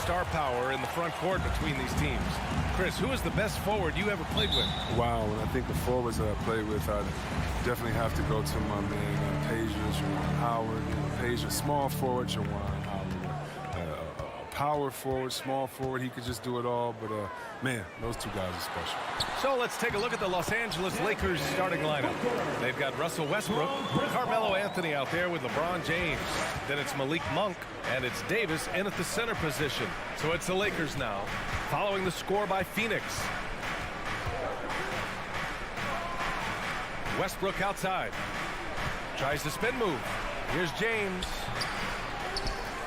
star power in the front court between these teams. Chris, who is the best forward you ever played with? Wow, and I think the forwards that I played with, I definitely have to go to my man, Paige Howard. Paige, a small forward, Juwan Howard. Power forward, small forward, he could just do it all. But, man, those two guys are special. So let's take a look at the Los Angeles Lakers starting lineup. They've got Russell Westbrook, Carmelo Anthony out there with LeBron James. Then it's Malik Monk, and it's Davis in at the center position. So it's the Lakers now, following the score by Phoenix. Westbrook outside. Tries the spin move. Here's James.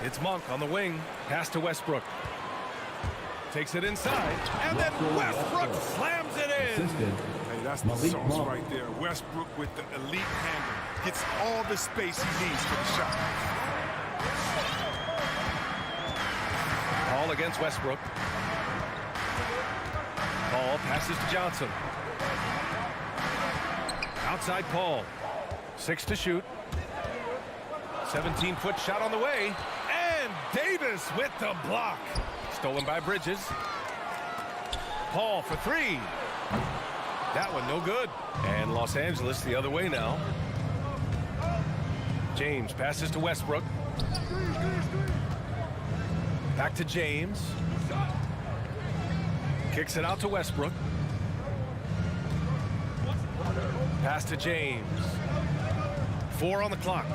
It's Monk on the wing. Pass to Westbrook. Takes it inside. And then Westbrook slams it in. Hey, that's the sauce right there. Westbrook with the elite handle. Gets all the space he needs for the shot. Ball against Westbrook. Ball passes to Johnson. Outside Paul. 6 to shoot. 17-foot shot on the way. And Davis with the block. Stolen by Bridges. Paul for 3. That one no good. And Los Angeles the other way now. James passes to Westbrook. Back to James. Kicks it out to Westbrook. Pass to James. 4 on the clock.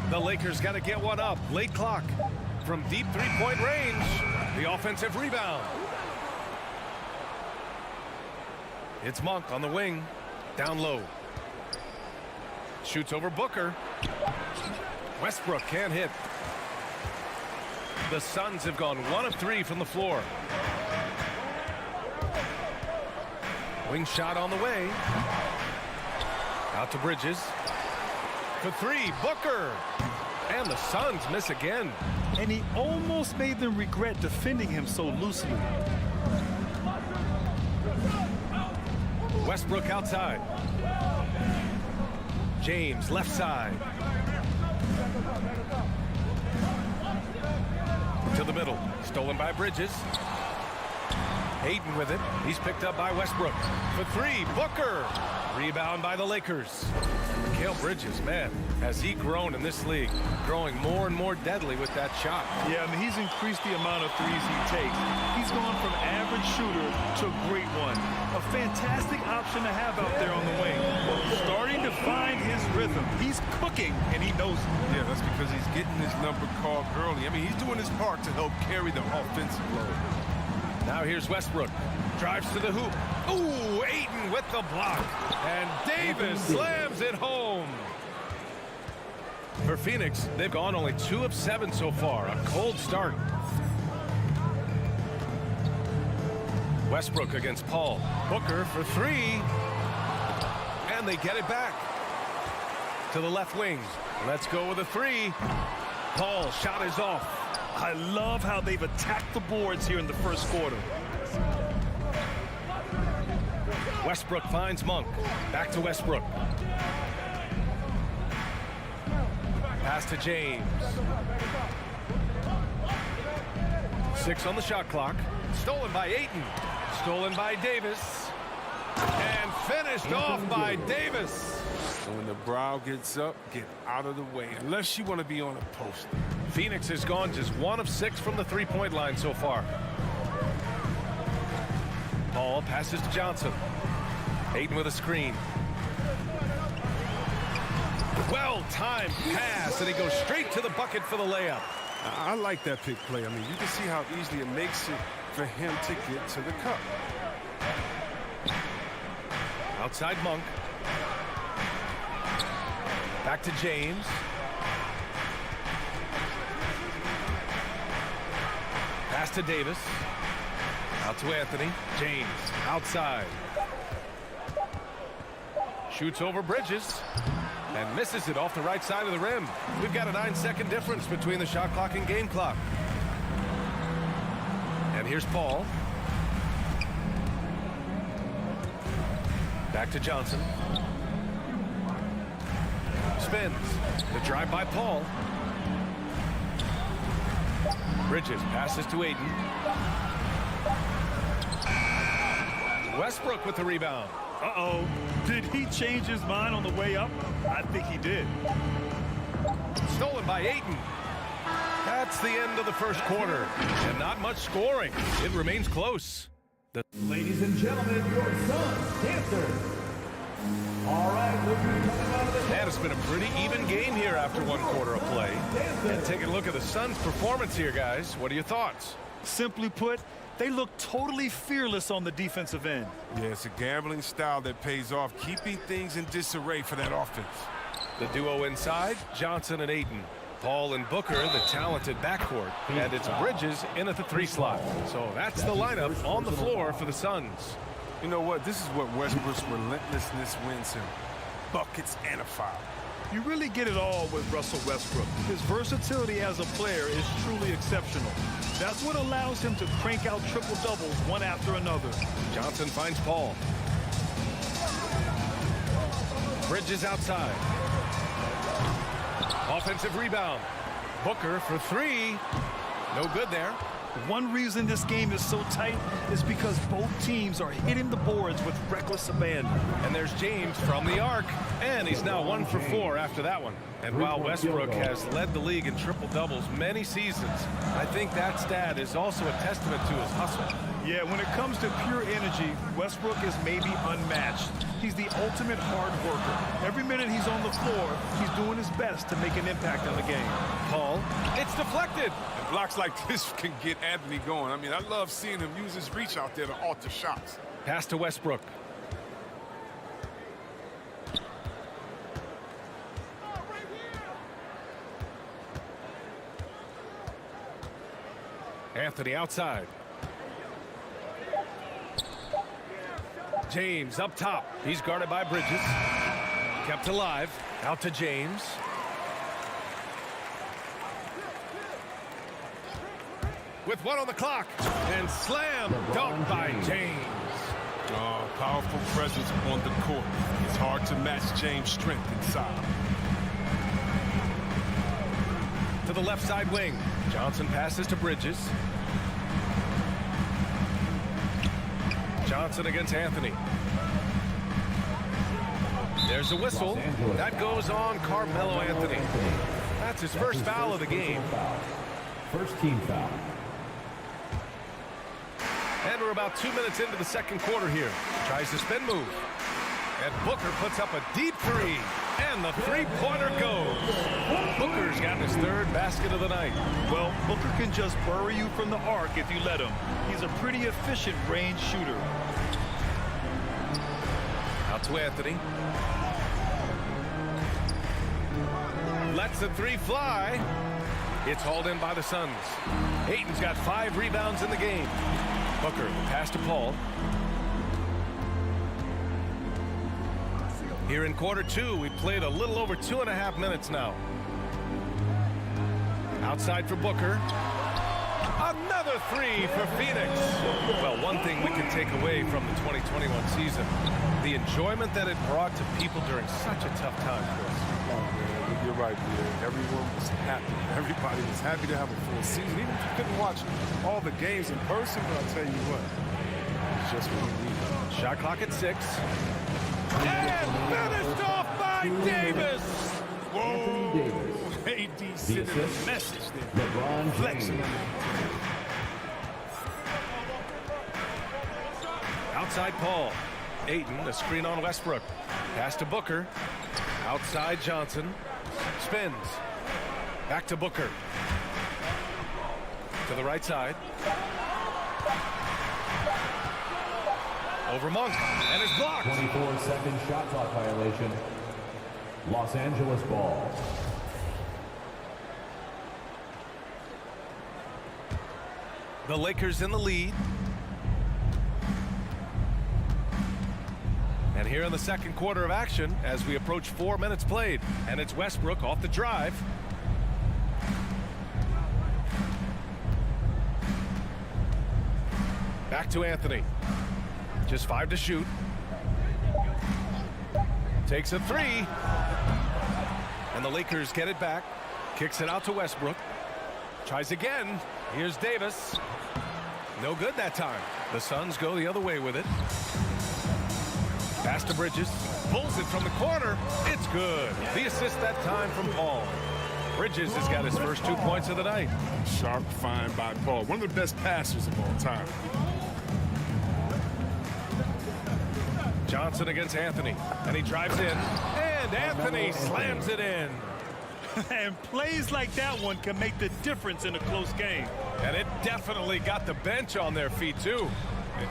The Lakers got to get one up. Late clock. From deep three-point range. The offensive rebound. It's Monk on the wing. Down low. Shoots over Booker. Westbrook can't hit. The Suns have gone 1 of 3 from the floor. Wing shot on the way. Out to Bridges. For 3, Booker. And the Suns miss again. And he almost made them regret defending him so loosely. Westbrook outside. James left side. To the middle. Stolen by Bridges. Hayden with it. He's picked up by Westbrook. For 3, Booker. Rebound by the Lakers. Mikal Bridges, man, has he grown in this league, growing more and more deadly with that shot. Yeah, I mean, he's increased the amount of threes he takes. He's gone from average shooter to a great one. A fantastic option to have out there on the wing. Starting to find his rhythm. He's cooking, and he knows it. Yeah, that's because he's getting his number called early. I mean, he's doing his part to help carry the offensive load. Now here's Westbrook. Drives to the hoop. Ooh, Ayton with the block. And Davis slams it home. For Phoenix, they've gone only 2 of 7 so far. A cold start. Westbrook against Paul. Booker for 3. And they get it back. To the left wing. Let's go with a 3. Paul, shot is off. I love how they've attacked the boards here in the first quarter. Westbrook finds Monk. Back to Westbrook. Pass to James. 6 on the shot clock. Stolen by Ayton. Stolen by Davis. And finished off by Davis. And when the brow gets up, get out of the way, unless you want to be on a post. Phoenix has gone just 1 of 6 from the three-point line so far. Paul passes to Johnson. Ayton with a screen. Well-timed pass, and he goes straight to the bucket for the layup. I like that pick play. I mean, you can see how easily it makes it for him to get to the cup. Outside Monk. Back to James. Pass to Davis. Out to Anthony. James outside. Shoots over Bridges. And misses it off the right side of the rim. We've got a 9-second difference between the shot clock and game clock. And here's Paul. Back to Johnson. Spins. The drive by Paul. Bridges passes to Ayton. Westbrook with the rebound. Uh-oh. Did he change his mind on the way up? I think he did. Stolen by Ayton. That's the end of the first quarter. And not much scoring. It remains close. Ladies and gentlemen, your Suns dancer. All right, look who's coming out of the... Man, it's been a pretty even game here after one quarter of play. And taking a look at the Suns' performance here, guys. What are your thoughts? Simply put, they look totally fearless on the defensive end. Yeah, it's a gambling style that pays off, keeping things in disarray for that offense. The duo inside, Johnson and Ayton. Paul and Booker, the talented backcourt. And it's Bridges in at the 3 slot. So that's the lineup on the floor for the Suns. You know what? This is what Westbrook's relentlessness wins him. Buckets and a foul. You really get it all with Russell Westbrook. His versatility as a player is truly exceptional. That's what allows him to crank out triple-doubles one after another. Johnson finds Paul. Bridges outside. Offensive rebound. Booker for 3. No good there. One reason this game is so tight is because both teams are hitting the boards with reckless abandon. And there's James from the arc, and he's now 1 for 4 after that one. And while Westbrook has led the league in triple-doubles many seasons, I think that stat is also a testament to his hustle. Yeah, when it comes to pure energy, Westbrook is maybe unmatched. He's the ultimate hard worker. Every minute he's on the floor, he's doing his best to make an impact on the game. Paul, it's deflected. And blocks like this can get Anthony going. I mean, I love seeing him use his reach out there to alter shots. Pass to Westbrook. Anthony outside. James up top. He's guarded by Bridges. Kept alive. Out to James. With 1 on the clock. And slam dunk by James. Oh, powerful presence on the court. It's hard to match James' strength inside. To the left side wing. Johnson passes to Bridges. Johnson against Anthony. There's a whistle. That goes on Carmelo Anthony. That's his first foul of the game. First team foul. And we're about 2 minutes into the second quarter here. Tries the spin move. And Booker puts up a deep 3. And the three-pointer goes. Booker's got his 3rd basket of the night. Well, Booker can just bury you from the arc if you let him. He's a pretty efficient range shooter. Out to Anthony. Lets the 3 fly. It's hauled in by the Suns. Ayton's got 5 rebounds in the game. Booker, pass to Paul. Here in quarter 2, we played a little over 2.5 minutes now. Outside for Booker. Another 3 for Phoenix. Well, one thing we can take away from the 2021 season, the enjoyment that it brought to people during such a tough time, Chris. Oh, man, you're right, Peter. Everyone was happy. Everybody was happy to have a full season. Even if you couldn't watch all the games in person, but I'll tell you what, it's just what we need. Shot clock at 6. And finished off by Davis. Whoa. AD sending a message there. LeBron Flexing. Outside Paul. Ayton, a screen on Westbrook. Pass to Booker. Outside Johnson. Spins. Back to Booker. To the right side. Over Monk. And it's blocked. 24-second shot clock violation. Los Angeles ball. The Lakers in the lead. And here in the second quarter of action as we approach 4 minutes played. And it's Westbrook off the drive. Back to Anthony. Just 5 to shoot. Takes a 3. And the Lakers get it back. Kicks it out to Westbrook. Tries again. Here's Davis. No good that time. The Suns go the other way with it. Pass to Bridges. Pulls it from the corner. It's good. The assist that time from Paul. Bridges has got his first 2 points of the night. Sharp find by Paul. One of the best passers of all time. Johnson against Anthony. And he drives in. And Anthony slams it in. And plays like that one can make the difference in a close game. And it definitely got the bench on their feet, too.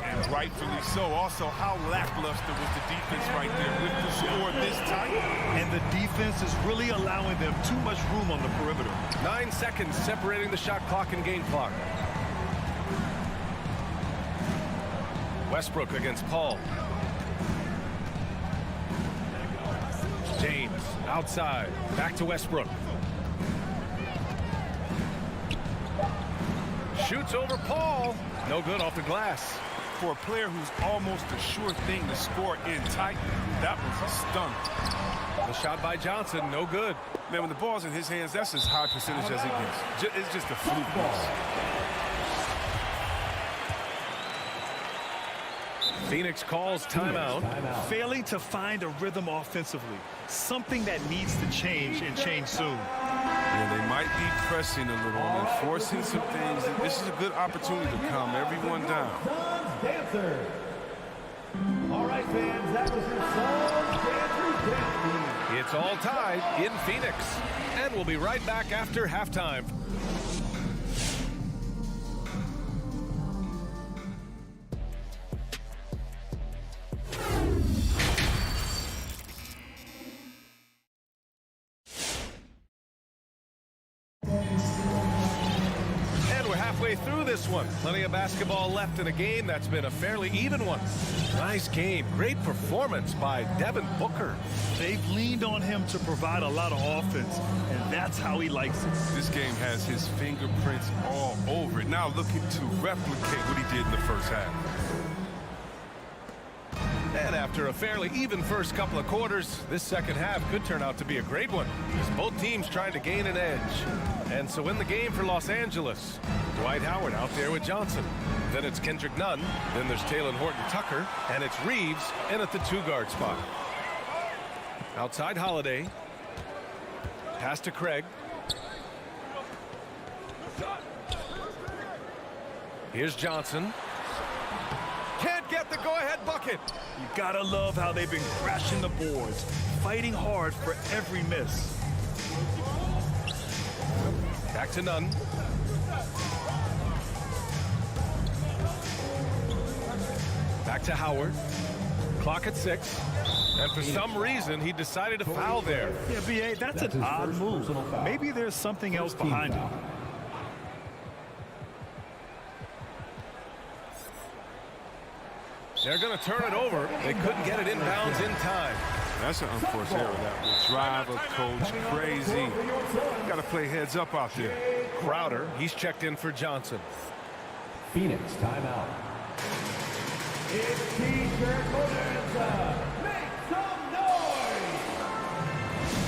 And rightfully so. Also, how lackluster was the defense right there with the score this tight? And the defense is really allowing them too much room on the perimeter. 9 seconds separating the shot clock and game clock. Westbrook against Paul. James outside. Back to Westbrook. Shoots over Paul. No good off the glass. For a player who's almost a sure thing to score in tight, that was a stunner. The shot by Johnson, no good. Man, when the ball's in his hands, that's as high percentage as it gets. It's just a fluke ball. Phoenix calls timeout. Failing to find a rhythm offensively. Something that needs to change and change soon. Yeah, they might be pressing a little and forcing some things. This is a good opportunity to calm everyone down. Dancer. All right, fans, that was your Suns Dancer. It's all tied in Phoenix. And we'll be right back after halftime. Through this one. Plenty of basketball left in a game that's been a fairly even one. Nice game. Great performance by Devin Booker. They've leaned on him to provide a lot of offense, and that's how he likes it. This game has his fingerprints all over it. Now looking to replicate what he did in the first half. And after a fairly even first couple of quarters, this second half could turn out to be a great one, as both teams trying to gain an edge. And so in the game for Los Angeles, Dwight Howard out there with Johnson. Then it's Kendrick Nunn. Then there's Talen Horton-Tucker. And it's Reeves in at the 2-guard spot. Outside Holiday. Pass to Craig. Here's Johnson. Can't get the go-ahead bucket. You gotta love how they've been crashing the boards, fighting hard for every miss. Back to Nunn. Back to Howard. Clock at 6. And for some reason, he decided to foul there. Yeah, B.A., that's an odd move. Maybe there's something else behind it. They're going to turn it over. They couldn't get it inbounds in time. That's an unforced error. That will drive a coach crazy. Got to play heads up out there. Crowder, he's checked in for Johnson. Phoenix timeout. It's T-shirt Bonanza. Make some noise.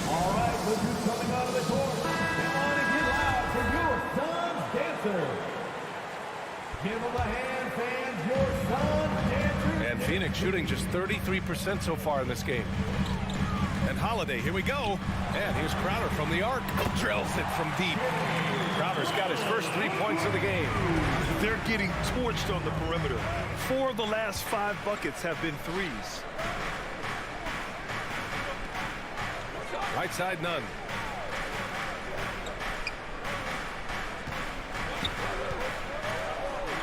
All right, look who's coming out of the court. Come on and get loud for your Suns Dancer. Give them a hand, fans. Your Suns Dancer. And Phoenix shooting just 33% so far in this game. And Holiday, here we go. And here's Crowder from the arc. Drills it from deep. Crowder's got his first 3 points of the game. They're getting torched on the perimeter. 4 of the last 5 buckets have been threes. Right side, Nunn.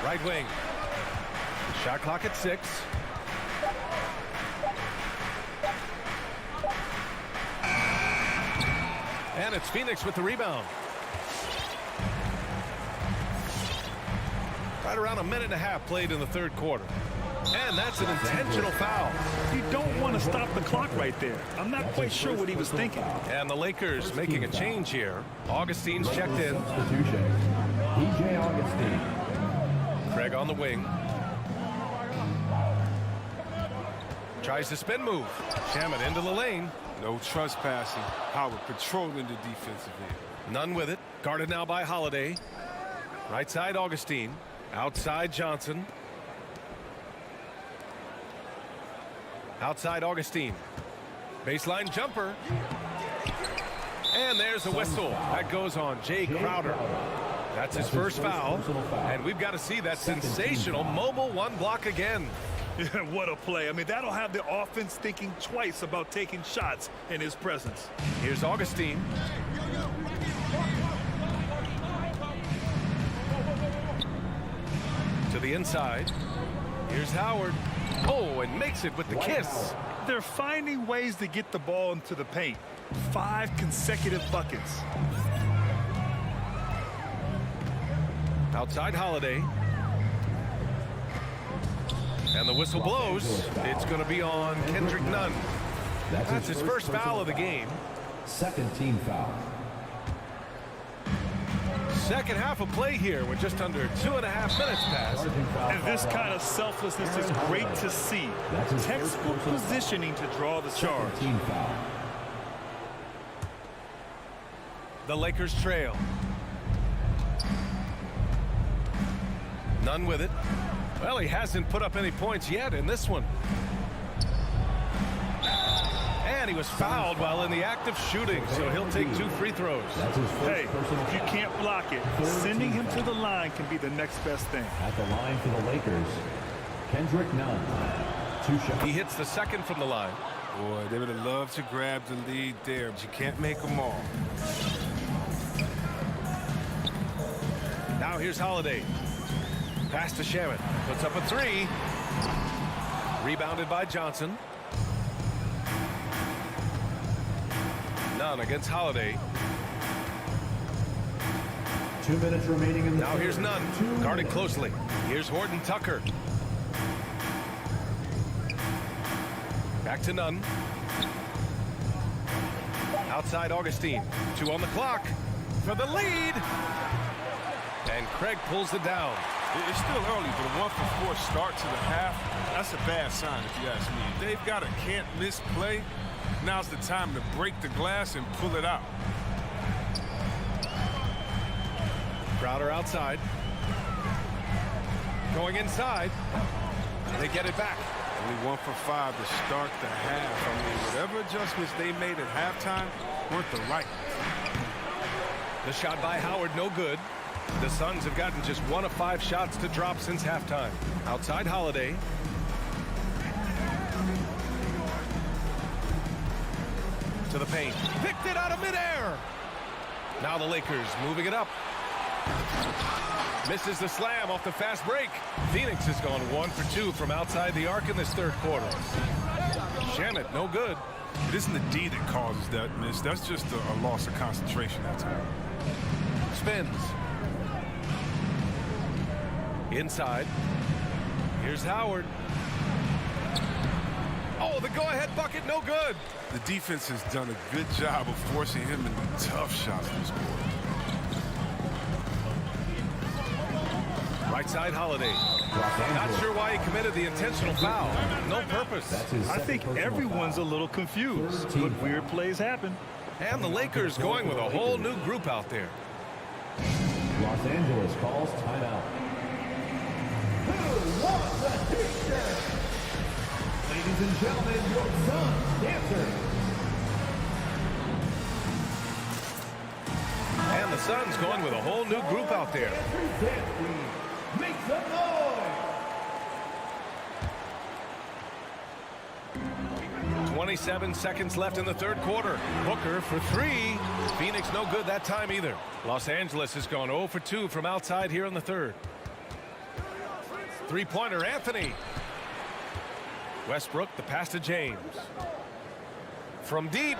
Right wing. Shot clock at 6. And it's Phoenix with the rebound. Right around a minute and a half played in the third quarter. And that's an intentional foul. You don't want to stop the clock right there. I'm not quite sure what he was thinking. And the Lakers making a change here. Augustine's checked in. DJ Augustine. Craig on the wing. Tries to spin move. Shaman into the lane. No trespassing. Howard controlling the defensive end. None with it. Guarded now by Holiday. Right side, Augustine. Outside, Johnson. Outside, Augustine. Baseline jumper. And there's a whistle. That goes on Jay Crowder. That's his first foul. And we've got to see that sensational mobile one block again. Yeah, what a play. I mean, that'll have the offense thinking twice about taking shots in his presence. Here's Augustine. To the inside. Here's Howard. Oh, and makes it with the kiss. They're finding ways to get the ball into the paint. 5 consecutive buckets. Outside Holiday. And the whistle blows. It's going to be on Kendrick Nunn. That's his first foul of the game. Second team foul. Second half of play here with just under 2.5 minutes passed. And this kind of selflessness is great to see. Textbook positioning to draw the charge. Team foul. The Lakers trail. Nunn with it. Well, he hasn't put up any points yet in this one. And he was fouled while in the act of shooting, so he'll take 2 free throws. Hey, if you can't block it, sending him to the line can be the next best thing. At the line for the Lakers, Kendrick Nunn. 2 shots. He hits the second from the line. Boy, they would have loved to grab the lead there, but you can't make them all. Now here's Holiday. Pass to Shamet. Puts up a 3. Rebounded by Johnson. Nunn against Holiday. 2 minutes remaining in the Now here's Nunn. Guarded closely. Here's Horton Tucker. Back to Nunn. Outside Augustine. 2 on the clock for the lead. And Craig pulls it down. It's still early, but a 1-for-4 start to the half, that's a bad sign if you ask me. They've got a can't-miss play. Now's the time to break the glass and pull it out. Crowder outside. Going inside. They get it back. Only 1 for 5 to start the half. I mean, whatever adjustments they made at halftime weren't the right. The shot by Howard, no good. The Suns have gotten just 1 of 5 shots to drop since halftime. Outside Holiday. To the paint. Picked it out of midair. Now the Lakers moving it up. Misses the slam off the fast break. Phoenix has gone 1 for 2 from outside the arc in this third quarter. Shamet, no good. It isn't the D that causes that miss. That's just a loss of concentration that time. Spins. Inside. Here's Howard. Oh, the go-ahead bucket, no good. The defense has done a good job of forcing him into tough shots this quarter. Right side Holiday. Not sure why he committed the intentional foul. No purpose. I think everyone's a little confused, but weird plays happen. And the Lakers going with a whole new group out there. Los Angeles calls timeout. Who wants the t-shirt? Ladies and gentlemen, your Suns dancer. And the Suns going with a whole new group out there. Make some noise. 27 seconds left in the third quarter. Booker for 3. Phoenix no good that time either. Los Angeles has gone 0 for 2 from outside here in the third. Three-pointer, Anthony. Westbrook, the pass to James. From deep.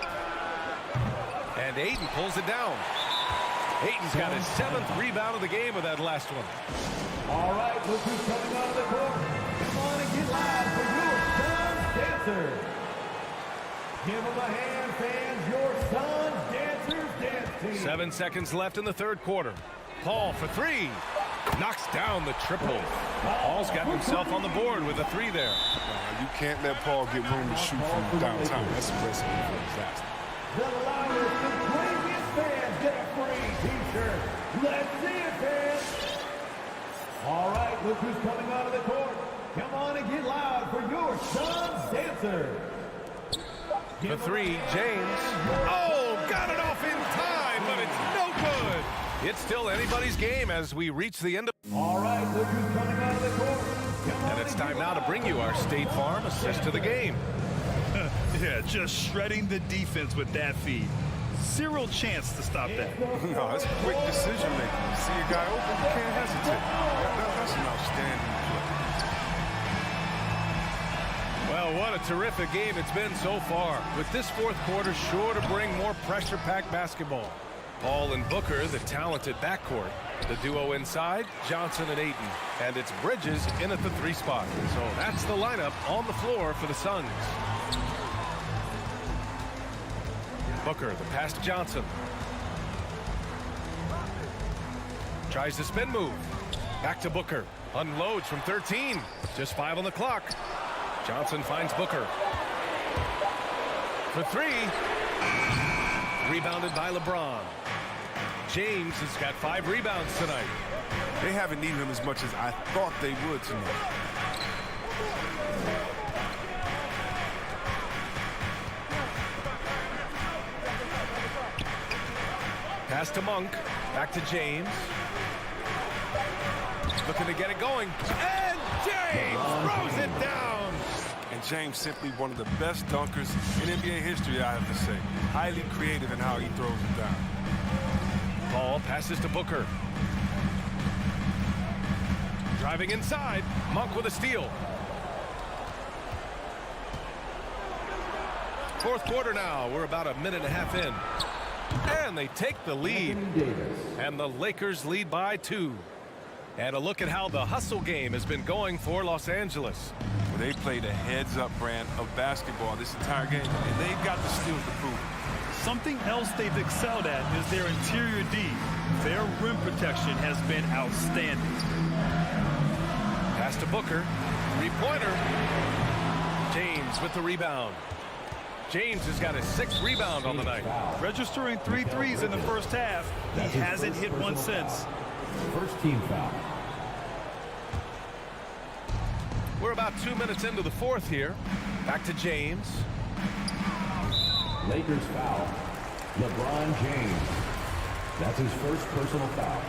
And Ayton pulls it down. Ayton's got his 7th rebound of the game with that last one. All right, look who's coming out of the court. Come on and get loud for your Suns dancer. Give them a hand, fans. Your Suns dancers dance team. 7 seconds left in the third quarter. Paul for 3. Knocks down the triple. Paul's got himself on the board with a 3 there. You can't let Paul get room to shoot from downtown. That's a recipe for disaster. The loudest and craziest fans get a free t-shirt. who's coming onto the court. Come on and get loud for your son's dancer. The three, James. Oh, got it off in time, but it's no good. It's still anybody's game as we reach the end of... All right, look who's coming out of the court. And it's time now to bring you our State Farm assist to the game. Yeah, just shredding the defense with that feed. Zero chance to stop that. No, it's quick decision making. You see a guy open, you can't hesitate. That's an outstanding play. Well, what a terrific game it's been so far, with this fourth quarter sure to bring more pressure-packed basketball. Paul and Booker, the talented backcourt. The duo inside, Johnson and Ayton. And it's Bridges in at the three spot. So that's the lineup on the floor for the Suns. Booker, the pass to Johnson. Tries the spin move. Back to Booker. Unloads from 13. Just 5 on the clock. Johnson finds Booker. For three. Rebounded by LeBron. James has got 5 rebounds tonight. They haven't needed him as much as I thought they would tonight. Pass to Monk. Back to James. Looking to get it going. And James throws it down. And James simply one of the best dunkers in NBA history, I have to say. Highly creative in how he throws it down. Paul passes to Booker. Driving inside. Monk with a steal. Fourth quarter now. We're about a minute and a half in. And they take the lead. And the Lakers lead by 2. And a look at how the hustle game has been going for Los Angeles. Well, they played a heads-up brand of basketball this entire game, and they've got the steals to prove it. Something else they've excelled at is their interior D. Their rim protection has been outstanding. Pass to Booker. Three-pointer. James with the rebound. James has got his 6th rebound on the night. Registering 3 threes in the first half. He hasn't hit one since. First team foul. We're about 2 minutes into the fourth here. Back to James. Lakers foul. LeBron James. That's his first personal foul.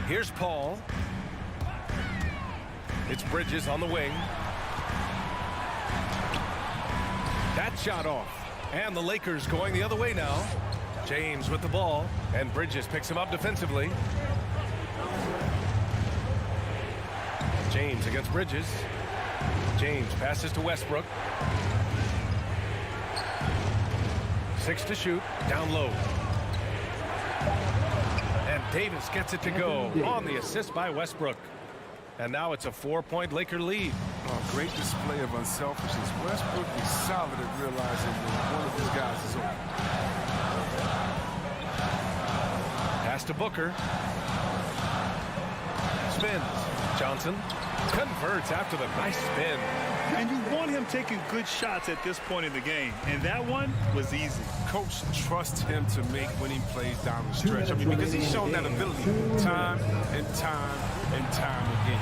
Here's Paul. It's Bridges on the wing. That shot off. And the Lakers going the other way now. James with the ball. And Bridges picks him up defensively. James against Bridges. James passes to Westbrook. 6 to shoot. Down low. And Davis gets it to go on the assist by Westbrook. And now it's a 4-point Laker lead. Oh, great display of unselfishness. Westbrook is solid at realizing that one of his guys is open. Pass to Booker. Spins. Johnson converts after the nice spin. And you want him taking good shots at this point in the game. And that one was easy. Coach trusts him to make winning plays down the stretch. I mean, because he's shown that ability time and time and time again.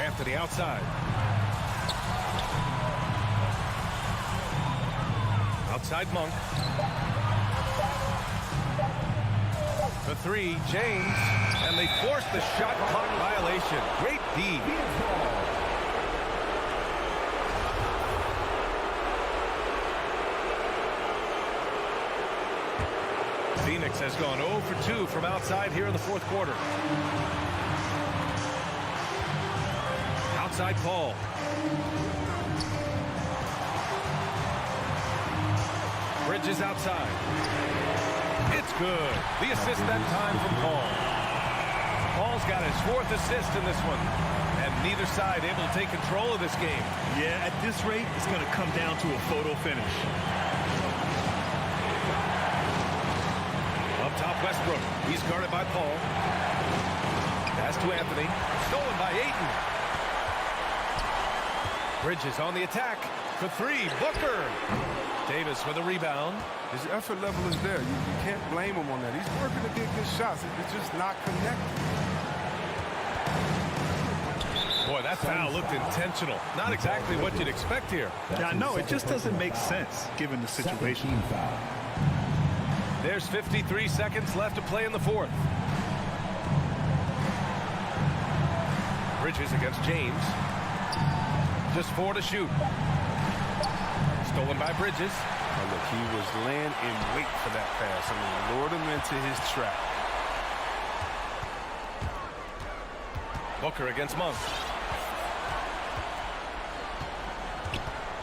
Anthony outside. Outside Monk. The three, James. And they force the shot clock violation. Great D. Phoenix has gone 0 for 2 from outside here in the fourth quarter. Outside Paul. Bridges outside. It's good. The assist that time from Paul. Paul's got his 4th assist in this one. And neither side able to take control of this game. Yeah, at this rate, it's going to come down to a photo finish. Up top, Westbrook. He's guarded by Paul. Pass to Anthony. Stolen by Ayton. Bridges on the attack for three. Booker. Davis with a rebound. His effort level is there. You can't blame him on that. He's working to get good shots. It's just not connected. Boy, that foul looked intentional. Not exactly what you'd expect here. Yeah, no, it just doesn't make sense given the situation. There's 53 seconds left to play in the fourth. Bridges against James. Just 4 to shoot. Stolen by Bridges. Oh, look, he was laying in wait for that pass. I mean, lured him into his trap. Booker against Monk.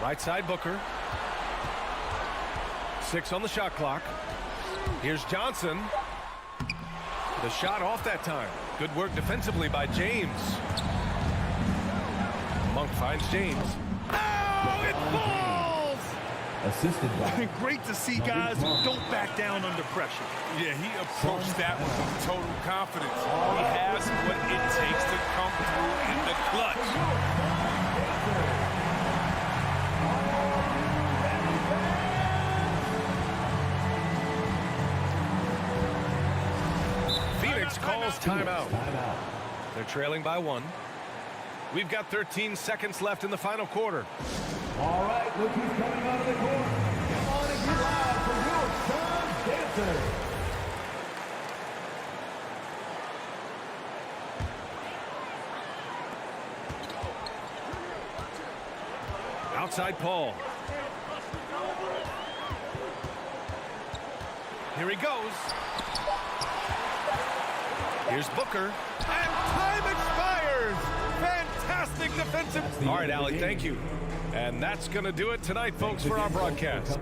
Right side Booker. 6 on the shot clock. Here's Johnson. The shot off that time. Good work defensively by James. Monk finds James. Oh, it falls! Assisted by. Great to see guys who don't back down under pressure. Yeah, he approached that with total confidence. He has what it takes to come through in the clutch. Phoenix calls timeout. They're trailing by 1. We've got 13 seconds left in the final quarter. All right, look who's coming out of the court. Come on and get loud for your Sons Dancers. Outside Paul. Here he goes. Here's Booker. And time expires. Fantastic defensive. All right, Allie, thank you. And that's going to do it tonight, folks, for our broadcast.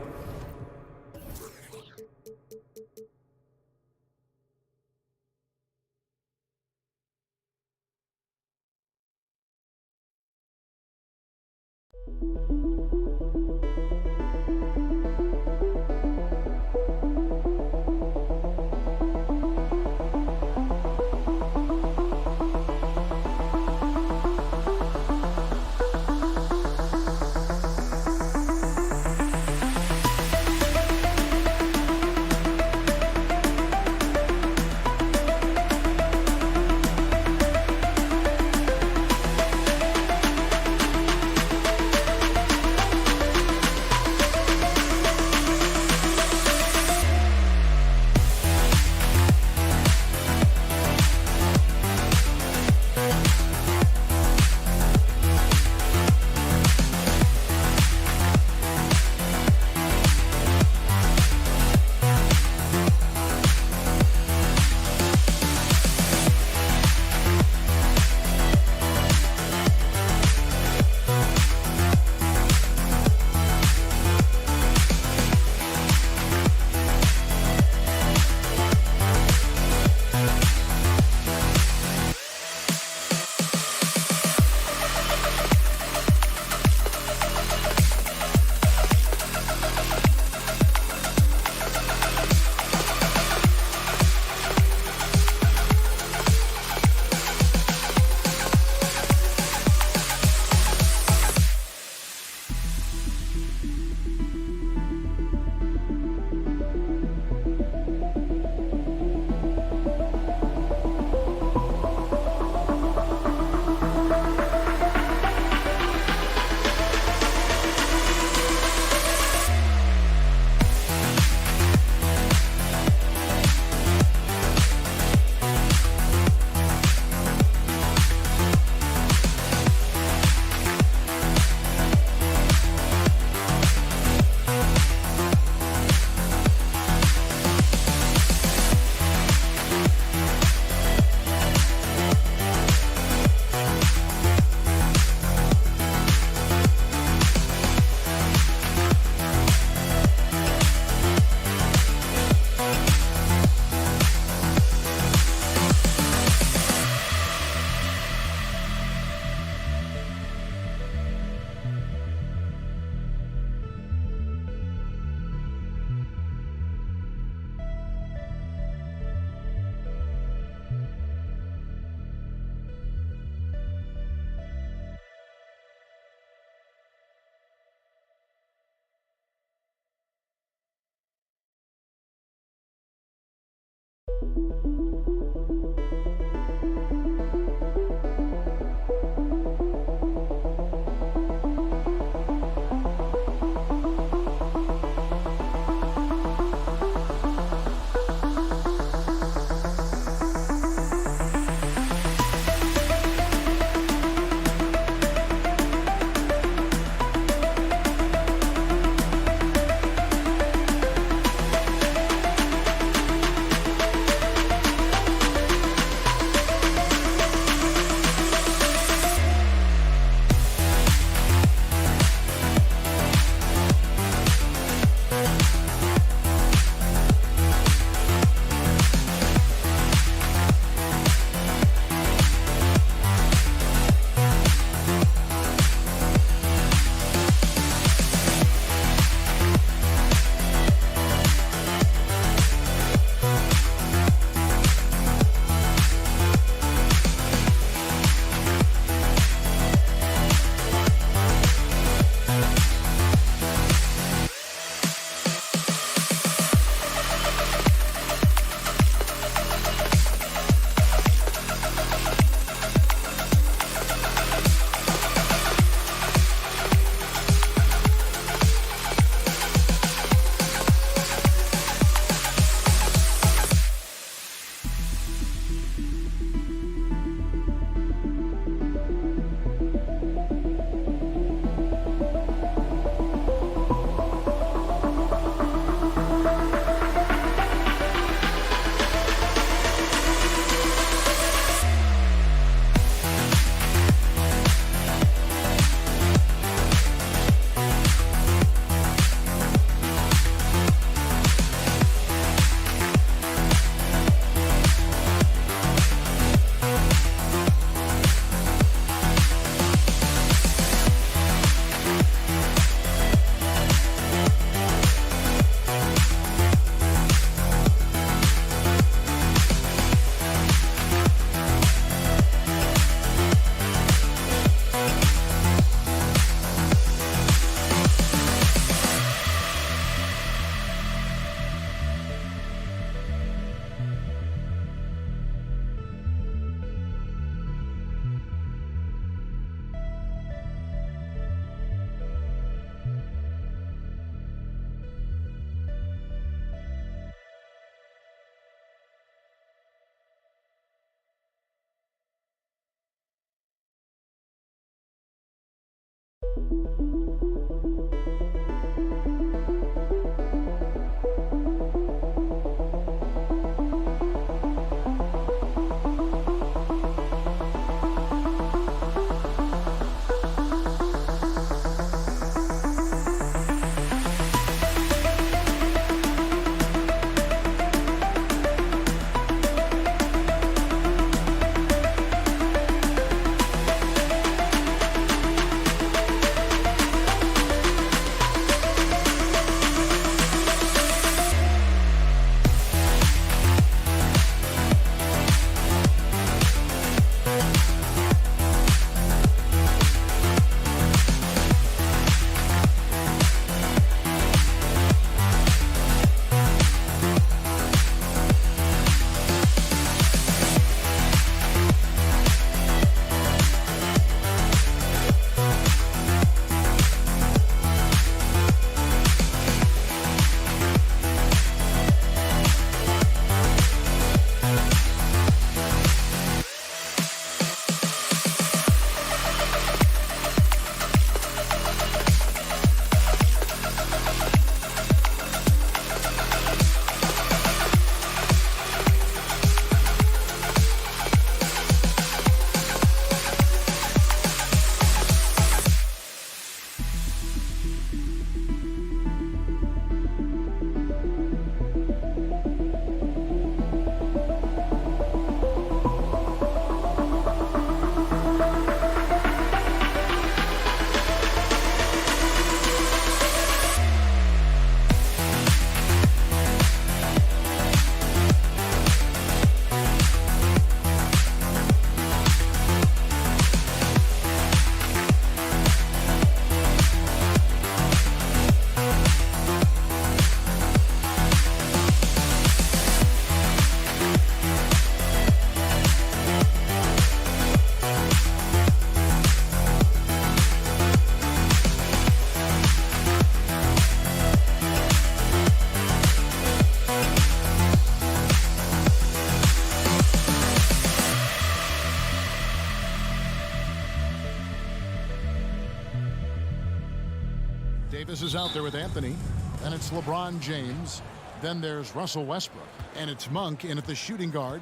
Davis is out there with Anthony. Then it's LeBron James. Then there's Russell Westbrook. And it's Monk in at the shooting guard.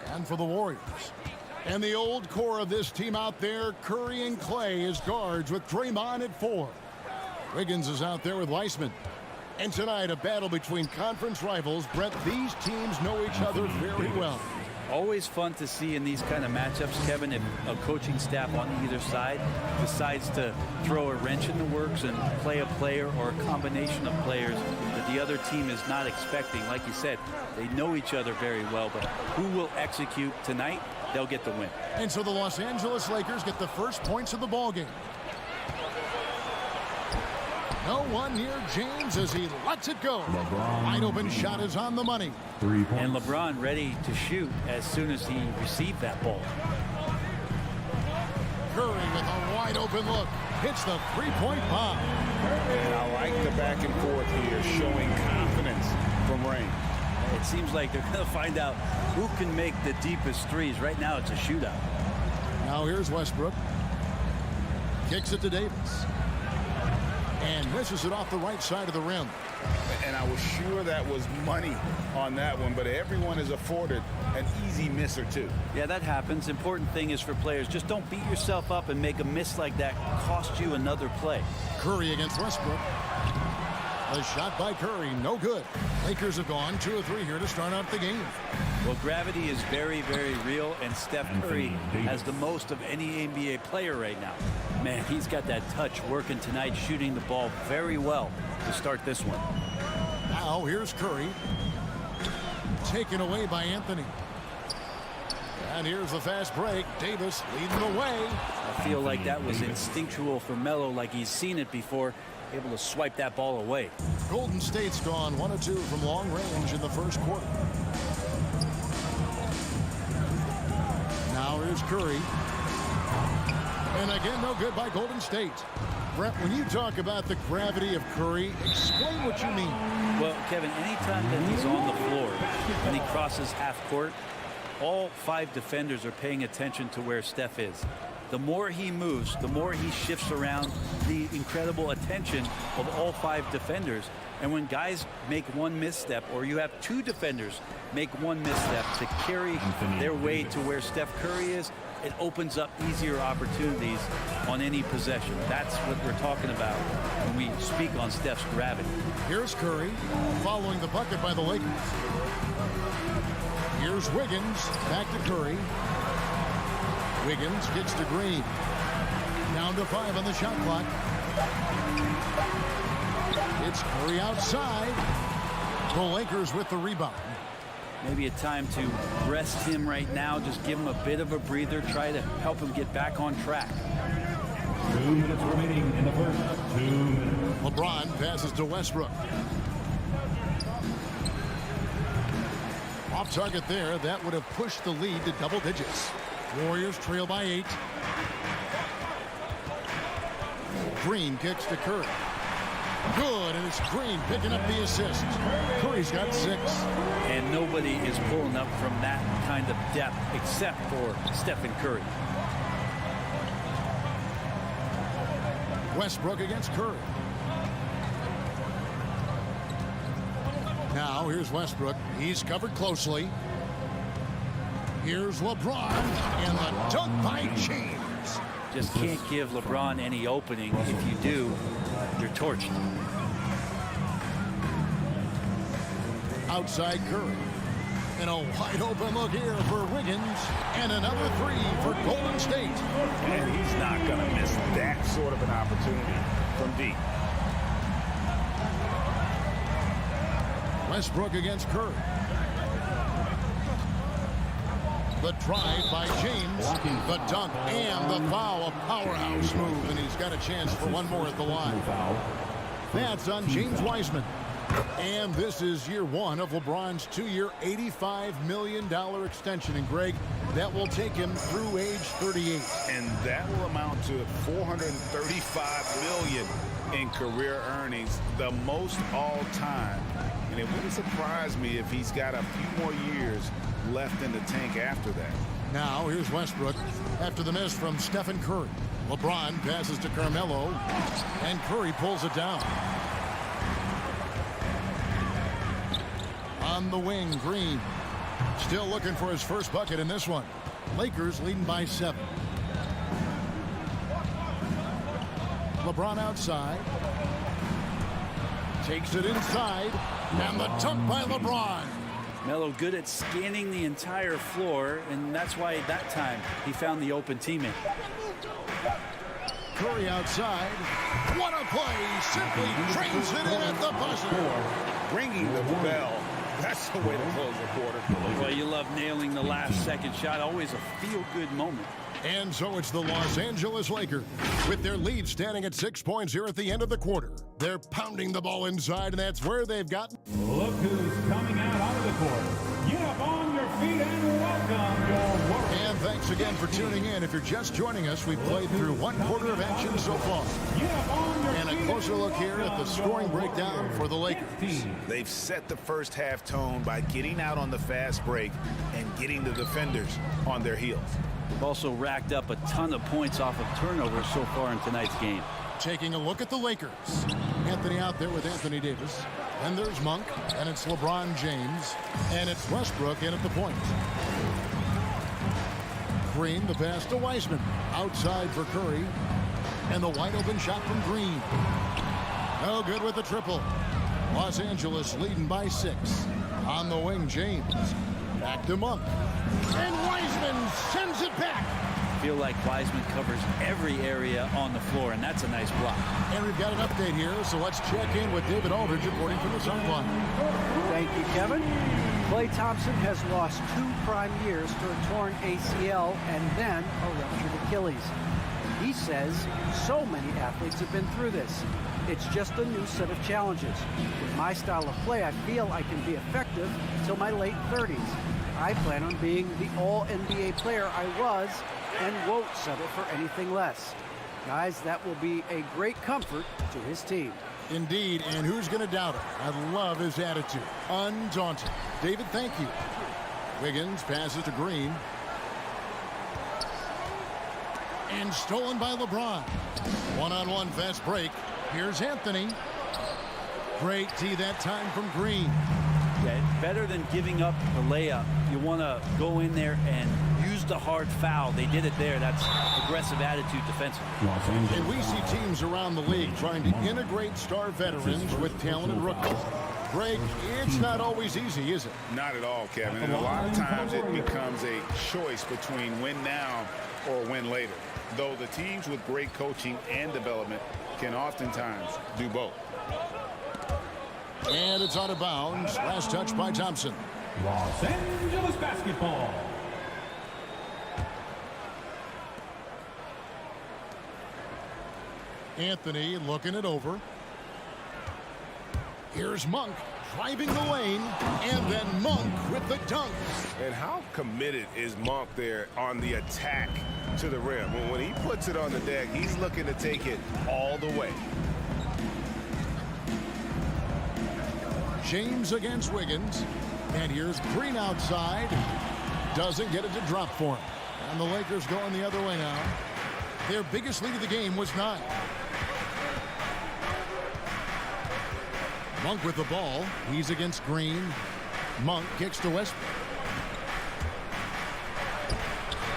And for the Warriors. And the old core of this team out there, Curry and Clay as guards with Draymond at 4. Wiggins is out there with Weissman. And tonight, a battle between conference rivals. Brett, these teams know each other very well. Always fun to see in these kind of matchups, Kevin, if a coaching staff on either side decides to throw a wrench in the works and play a player or a combination of players that the other team is not expecting. Like you said, they know each other very well, but who will execute tonight, they'll get the win. And so the Los Angeles Lakers get the first points of the ballgame. No one near James as he lets it go. Wide open shot is on the money. 3 points. And LeBron ready to shoot as soon as he received that ball. Curry with a wide open look. Hits the three-point bomb. And I like the back and forth here, showing confidence from Rain. It seems like they're going to find out who can make the deepest threes. Right now it's a shootout. Now here's Westbrook. Kicks it to Davis. And misses it off the right side of the rim. And I was sure that was money on that one, but everyone is afforded an easy miss or two. Yeah, that happens. Important thing is for players, just don't beat yourself up and make a miss like that cost you another play. Curry against Westbrook. A shot by Curry, no good. Lakers have gone 2 of 3 here to start out the game. Well, gravity is very, very real, and Steph Curry has the most of any NBA player right now. Man, he's got that touch working tonight, shooting the ball very well to start this one. Now here's Curry. Taken away by Anthony. And here's the fast break. Davis leading the way. I feel like that was instinctual for Melo, like he's seen it before, able to swipe that ball away. Golden State's gone 1 of 2 from long range in the first quarter. Now here's Curry. And again, no good by Golden State. Brett, when you talk about the gravity of Curry, explain what you mean. Well, Kevin, anytime that he's on the floor and he crosses half court, all 5 defenders are paying attention to where Steph is. The more he moves, the more he shifts around the incredible attention of all 5 defenders. And when guys make one misstep, or you have 2 defenders make one misstep to carry their way to where Steph Curry is, it opens up easier opportunities on any possession. That's what we're talking about when we speak on Steph's gravity. Here's Curry following the bucket by the Lakers. Here's Wiggins, back to Curry. Wiggins gets to Green. Down to 5 on the shot clock. It's Curry outside. The Lakers with the rebound. Maybe a time to rest him right now. Just give him a bit of a breather. Try to help him get back on track. 2 minutes remaining in the first. 2 minutes. LeBron passes to Westbrook. Off target there. That would have pushed the lead to double digits. Warriors trail by 8. Green kicks to Curry. Good, and it's Green picking up the assist. Curry's got 6. And nobody is pulling up from that kind of depth except for Stephen Curry. Westbrook against Curry. Now here's Westbrook. He's covered closely. Here's LeBron, and the dunk by James. Just can't give LeBron any opening. If you do, you're torched. Outside Curry. And a wide open look here for Wiggins. And another 3 for Golden State. And he's not going to miss that sort of an opportunity from deep. Westbrook against Curry. The drive by James, the dunk, and the foul. A powerhouse move, and he's got a chance for one more at the line. That's on James Wiseman. And this is year 1 of LeBron's 2-year, $85 million extension. And Greg, that will take him through age 38. And that will amount to $435 million in career earnings, the most all time. And it wouldn't surprise me if he's got a few more years left in the tank after that. Now here's Westbrook after the miss from Stephen Curry. LeBron passes to Carmelo, and Curry pulls it down. On the wing, Green still looking for his first bucket in this one. Lakers leading by 7. LeBron outside. Takes it inside. And the dunk by LeBron. Melo good at scanning the entire floor, and that's why at that time he found the open teammate. Curry outside. What a play. Simply trains it in at the buzzer. Ringing the bell. That's the way to close the quarter. Well, you love nailing the last second shot. Always a feel-good moment. And so it's the Los Angeles Lakers with their lead standing at 6 points here at the end of the quarter. They're pounding the ball inside, and that's where they've gotten. Look who's coming out onto the court. Get up on your feet and welcome your Warriors. And thanks again for tuning in. If you're just joining us, we've played through 1 quarter of action so far. And a closer look here at the scoring breakdown for the Lakers. They've set the first half tone by getting out on the fast break and getting the defenders on their heels. They've also racked up a ton of points off of turnovers so far in tonight's game. Taking a look at the Lakers. Anthony out there with Anthony Davis. And there's Monk, and it's LeBron James, and it's Westbrook in at the point. Green, the pass to Wiseman. Outside for Curry. And the wide open shot from Green. No good with the triple. Los Angeles leading by 6. On the wing, James. Back to Monk. And Wiseman sends it back. I feel like Wiseman covers every area on the floor, and that's a nice block. And we've got an update here, so let's check in with David Aldridge reporting from the sideline. Thank you, Kevin. Klay Thompson has lost 2 prime years to a torn ACL and then a ruptured Achilles. He says so many athletes have been through this. It's just a new set of challenges. With my style of play, I feel I can be effective until my late 30s. I plan on being the all-NBA player I was and won't settle for anything less. Guys, that will be a great comfort to his team. Indeed, and who's going to doubt it? I love his attitude. Undaunted. David, thank you. Wiggins passes to Green. And stolen by LeBron. One-on-one fast break. Here's Anthony. Great D that time from Green. Yeah, better than giving up the layup. You want to go in there and use the hard foul. They did it there. That's aggressive attitude defensively. And we see teams around the league trying to integrate star veterans with talented rookies. Greg, it's not always easy, is it? Not at all, Kevin. And a lot of times it becomes a choice between win now or win later. Though the teams with great coaching and development can oftentimes do both. And it's out of bounds. Last touch by Thompson. Los Angeles basketball. Anthony looking it over. Here's Monk driving the lane, and then Monk with the dunk. And how committed is Monk there on the attack to the rim? When he puts it on the deck, he's looking to take it all the way. James against Wiggins. And here's Green outside. Doesn't get it to drop for him. And the Lakers going the other way now. Their biggest lead of the game was 9. Monk with the ball. He's against Green. Monk kicks to Westbrook.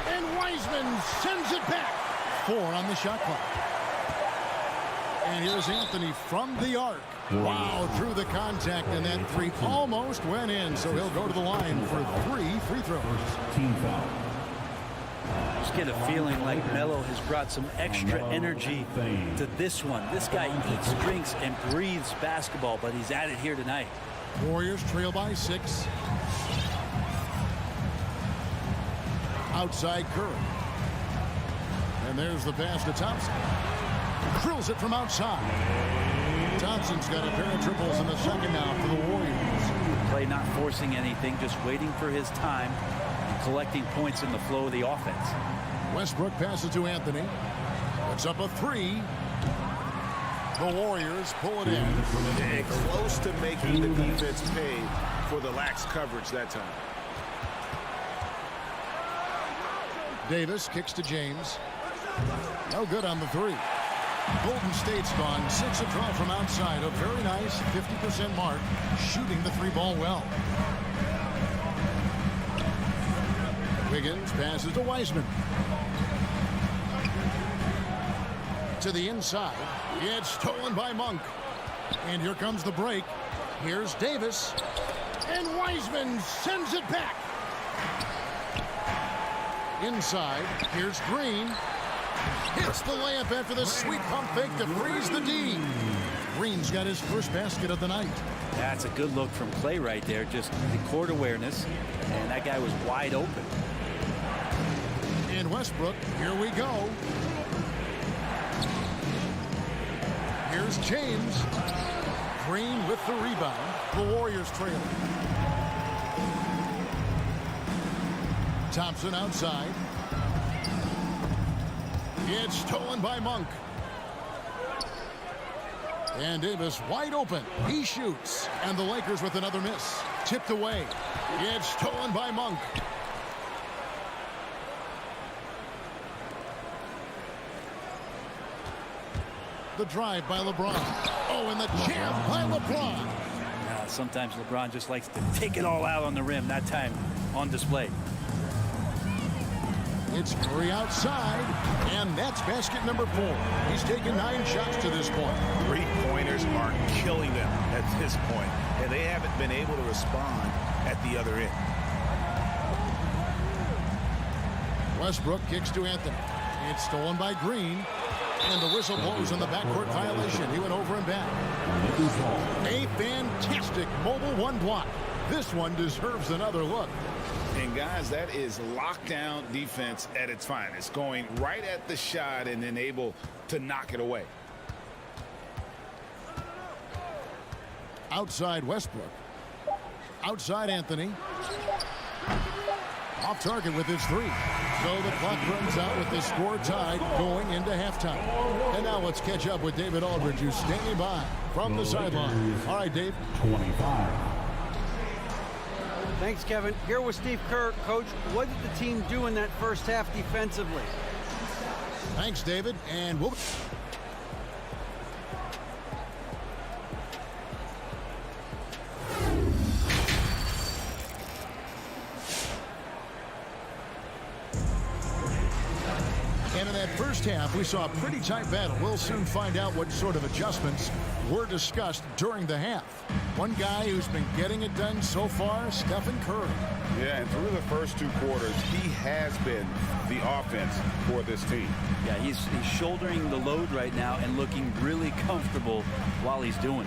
And Wiseman sends it back. 4 on the shot clock. And here's Anthony from the arc. Wow, through the contact, and that 3 almost went in, so he'll go to the line for 3 free throws. Team foul. Just get a feeling like Melo has brought some extra energy to this one. This guy eats, drinks, and breathes basketball, but he's at it here tonight. Warriors trail by 6. Outside Curry. And there's the pass to Thompson. Drills it from outside. Thompson's got a pair of triples in the second now for the Warriors. Clay not forcing anything, just waiting for his time and collecting points in the flow of the offense. Westbrook passes to Anthony. Puts up a 3. The Warriors pull it in. And close to making the defense pay for the lax coverage that time. Davis kicks to James. No good on the 3. Golden State's gone 6 of 12 from outside. A very nice 50% mark, shooting the 3-ball well. Wiggins passes to Wiseman. To the inside. It's stolen by Monk. And here comes the break. Here's Davis. And Wiseman sends it back. Inside. Here's Green. Hits the layup after the sweet pump fake to freeze the D. Green's got his first basket of the night. That's a good look from Clay right there. Just the court awareness. And that guy was wide open. And Westbrook, here we go. Here's James. Green with the rebound. The Warriors trail. Thompson outside. It's stolen by Monk. And Davis wide open. He shoots. And the Lakers with another miss. Tipped away. It's stolen by Monk. The drive by LeBron. Oh, and the jam by LeBron. Sometimes LeBron just likes to take it all out on the rim. That time on display. It's Curry outside, and that's basket number 4. He's taken 9 shots to this point. 3-pointers are killing them at this point, and they haven't been able to respond at the other end. Westbrook kicks to Anthony. It's stolen by Green, and the whistle blows on the backcourt violation. He went over and back. A fantastic mobile 1 block. This one deserves another look. And guys, that is lockdown defense at its finest, going right at the shot and then able to knock it away. Outside Westbrook. Outside Anthony. Off target with his 3. So the clock runs out with the score tied going into halftime. And now let's catch up with David Aldridge, who's standing by from the sideline. All right, Dave. 25. Thanks, Kevin. Here with Steve Kerr. Coach, what did the team do in that first half defensively? Thanks, David. And we'll... And in that first half, we saw a pretty tight battle. We'll soon find out what sort of adjustments were discussed during the half. One guy who's been getting it done so far, Stephen Curry. Yeah, and through the first 2 quarters, he has been the offense for this team. Yeah, he's shouldering the load right now and looking really comfortable while he's doing it.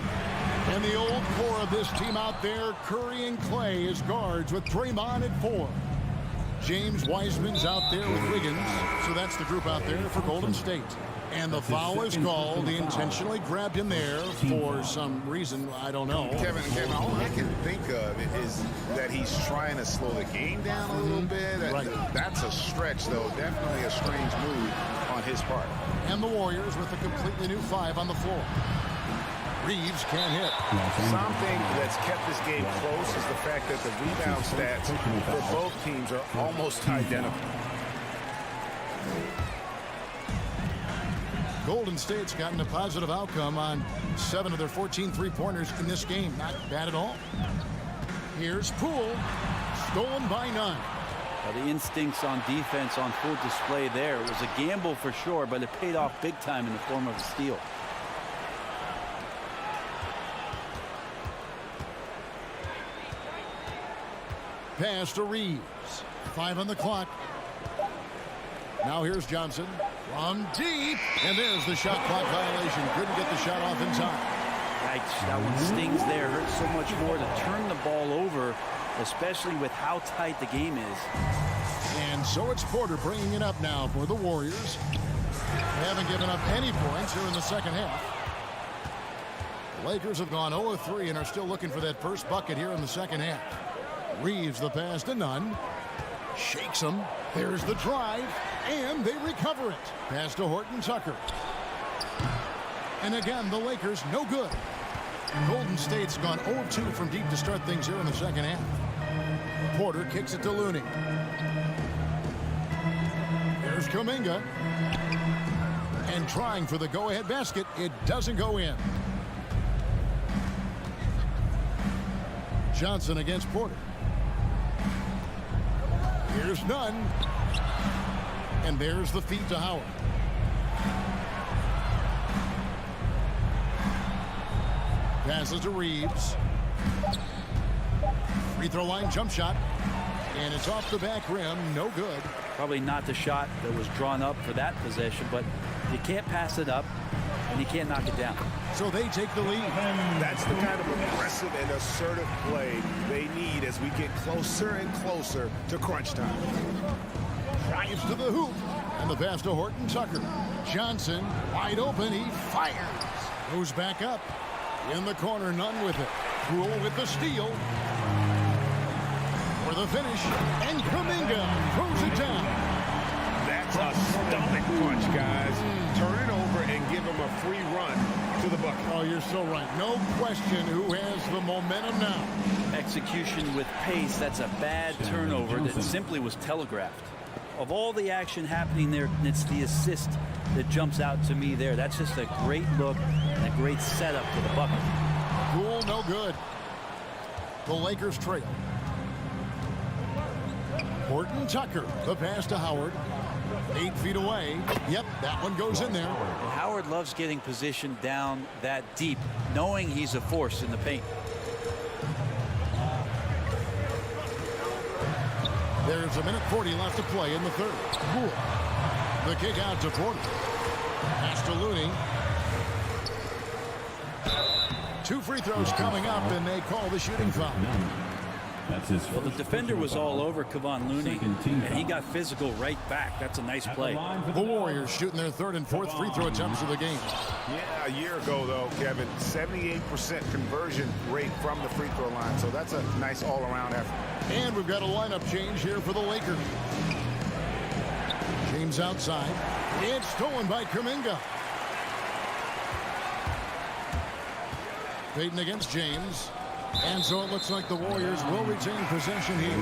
And the old core of this team out there, Curry and Clay as guards with Draymond at 4. James Wiseman's out there with Wiggins, so that's the group out there for Golden State. And the foul is called. He intentionally grabbed him there for some reason, I don't know. Kevin, all I can think of is that he's trying to slow the game down a little bit. Right. That's a stretch, though. Definitely a strange move on his part. And the Warriors with a completely new 5 on the floor. Reeves can't hit. Something that's kept this game close is the fact that the rebound stats for both teams are almost identical. Golden State's gotten a positive outcome on 7 of their 14 three-pointers in this game. Not bad at all. Here's Poole, stolen by none. Well, the instincts on defense on full display there. It was a gamble for sure, but it paid off big time in the form of a steal. Pass to Reeves. 5 on the clock. Now here's Johnson from deep. And there's the shot clock violation. Couldn't get the shot off in time. That one stings there. Hurts so much more to turn the ball over, especially with how tight the game is. And so it's Porter bringing it up now for the Warriors. They haven't given up any points here in the second half. The Lakers have gone 0 of 3 and are still looking for that first bucket here in the second half. Reeves the pass to Nunn. Shakes him. There's the drive. And they recover it. Pass to Horton Tucker. And again, the Lakers no good. Golden State's gone 0 of 2 from deep to start things here in the second half. Porter kicks it to Looney. There's Kuminga. And trying for the go-ahead basket. It doesn't go in. Johnson against Porter. Here's Nunn. And there's the feed to Howard. Passes to Reeves. Free throw line jump shot. And it's off the back rim. No good. Probably not the shot that was drawn up for that possession, but you can't pass it up and you can't knock it down. So they take the lead. That's the kind of aggressive and assertive play they need as we get closer and closer to crunch time. Drives to the hoop. And the pass to Horton Tucker. Johnson wide open. He fires. Goes back up. In the corner, Nunn with it. Poole with the steal. For the finish. And Kuminga throws it down. That's a stomach punch, guys. Turn it over and give him a free run to the bucket. Oh, you're so right. No question who has the momentum now. Execution with pace. That's a bad turnover that simply was telegraphed. Of all the action happening there, it's the assist that jumps out to me there. That's just a great look and a great setup for the bucket. Poole, no good. The Lakers trail. Horton Tucker, the pass to Howard. 8 feet away. Yep, that one goes in there. And Howard loves getting positioned down that deep, knowing he's a force in the paint. There's a minute 40 left to play in the third. Poole. The kick out to Porter. Pass to Looney. 2 free throws coming up, and they call the shooting foul. Well, the defender was all over Kevon Looney, and he got physical right back. That's a nice play. The Warriors shooting their 3rd and 4th free throw attempts of the game. Yeah, a year ago, though, Kevin, 78% conversion rate from the free throw line. So that's a nice all-around effort. And we've got a lineup change here for the Lakers. James outside. It's stolen by Kuminga. Payton against James. And so it looks like the Warriors will retain possession here.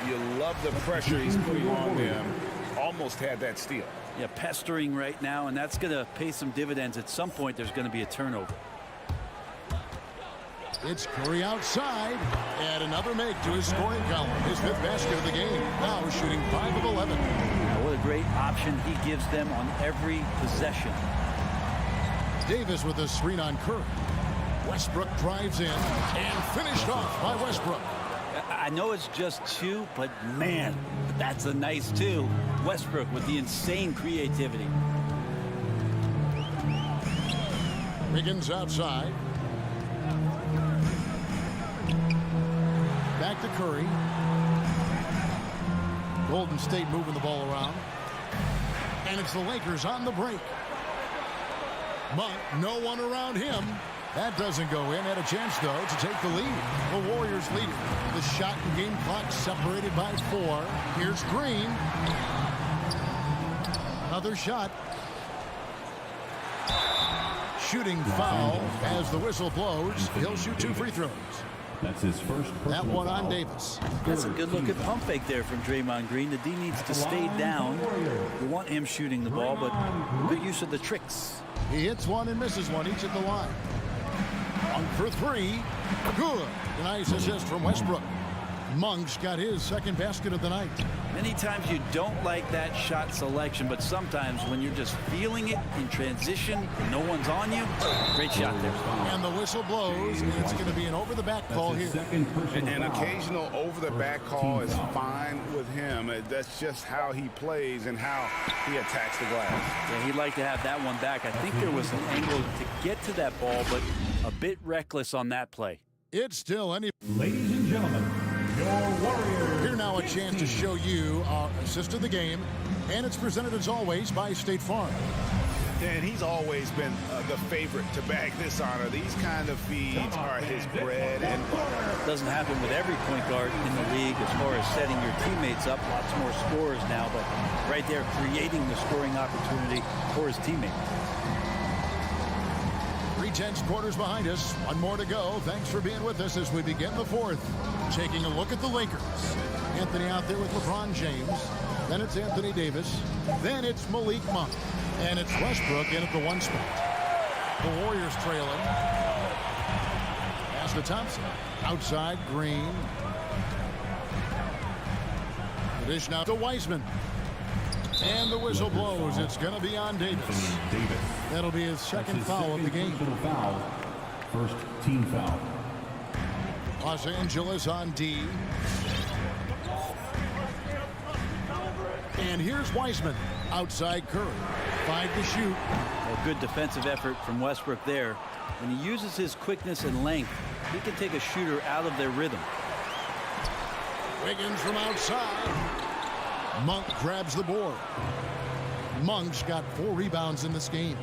You love the pressure he's putting on them. Almost had that steal. Yeah, pestering right now, and that's going to pay some dividends. At some point, there's going to be a turnover. It's Curry outside, and another make to his scoring column. His 5th basket of the game. Now shooting 5 of 11. Now, what a great option he gives them on every possession. Davis with a screen on Curry. Westbrook drives in and finished off by Westbrook. I know it's just 2, but man, that's a nice 2. Westbrook with the insane creativity. Wiggins outside. Back to Curry. Golden State moving the ball around. And it's the Lakers on the break. Monk, no one around him. That doesn't go in. Had a chance, though, to take the lead. The Warriors leading. The shot and game clock separated by 4. Here's Green. Another shot. Shooting foul as the whistle blows. He'll shoot 2 free throws. That's his first. That one on Davis. That's a good look at pump fake there from Draymond Green. The D needs to stay down. You want him shooting the ball, but good use of the tricks. He hits one and misses one, each at the line. Monk for 3. Good. A nice assist from Westbrook. Monk's got his 2nd basket of the night. Many times you don't like that shot selection, but sometimes when you're just feeling it in transition, no one's on you, great shot there. And the whistle blows, and it's going to be an over-the-back call here. An occasional over-the-back call is fine with him. That's just how he plays and how he attacks the glass. Yeah, he'd like to have that one back. I think there was an angle to get to that ball, but a bit reckless on that play. It's still any. Ladies and gentlemen, your Warriors. Here now a chance to show you our assist of the game, and it's presented as always by State Farm. And he's always been the favorite to bag this honor. These kind of feeds are his bread and butter. Doesn't happen with every point guard in the league as far as setting your teammates up. Lots more scorers now, but right there creating the scoring opportunity for his teammates. 3/10 quarters behind us. One more to go. Thanks for being with us as we begin the 4th. Taking a look at the Lakers. Anthony out there with LeBron James. Then it's Anthony Davis. Then it's Malik Monk. And it's Westbrook in at the 1 spot. The Warriors trailing. Pass to Thompson. Outside, Green. The dish now to Wiseman. And the whistle blows. It's going to be on Davis. That'll be his 2nd foul of the game. First team foul. Los Angeles on D. And here's Wiseman. Outside Curry. 5 to shoot. A good defensive effort from Westbrook there. When he uses his quickness and length, he can take a shooter out of their rhythm. Wiggins from outside. Monk grabs the board. Monk's got 4 rebounds in this game.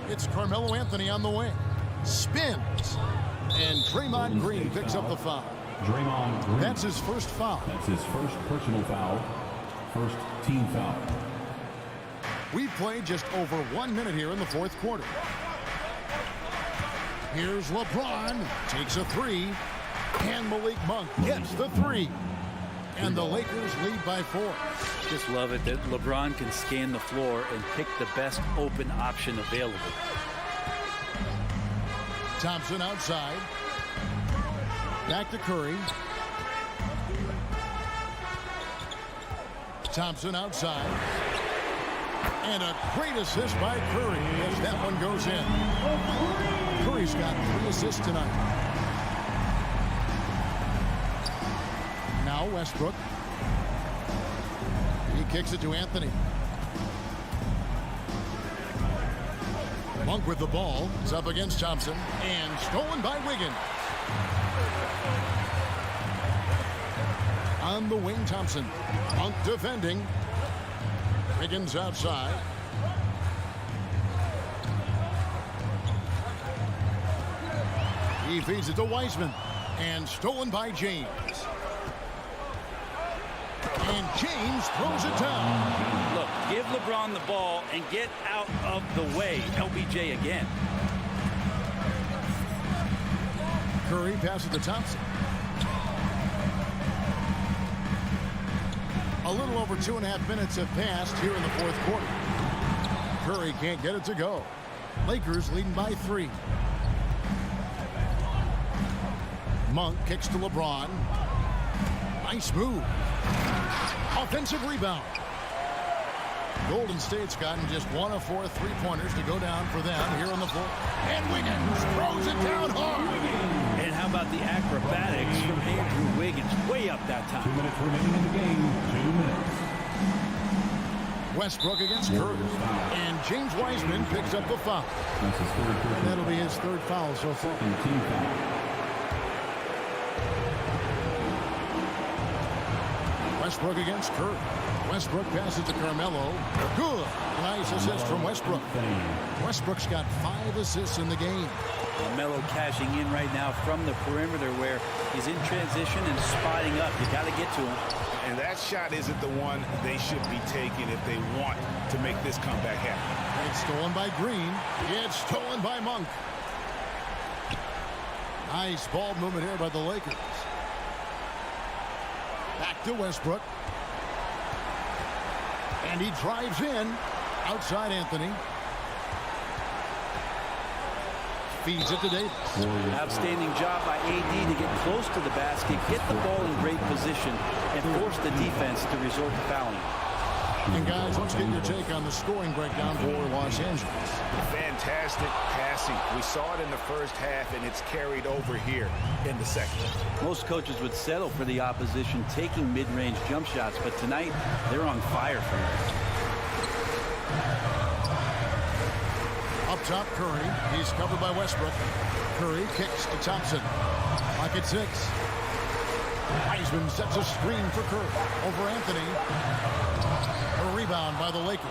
It's Carmelo Anthony on the wing. Spins. And Draymond Green picks up the foul. Draymond Green. That's his 1st foul. That's his first personal foul. First team foul. We've played just over 1 minute here in the 4th quarter. Here's LeBron. Takes a 3. And Malik Monk gets the 3. And the Lakers lead by 4. Just love it that LeBron can scan the floor and pick the best open option available. Thompson outside. Back to Curry. Thompson outside. And a great assist by Curry as that one goes in. Curry's got 3 assists tonight. Now Westbrook. He kicks it to Anthony. Monk with the ball. It's up against Thompson. And stolen by Wiggins. On the wing, Thompson. Monk defending. Wiggins outside. He feeds it to Wiseman. And stolen by James. And James throws it down. Look, give LeBron the ball and get out of the way. LBJ again. Curry passes to Thompson. A little over 2.5 minutes have passed here in the 4th quarter. Curry can't get it to go. Lakers leading by 3. Monk kicks to LeBron. Nice move. Offensive rebound. Golden State's gotten just 1 of 4 3-pointers to go down for them here on the floor. And Wiggins throws it down hard. And how about the acrobatics from Andrew Wiggins? Way up that time. 2 minutes remaining in the game. 2 minutes. Westbrook against Curry. And James Wiseman picks up the foul. And that'll be his 3rd foul so far. Westbrook against Curry. Westbrook passes to Carmelo. Good. Nice assist from Westbrook. Westbrook's got 5 assists in the game. Carmelo cashing in right now from the perimeter where he's in transition and spotting up. You got to get to him. And that shot isn't the one they should be taking if they want to make this comeback happen. It's stolen by Green. It's stolen by Monk. Nice ball movement here by the Lakers. Back to Westbrook. And he drives in. Outside Anthony. Feeds it to Davis. Outstanding job by AD to get close to the basket, get the ball in great position, and force the defense to resort to fouling. And guys, let's get your take on the scoring breakdown for Los Angeles. Fantastic passing. We saw it in the first half, and it's carried over here in the second. Most coaches would settle for the opposition taking mid-range jump shots, but tonight they're on fire for it. Up top, Curry. He's covered by Westbrook. Curry kicks to Thompson. Clock at 6. Wiseman sets a screen for Curry. Over Anthony. A rebound by the Lakers.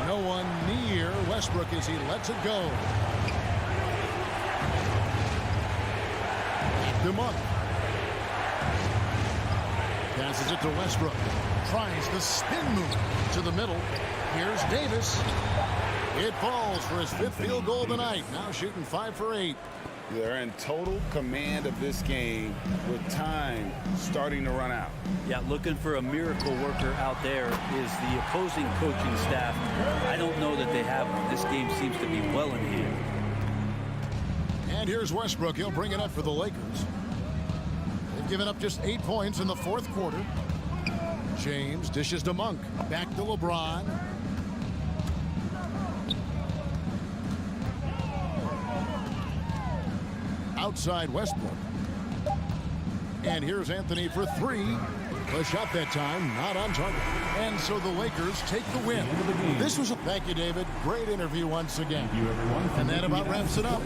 No one near Westbrook as he lets it go. Monk passes it to Westbrook. Tries the spin move to the middle. Here's Davis. It falls for his 5th field goal of the night. Now shooting 5 for 8. They're in total command of this game with time starting to run out. Yeah, looking for a miracle worker out there is the opposing coaching staff. I don't know that they have one. This game seems to be well in hand. And here's Westbrook. He'll bring it up for the Lakers. They've given up just 8 points in the 4th quarter. James dishes to Monk. Back to LeBron. Outside Westbrook. And here's Anthony for 3. The shot that time not on target. And so the Lakers take the win. This was a thank you, David. Great interview once again. Thank you, everyone. And that about wraps it up.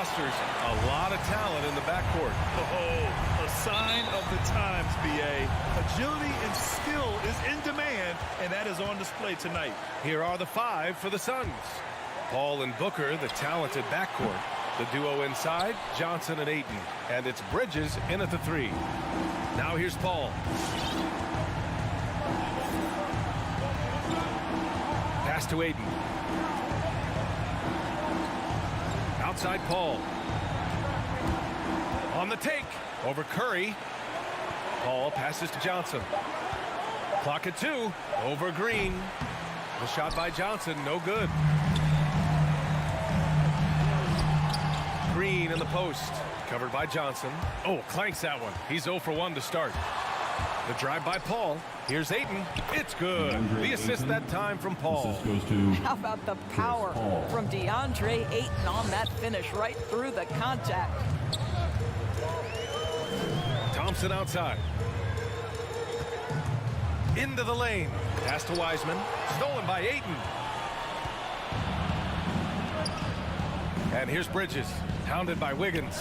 rosters, a lot of talent in the backcourt. Oh, a sign of the times, B.A. Agility and skill is in demand, and that is on display tonight. Here are the five for the Suns. Paul and Booker, the talented backcourt. The duo inside, Johnson and Ayton. And it's Bridges in at the three. Now here's Paul. Pass to Ayton. Outside Paul. On the take. Over Curry. Paul passes to Johnson. Clock at 2. Over Green. The shot by Johnson, no good. Green in the post. Covered by Johnson. Oh, clanks that one. He's 0 for 1 to start. The drive by Paul. Here's Ayton. It's good. The assist that time from Paul. How about the power from DeAndre Ayton on that finish right through the contact. Thompson outside. Into the lane. Pass to Wiseman. Stolen by Ayton. And here's Bridges. Hounded by Wiggins.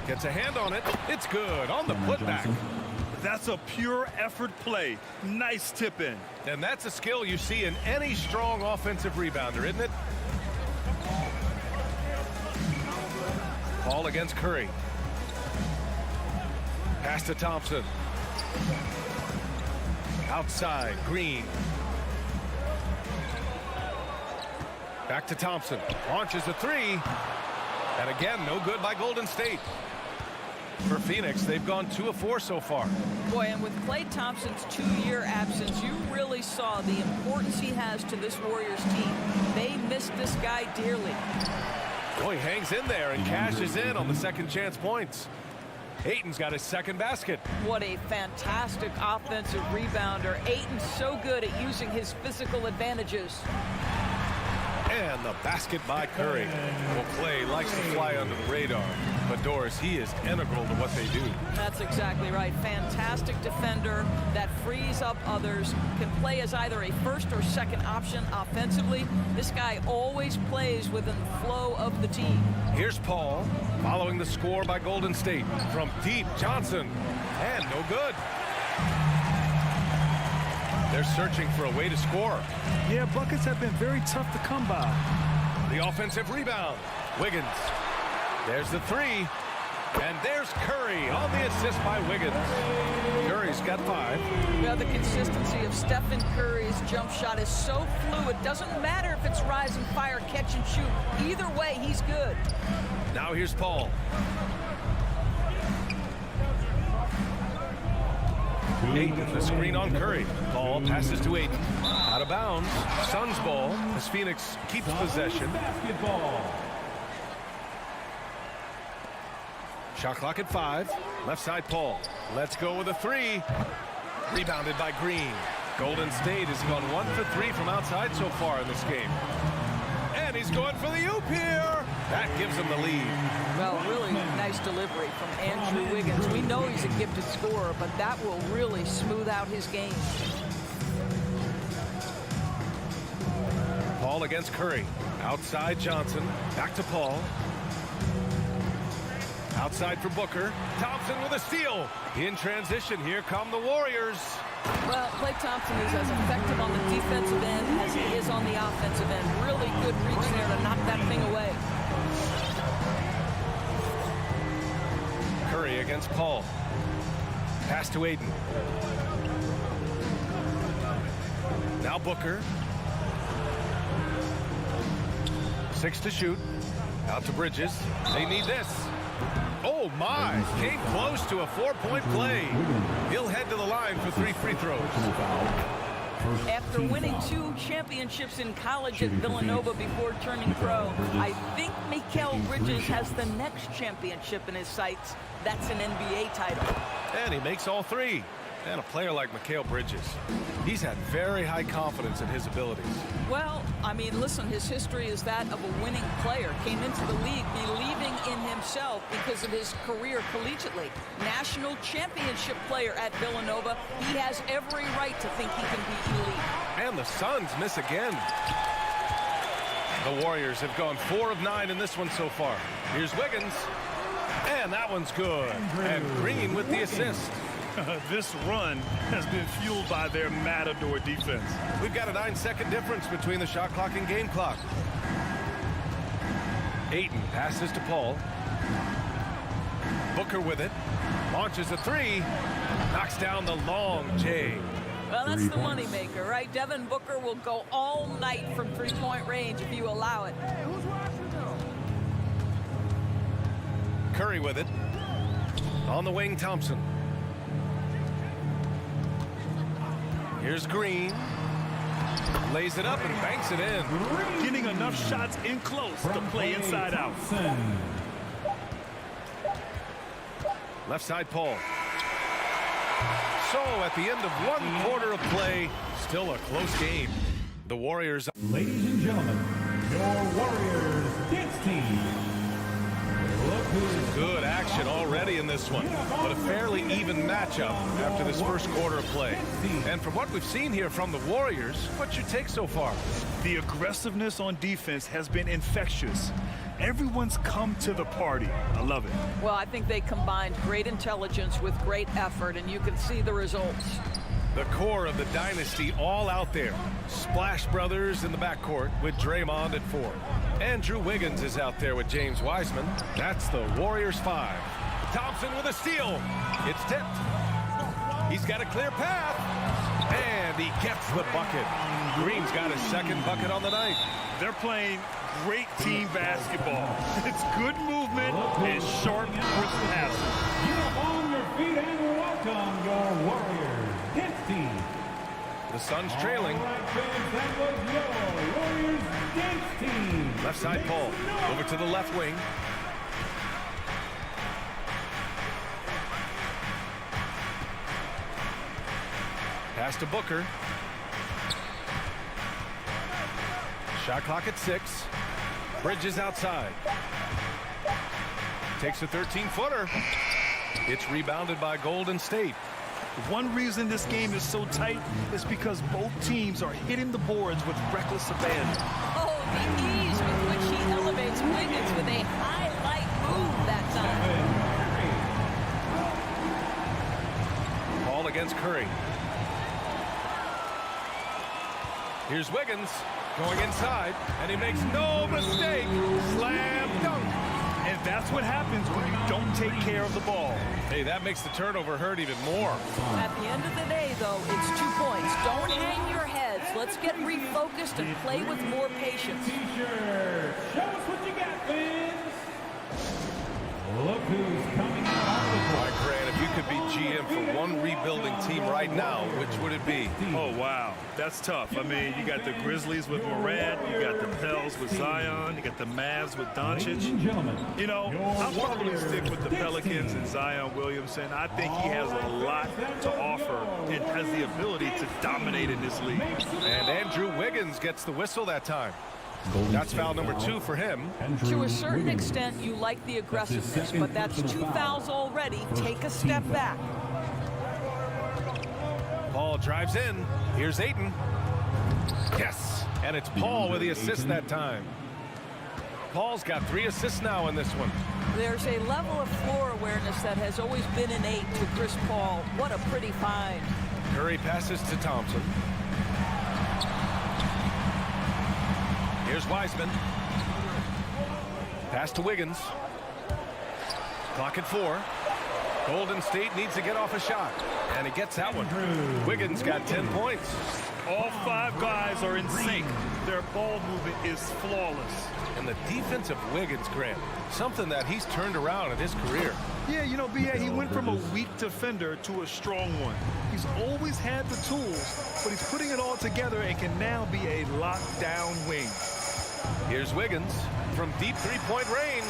Gets a hand on it. It's good on the putback. That's a pure effort play. Nice tip in. And that's a skill you see in any strong offensive rebounder, isn't it? Paul against Curry. Pass to Thompson. Outside, Green. Back to Thompson. Launches a three. And again, no good by Golden State. For Phoenix, they've gone 2 of 4 so far. Boy, and with Klay Thompson's 2-year absence, you really saw the importance he has to this Warriors team. They missed this guy dearly. Boy, he hangs in there and cashes in on the second chance points. Ayton's got his second basket. What a fantastic offensive rebounder. Ayton's so good at using his physical advantages. And the basket by Curry. Well, Klay likes to fly under the radar, but Doris, he is integral to what they do. That's exactly right. Fantastic defender that frees up others, can play as either a first or second option offensively. This guy always plays within the flow of the team. Here's Paul, following the score by Golden State. From deep, Johnson, and no good. They're searching for a way to score. Yeah, buckets have been very tough to come by. The offensive rebound. Wiggins. There's the three. And there's Curry on the assist by Wiggins. Curry's got 5. Yeah, the consistency of Stephen Curry's jump shot is so fluid. Doesn't matter if it's rise and fire, catch and shoot. Either way, he's good. Now here's Paul. Ayton, the screen on Curry. Paul passes to Ayton. Out of bounds. Suns ball as Phoenix keeps possession. Shot clock at 5. Left side Paul. Let's go with a 3. Rebounded by Green. Golden State has gone 1 for 3 from outside so far in this game. And he's going for the oop here. That gives him the lead. Well, really nice delivery from Andrew Wiggins. We know he's a gifted scorer, but that will really smooth out his game. Paul against Curry. Outside Johnson. Back to Paul. Outside for Booker. Thompson with a steal. In transition, here come the Warriors. Well, Klay Thompson is as effective on the defensive end as he is on the offensive end. Really good reach there to knock that thing away. Curry against Paul. Pass to Aiden. Now Booker. 6 to shoot. Out to Bridges. They need this. Oh my, came close to a 4-point play. He'll head to the line for 3 free throws. After winning 2 championships in college at Villanova before turning pro, I think Mikal Bridges has the next championship in his sights. That's an NBA title. And he makes all 3. And a player like Mikal Bridges, he's had very high confidence in his abilities. Well, I mean, listen, his history is that of a winning player. Came into the league believing in himself because of his career collegiately. National championship player at Villanova. He has every right to think he can be elite. And the Suns miss again. The Warriors have gone 4 of 9 in this one so far. Here's Wiggins. And that one's good. And Green with the assist. This run has been fueled by their matador defense. We've got a 9-second difference between the shot clock and game clock. Ayton passes to Paul. Booker with it. Launches a 3. Knocks down the long J. Well, that's the moneymaker, right? Devin Booker will go all night from 3-point range if you allow it. Curry with it. On the wing, Thompson. Here's Green. Lays it up and banks it in. Getting enough shots in close to play inside out. Left side Paul. So at the end of 1 quarter of play, still a close game. The Warriors. Ladies and gentlemen, your Warriors dance team. Good action already in this one, but a fairly even matchup after this first quarter of play. And from what we've seen here from the Warriors, what's your take so far? The aggressiveness on defense has been infectious. Everyone's come to the party. I love it. Well, I think they combined great intelligence with great effort, and you can see the results. The core of the dynasty all out there. Splash Brothers in the backcourt with Draymond at 4. Andrew Wiggins is out there with James Wiseman. That's the Warriors 5. Thompson with a steal. It's tipped. He's got a clear path. And he gets the bucket. Green's got his second bucket on the night. They're playing great team basketball. It's good movement and sharp with passing. Get up on your feet and welcome your Warriors dance team. The Suns trailing. All right, fans, that was your Warriors dance team. Left side Paul. Over to the left wing. Pass to Booker. Shot clock at 6. Bridges outside. Takes a 13-footer. It's rebounded by Golden State. One reason this game is so tight is because both teams are hitting the boards with reckless abandon. Oh, the ease with which he elevates Wiggins with a highlight move that time. Ball against Curry. Here's Wiggins going inside, and he makes no mistake. Slam dunk. And that's what happens when you don't take care of the ball. Hey, that makes the turnover hurt even more. At the end of the day, though, it's 2 points. Don't hang your heads. Let's get refocused and play with more patience. T-shirt. Show us what you got, fans. Look who's coming out. All right, Grant, if you could be GM for one rebuilding team right now, which would it be? Oh, wow. That's tough. I mean, you got the Grizzlies with Morant, you got the Pels with Zion, you got the Mavs with Doncic. You know, I'll probably stick with the Pelicans and Zion Williamson. I think he has a lot to offer and has the ability to dominate in this league. And Andrew Wiggins gets the whistle that time. That's foul number 2 for him. To a certain extent, you like the aggressiveness, but that's 2 fouls already. Take a step back. Paul drives in. Here's Ayton. Yes, and it's Paul with the assist that time. Paul's got 3 assists now in this one. There's a level of floor awareness that has always been innate to Chris Paul. What a pretty find. Curry passes to Thompson. Here's Wiseman. Pass to Wiggins. Clock at 4. Golden State needs to get off a shot, and he gets that one. Wiggins got 10 points. All 5 guys are in sync. Their ball movement is flawless. And the defense of Wiggins, Grant, something that he's turned around in his career. Yeah, you know, B.A., he went from a weak defender to a strong one. He's always had the tools, but he's putting it all together and can now be a lockdown wing. Here's Wiggins from deep three-point range,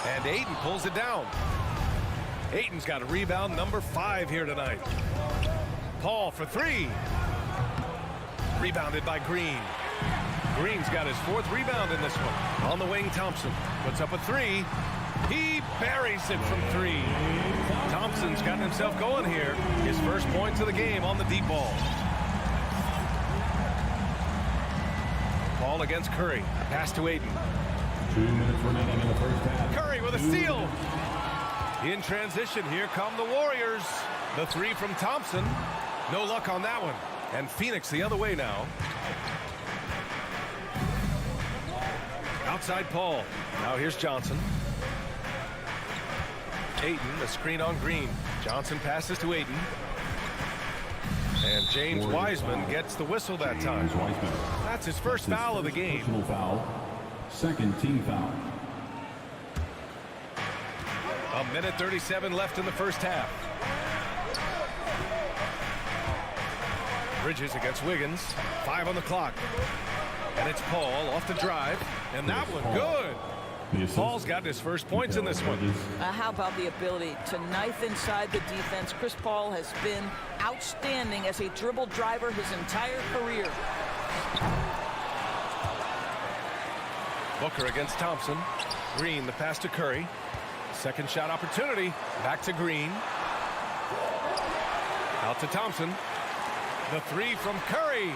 and Ayton pulls it down. Ayton's got a rebound number 5 here tonight. Paul for 3. Rebounded by Green. Green's got his 4th rebound in this one. On the wing, Thompson puts up a 3. He buries it from 3. Thompson's gotten himself going here. His first points of the game on the deep ball. Paul against Curry. Pass to Ayton. 2 minutes remaining in the first half. Curry with a steal. In transition, here come the Warriors. The 3 from Thompson. No luck on that one. And Phoenix the other way now. Outside Paul. Now here's Johnson. Ayton, the screen on Green. Johnson passes to Ayton. And James Wiseman gets the whistle that time. That's his first foul of the game. Personal foul. Second team foul. A minute 37 left in the first half. Bridges against Wiggins. 5 on the clock. And it's Paul off the drive. And that one good. Paul's got his first points in this one. How about the ability to knife inside the defense? Chris Paul has been outstanding as a dribble driver his entire career. Booker against Thompson. Green, the pass to Curry. Second shot opportunity. Back to Green. Out to Thompson. The 3 from Curry.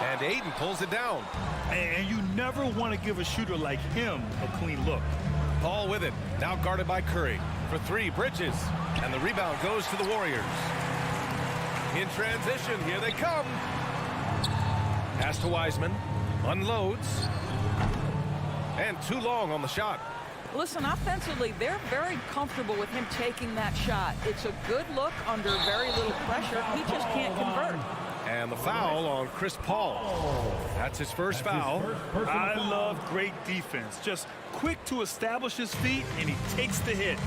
And Ayton pulls it down. And you never want to give a shooter like him a clean look. Paul with it. Now guarded by Curry. For 3, Bridges. And the rebound goes to the Warriors. In transition, here they come. Pass to Wiseman. Unloads. And too long on the shot. Listen, offensively, they're very comfortable with him taking that shot. It's a good look under very little pressure. He just can't convert. And the foul on Chris Paul. That's his first foul. I love great defense. Just quick to establish his feet, and he takes the hit.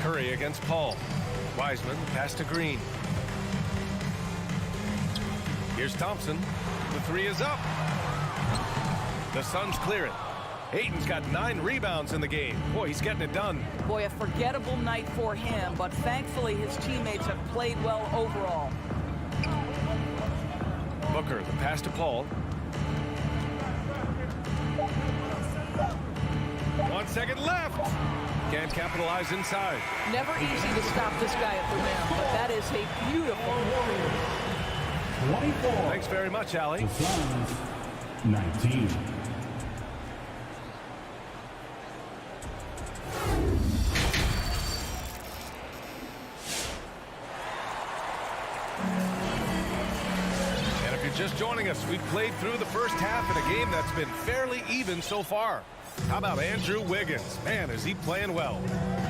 Curry against Paul. Wiseman, pass to Green. Here's Thompson. The 3 is up. The Suns clear it. Ayton's got 9 rebounds in the game. Boy, he's getting it done. Boy, a forgettable night for him, but thankfully his teammates have played well overall. Booker, the pass to Paul. 1 second left. Can't capitalize inside. Never easy to stop this guy at the rim, but that is a beautiful. 24. Thanks very much, Allie. The Suns, 19. Just joining us, we've played through the first half in a game that's been fairly even so far. How about Andrew Wiggins? Man, is he playing well.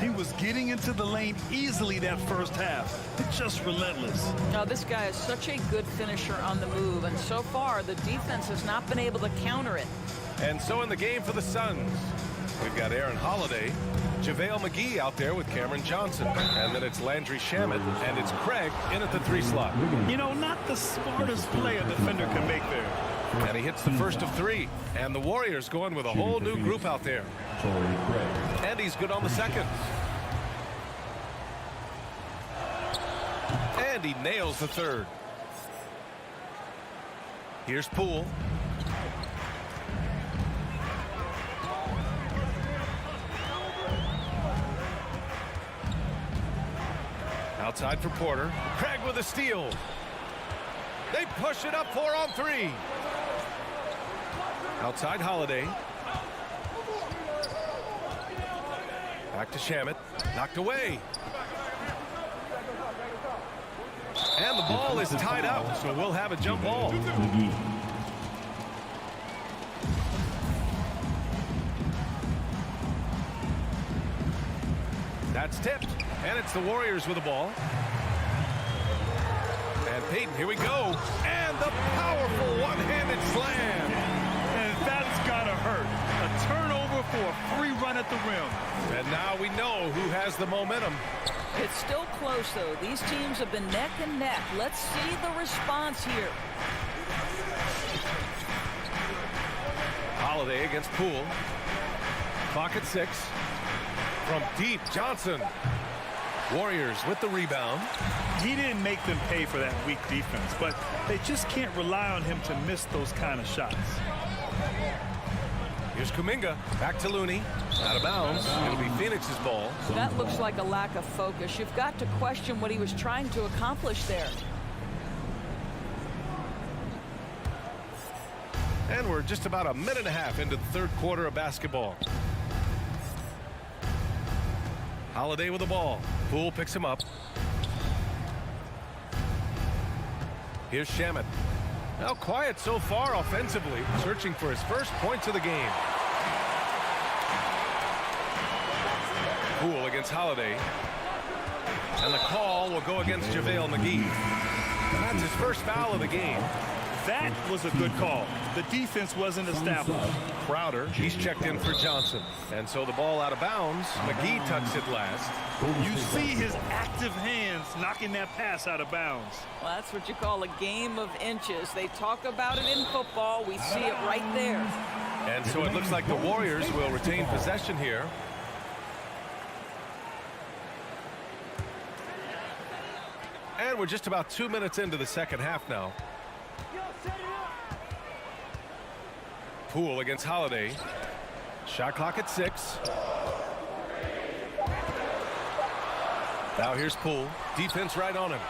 He was getting into the lane easily that first half. It's just relentless. Now, this guy is such a good finisher on the move, and so far the defense has not been able to counter it. And so in the game for the Suns, We've got Aaron Holiday, JaVale McGee out there with Cameron Johnson. And then it's Landry Shamet, and it's Craig in at the 3 slot. You know, not the smartest play a defender can make there. And he hits the first of 3. And the Warriors going with a whole new group out there. And he's good on the second. And he nails the third. Here's Poole. Outside for Porter. Craig with a steal. They push it up 4 on 3. Outside Holiday. Back to Shamet. Knocked away. And the ball is tied up, so we'll have a jump ball. That's tipped, and it's the Warriors with the ball. And Payton, here we go. And the powerful one-handed slam. And that's got to hurt. A turnover for a free run at the rim. And now we know who has the momentum. It's still close, though. These teams have been neck and neck. Let's see the response here. Holiday against Poole. Clock at 6. From deep, Johnson. Warriors with the rebound. He didn't make them pay for that weak defense, but they just can't rely on him to miss those kind of shots. Here's Kuminga. Back to Looney. Out of bounds. It'll be Phoenix's ball. That looks like a lack of focus. You've got to question what he was trying to accomplish there. And we're just about a minute and a half into the third quarter of basketball. Holiday with the ball. Poole picks him up. Here's Shamet. Now quiet so far offensively, searching for his first points of the game. Poole against Holiday. And the call will go against JaVale McGee. That's his first foul of the game. That was a good call. The defense wasn't established. Crowder, he's checked in for Johnson. And so the ball out of bounds. McGee tucks it last. You see his active hands knocking that pass out of bounds. Well, that's what you call a game of inches. They talk about it in football. We see it right there. And so it looks like the Warriors will retain possession here. And we're just about 2 minutes into the second half now. Poole against Holiday. Shot clock at 6. Now here's Poole. Defense right on him.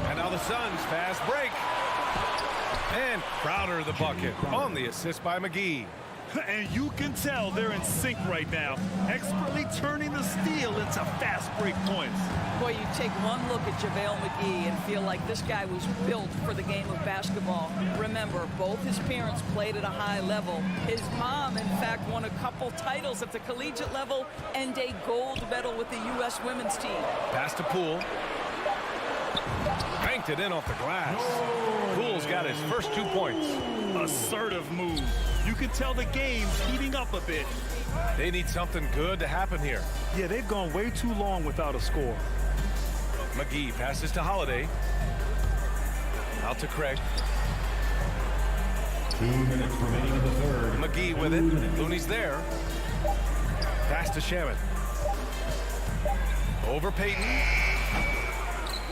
And now the Suns fast break. And Crowder the bucket on the assist by McGee. And you can tell they're in sync right now, expertly turning the steal into fast break points. Boy, you take one look at JaVale McGee and feel like this guy was built for the game of basketball. Remember, both his parents played at a high level. His mom, in fact, won a couple titles at the collegiate level and a gold medal with the U.S. women's team. Pass to Poole. Banked it in off the glass. Poole's got his first 2 points. Assertive move. You can tell the game's heating up a bit. They need something good to happen here. Yeah, they've gone way too long without a score. McGee passes to Holiday. Out to Craig. 2 minutes remaining in the third. McGee with it. Looney's there. Pass to Shamet. Over Payton.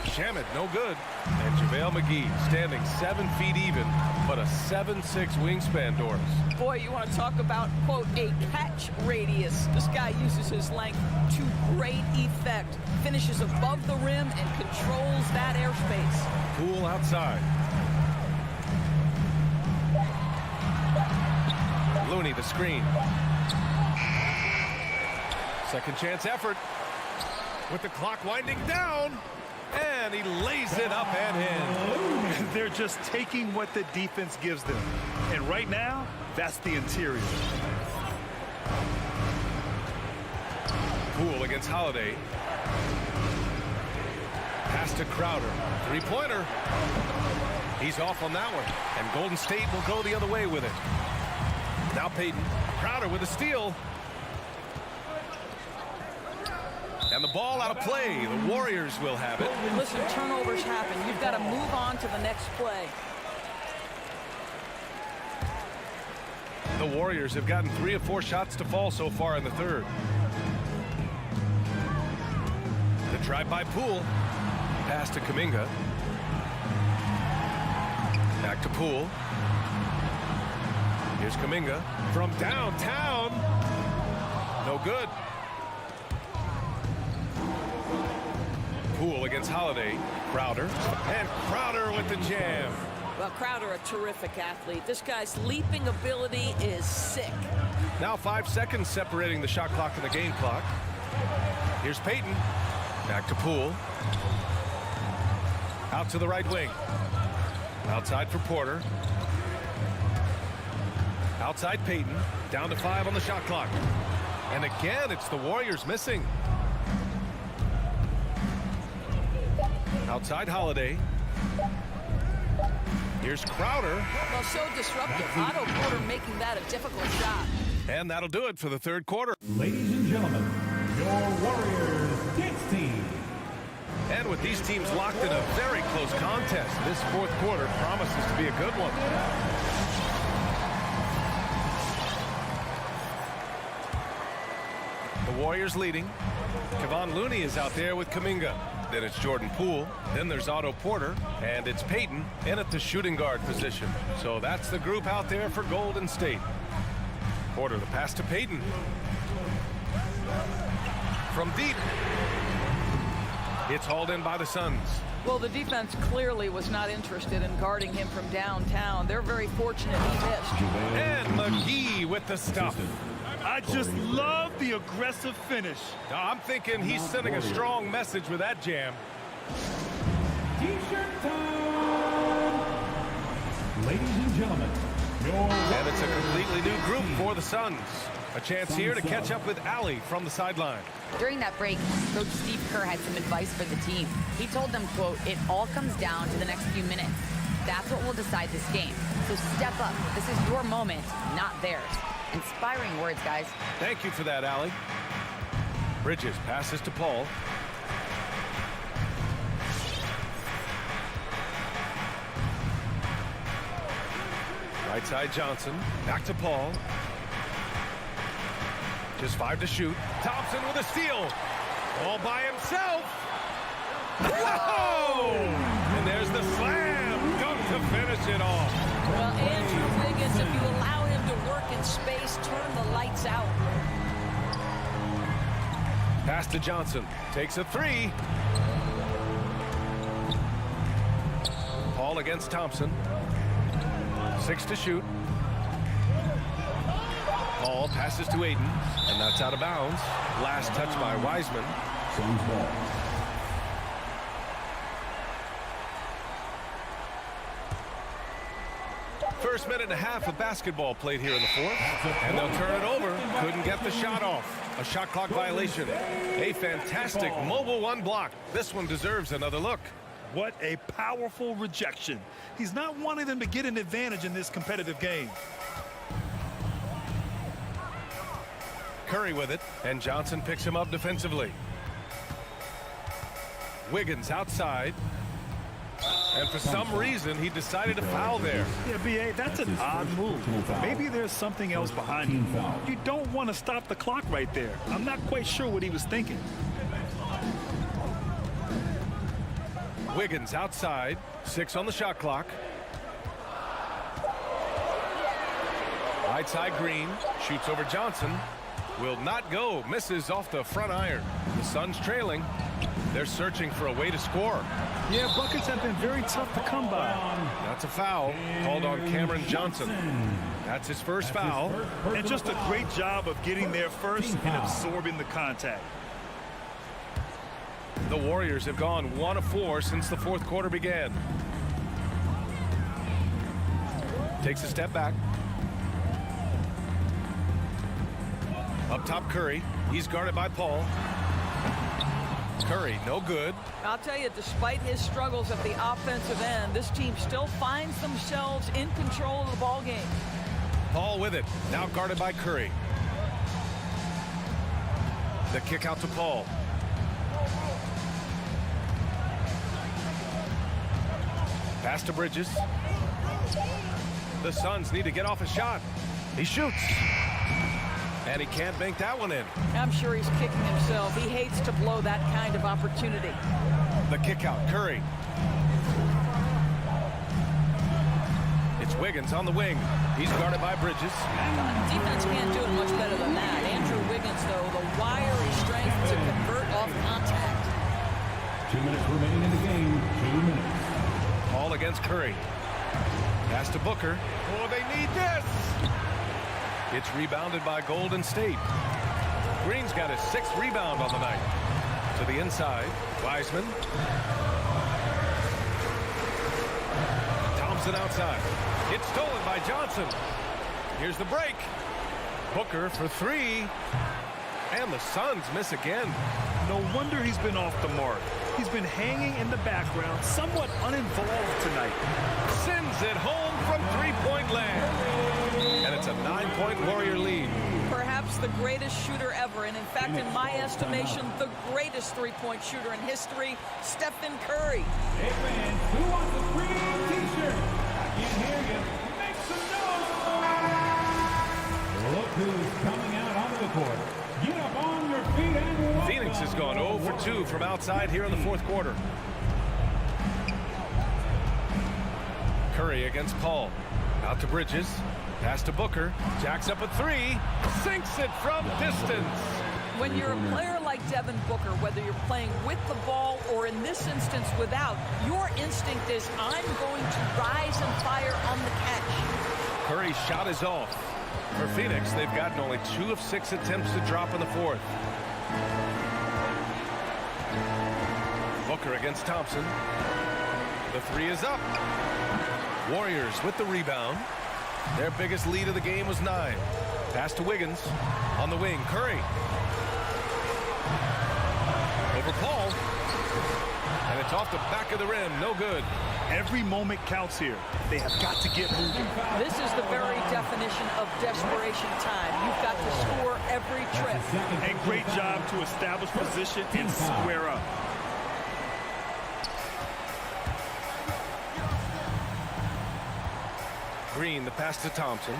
Shamet, no good. And JaVale McGee standing 7 feet even, but a 7'6" wingspan, Doris. Boy, you want to talk about, quote, a catch radius. This guy uses his length to great effect. Finishes above the rim and controls that airspace. Poole outside. Looney the screen. Second chance effort. With the clock winding down. And he lays it up and in. They're just taking what the defense gives them. And right now, that's the interior. Poole against Holiday. Pass to Crowder. Three-pointer. He's off on that one. And Golden State will go the other way with it. Now Payton. Crowder with a steal. And the ball out of play. The Warriors will have it. Listen, turnovers happen. You've got to move on to the next play. The Warriors have gotten 3 of 4 shots to fall so far in the third. The drive by Poole. Pass to Kuminga. Back to Poole. Here's Kuminga from downtown. No good. Poole against Holiday. Crowder. And Crowder with the jam. Well, Crowder, a terrific athlete. This guy's leaping ability is sick. Now 5 seconds separating the shot clock and the game clock. Here's Payton. Back to Poole. Out to the right wing. Outside for Porter. Outside Payton. Down to 5 on the shot clock. And again, it's the Warriors missing. Outside Holiday. Here's Crowder. Well, so disruptive. Otto Porter making that a difficult shot. And that'll do it for the third quarter. Ladies and gentlemen, your Warriors dance team. And with these teams locked in a very close contest, this fourth quarter promises to be a good one. The Warriors leading. Kevon Looney is out there with Kuminga. Then it's Jordan Poole. Then there's Otto Porter. And it's Payton in at the shooting guard position. So that's the group out there for Golden State. Porter, the pass to Payton. From deep. It's hauled in by the Suns. Well, the defense clearly was not interested in guarding him from downtown. They're very fortunate he missed. And McGee with the stuff. I just love the aggressive finish. I'm thinking he's sending a strong message with that jam. T-shirt time. Ladies and gentlemen, and it's a completely new group for the Suns. A chance here to catch up with Allie from the sideline. During that break, Coach Steve Kerr had some advice for the team. He told them, quote, "It all comes down to the next few minutes. That's what will decide this game. So step up. This is your moment, not theirs." Inspiring words, guys. Thank you for that, Allie. Bridges passes to Paul. Right side Johnson. Back to Paul. Just 5 to shoot. Thompson with a steal. All by himself. Whoa! And there's the slam. Dunk to finish it off. Well, Andrew Wiggins, if you allow him to work in space, turn the lights out. Pass to Johnson. Takes a 3. Paul against Thompson. 6 to shoot. Paul passes to Aiden, and that's out of bounds. Last touch by Wiseman. First minute and a half of basketball played here in the fourth, and they'll turn it over. Couldn't get the shot off. A shot clock violation. A fantastic mobile 1 block. This one deserves another look. What a powerful rejection. He's not wanting them to get an advantage in this competitive game. Curry with it, and Johnson picks him up defensively. Wiggins outside. And for some reason, he decided to foul there. Yeah, B.A., that's an odd move. Maybe there's something else behind it. You don't want to stop the clock right there. I'm not quite sure what he was thinking. Wiggins outside. 6 on the shot clock. Right side Green. Shoots over Johnson. Will not go. Misses off the front iron. The Suns trailing. They're searching for a way to score. Yeah, buckets have been very tough to come by. That's a foul called on Cameron Johnson. That's his first foul. And just a great job of getting there first and absorbing the contact. The Warriors have gone 1 of 4 since the fourth quarter began. Takes a step back. Up top Curry. He's guarded by Paul. Curry, no good. I'll tell you, despite his struggles at the offensive end, this team still finds themselves in control of the ball game. Paul with it. Now guarded by Curry. The kick out to Paul. Pass to Bridges. The Suns need to get off a shot. He shoots. And he can't bank that one in. I'm sure he's kicking himself. He hates to blow that kind of opportunity. The kick out, Curry. It's Wiggins on the wing. He's guarded by Bridges. Defense can't do it much better than that. Andrew Wiggins, though, the wiry strength to convert off contact. 2 minutes remaining in the game. 2 minutes. Paul against Curry. Pass to Booker. Oh, they need this. It's rebounded by Golden State. Green's got his 6th rebound on the night. To the inside, Wiseman. Thompson outside. It's stolen by Johnson. Here's the break. Booker for 3. And the Suns miss again. No wonder he's been off the mark. He's been hanging in the background, somewhat uninvolved tonight. Sends it home from three-point land. And it's a 9-point Warrior lead. Perhaps the greatest shooter ever, and in fact, in my estimation, the greatest three-point shooter in history, Stephen Curry. Hey fans, who wants a free t-shirt? I can't hear you. Make some noise! Look who's coming out onto the court. Get up on your feet and welcome. Phoenix has gone 0 for 2 from outside here in the 4th quarter. Curry against Paul. Out to Bridges. Pass to Booker. Jacks up a 3. Sinks it from distance. When you're a player like Devin Booker, whether you're playing with the ball or in this instance without, your instinct is, I'm going to rise and fire on the catch. Curry's shot is off. For Phoenix, they've gotten only 2 of 6 attempts to drop in the 4th. Booker against Thompson. The 3 is up. Warriors with the rebound. Their biggest lead of the game was 9. Pass to Wiggins. On the wing, Curry. Over Paul. And it's off the back of the rim. No good. Every moment counts here. They have got to get moving. This is the very definition of desperation time. You've got to score every trip. And great job to establish position and square up. Green, the pass to Thompson.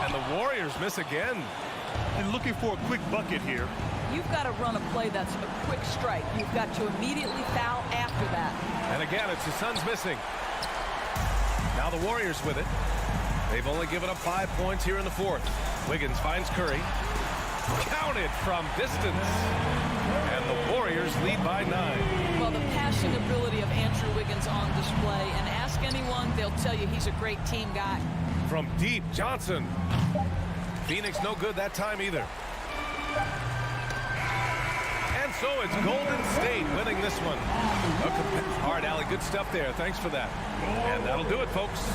And the Warriors miss again. And looking for a quick bucket here. You've got to run a play that's a quick strike. You've got to immediately foul after that. And again, it's the Suns missing. Now the Warriors with it. They've only given up 5 points here in the 4th. Wiggins finds Curry. Counted from distance. And the Warriors lead by 9. Well, the passing ability of Andrew Wiggins on display. And ask anyone, they'll tell you he's a great team guy. From deep, Johnson. Phoenix no good that time either. And so it's Golden State winning this one. All right, Allie, good stuff there. Thanks for that. And that'll do it, folks.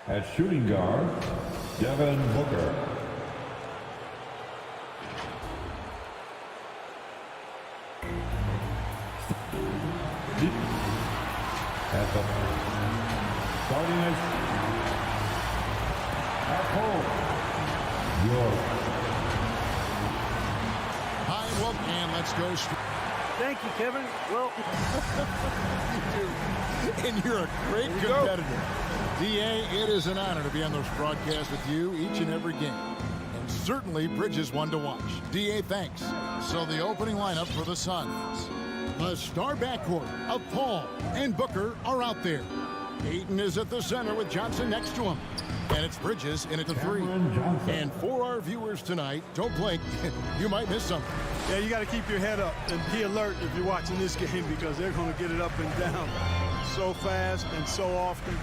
At shooting guard, Devin Booker. At the starting at home, York. High look, and let's go. Thank you, Kevin. Well, You do. And you're a great competitor. DA, it is an honor to be on those broadcasts with you each and every game. And certainly Bridges one to watch. DA, thanks. So the opening lineup for the Suns. The star backcourt of Paul and Booker are out there. Ayton is at the center with Johnson next to him. And it's Bridges in at the three. And for our viewers tonight, don't blink. You might miss something. Yeah, you got to keep your head up and be alert if you're watching this game because they're going to get it up and down so fast and so often.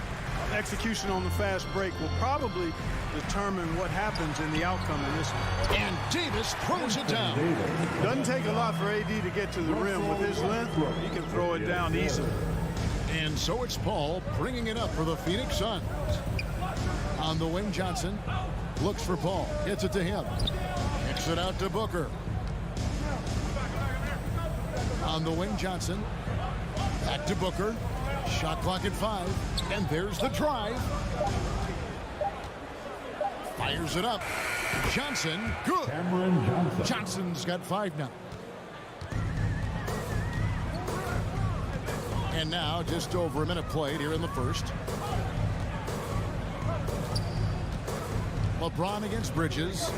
Execution on the fast break will probably determine what happens in the outcome in this one. And Davis throws it down. Doesn't take a lot for AD to get to the rim. With his length, he can throw it down easily. And so it's Paul bringing it up for the Phoenix Suns. On the wing, Johnson looks for Paul. Gets it to him. Kicks it out to Booker. On the wing, Johnson. Back to Booker. Shot clock at 5. And there's the drive. Fires it up. Johnson, good. Johnson's got 5 now. And now just over a minute played here in the first. LeBron against Bridges.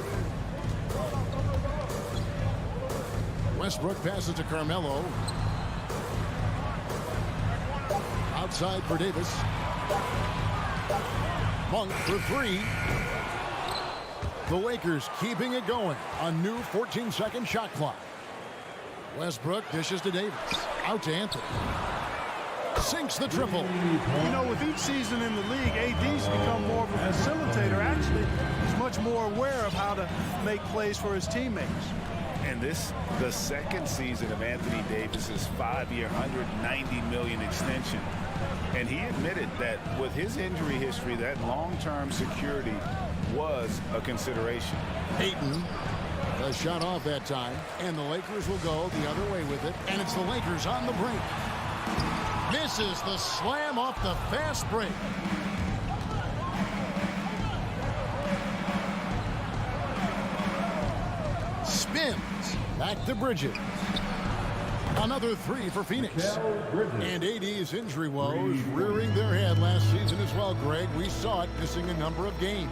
Westbrook passes to Carmelo. Outside for Davis. Monk for 3. The Lakers keeping it going. A new 14-second shot clock. Westbrook dishes to Davis. Out to Anthony. Sinks the triple. You know, with each season in the league, AD's become more of a facilitator. Actually, he's much more aware of how to make plays for his teammates. And this, the second season of Anthony Davis's 5-year, $190 million extension. And he admitted that with his injury history, that long-term security was a consideration. Ayton, a shot off that time, and the Lakers will go the other way with it. And it's the Lakers on the brink. Misses the slam off the fast break. Spins back to Bridges. Another 3 for Phoenix. And AD's injury woes rearing their head last season as well, Greg. We saw it missing a number of games.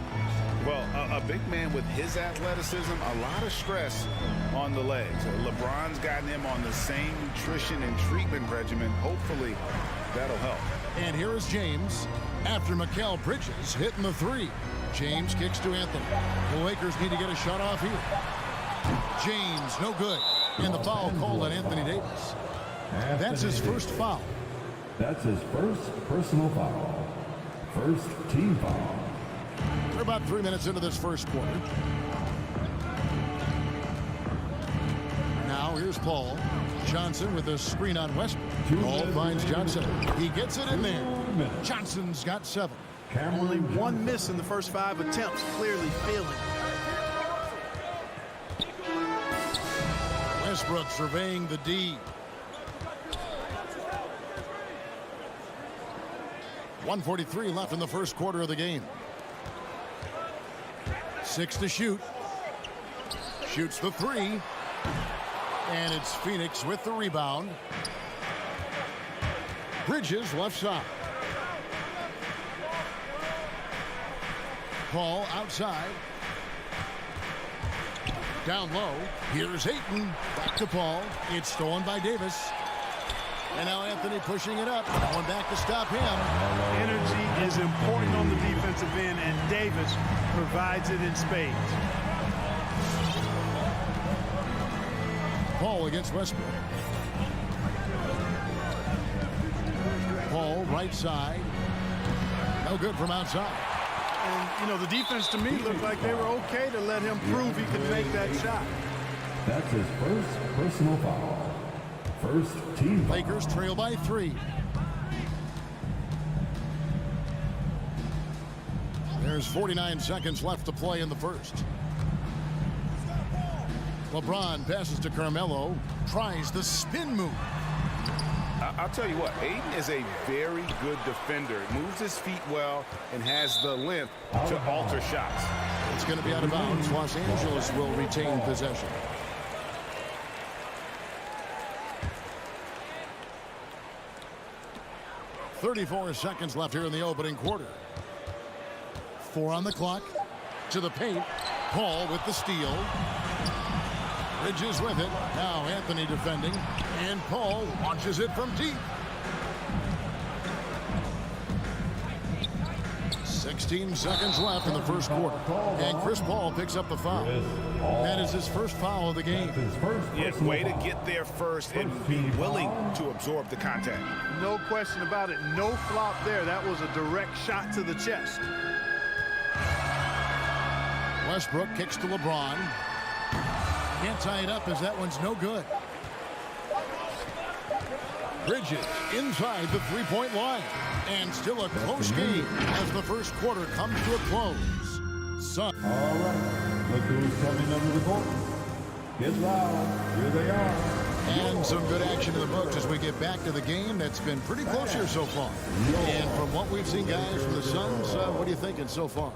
Well, a big man with his athleticism, a lot of stress on the legs. LeBron's gotten him on the same nutrition and treatment regimen. Hopefully, that'll help. And here is James after Mikal Bridges hitting the 3. James kicks to Anthony. The Lakers need to get a shot off here. James, no good. And the foul called on Anthony Davis. That's his first foul. That's his first personal foul. First team foul. We're about 3 minutes into this first quarter. Now here's Paul. Johnson with a screen on Westbrook. Paul finds Johnson. He gets it in there. Johnson's got 7. Only 1 miss in the first 5 attempts. Clearly failing. Westbrook surveying the D. 1:43 left in the first quarter of the game. 6 to shoot. Shoots the 3. And it's Phoenix with the rebound. Bridges left side. Paul outside. Down low. Here's Ayton. Back to Paul. It's stolen by Davis. And now Anthony pushing it up. Going back to stop him. Energy is important on the defensive end, and Davis provides it in spades. Paul against Westbrook. Paul right side. No good from outside. And, you know, the defense to me looked like they were okay to let him prove he could make that shot. That's his first personal foul. First team foul. Lakers trail by 3. There's 49 seconds left to play in the first. LeBron passes to Carmelo. Tries the spin move. I'll tell you what, Ayton is a very good defender. Moves his feet well and has the length to alter shots. It's going to be out of bounds. Los Angeles will retain possession. .34 seconds left here in the opening quarter. 4 on the clock. To the paint. Paul with the steal. Bridges with it. Now Anthony defending. And Paul launches it from deep. 16 seconds left in the first quarter. And Chris Paul picks up the foul. That is his first foul of the game. Yeah, way to get there first and be willing to absorb the contact. No question about it. No flop there. That was a direct shot to the chest. Westbrook kicks to LeBron. Can't tie it up as that one's no good. Bridges inside the three-point line. And still a close game as the first quarter comes to a close. Sun. All right. Look who's coming under the court. Get loud. Here they are. And some good action in the books as we get back to the game that's been pretty close here so far. And from what we've seen, guys, from the Suns, what are you thinking so far?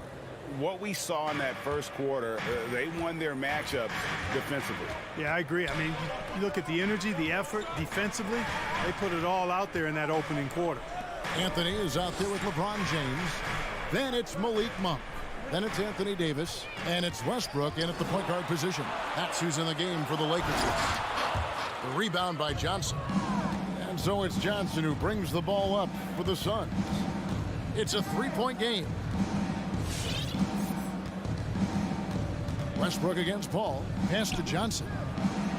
What we saw in that first quarter, they won their matchup defensively. Yeah, I agree. I mean, you look at the energy, the effort defensively, they put it all out there in that opening quarter. Anthony is out there with LeBron James. Then it's Malik Monk. Then it's Anthony Davis. And it's Westbrook in at the point guard position. That's who's in the game for the Lakers. The rebound by Johnson. And so it's Johnson who brings the ball up for the Suns. It's a three-point game. Westbrook against Paul. Pass to Johnson.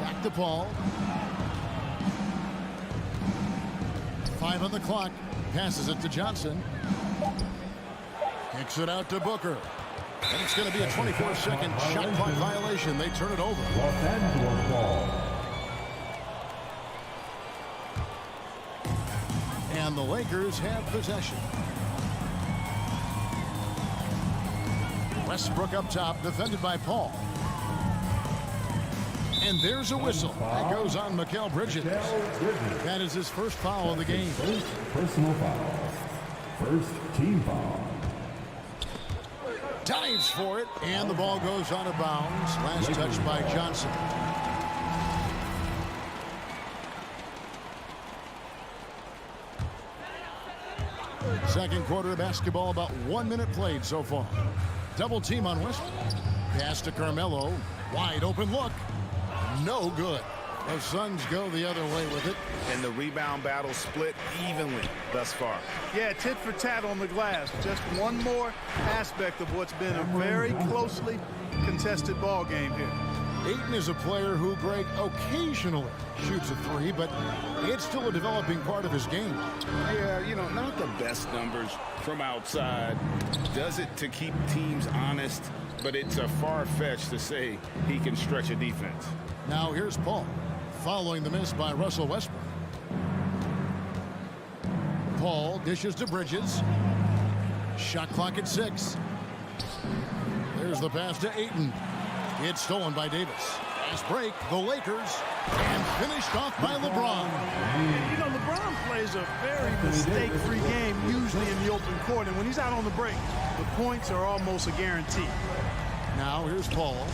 Back to Paul. 5 on the clock. Passes it to Johnson. Kicks it out to Booker. And it's going to be a 24-second shot clock violation. They turn it over. Los Angeles ball. And the Lakers have possession. Westbrook up top, defended by Paul. And there's a whistle. That goes on Mikal Bridges. That is his first foul of the game. First personal foul. First team foul. Dives for it, and the ball goes out of bounds. Last touch by Johnson. Second quarter of basketball, about 1 minute played so far. Double team on Westbrook. Pass to Carmelo. Wide open look. No good. The Suns go the other way with it. And the rebound battle split evenly thus far. Yeah, tit for tat on the glass. Just one more aspect of what's been a very closely contested ball game here. Ayton is a player who, Greg, occasionally shoots a three, but it's still a developing part of his game. Yeah, you know, not the best numbers from outside. Does it to keep teams honest, but it's a far-fetched to say he can stretch a defense. Now here's Paul, following the miss by Russell Westbrook. Paul dishes to Bridges. Shot clock at 6. There's the pass to Ayton. It's stolen by Davis. Fast break, the Lakers, and finished off by LeBron. You know, LeBron plays a very mistake-free game, usually in the open court, and when he's out on the break, the points are almost a guarantee. Now here's Paul.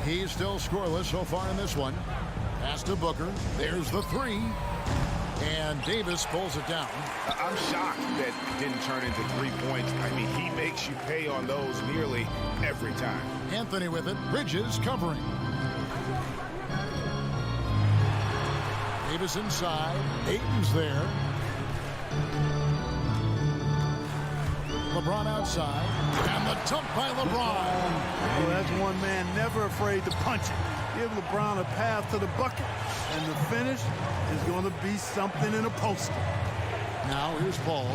He's still scoreless so far in this one. Pass to Booker. There's the three. And Davis pulls it down. I'm shocked that didn't turn into 3 points. I mean, he makes you pay on those nearly every time. Anthony with it. Bridges covering. Davis inside. Ayton's there. LeBron outside. And the dump by LeBron. Oh, that's one man never afraid to punch it. Give LeBron a path to the bucket. And the finish is going to be something in a poster. Now here's Paul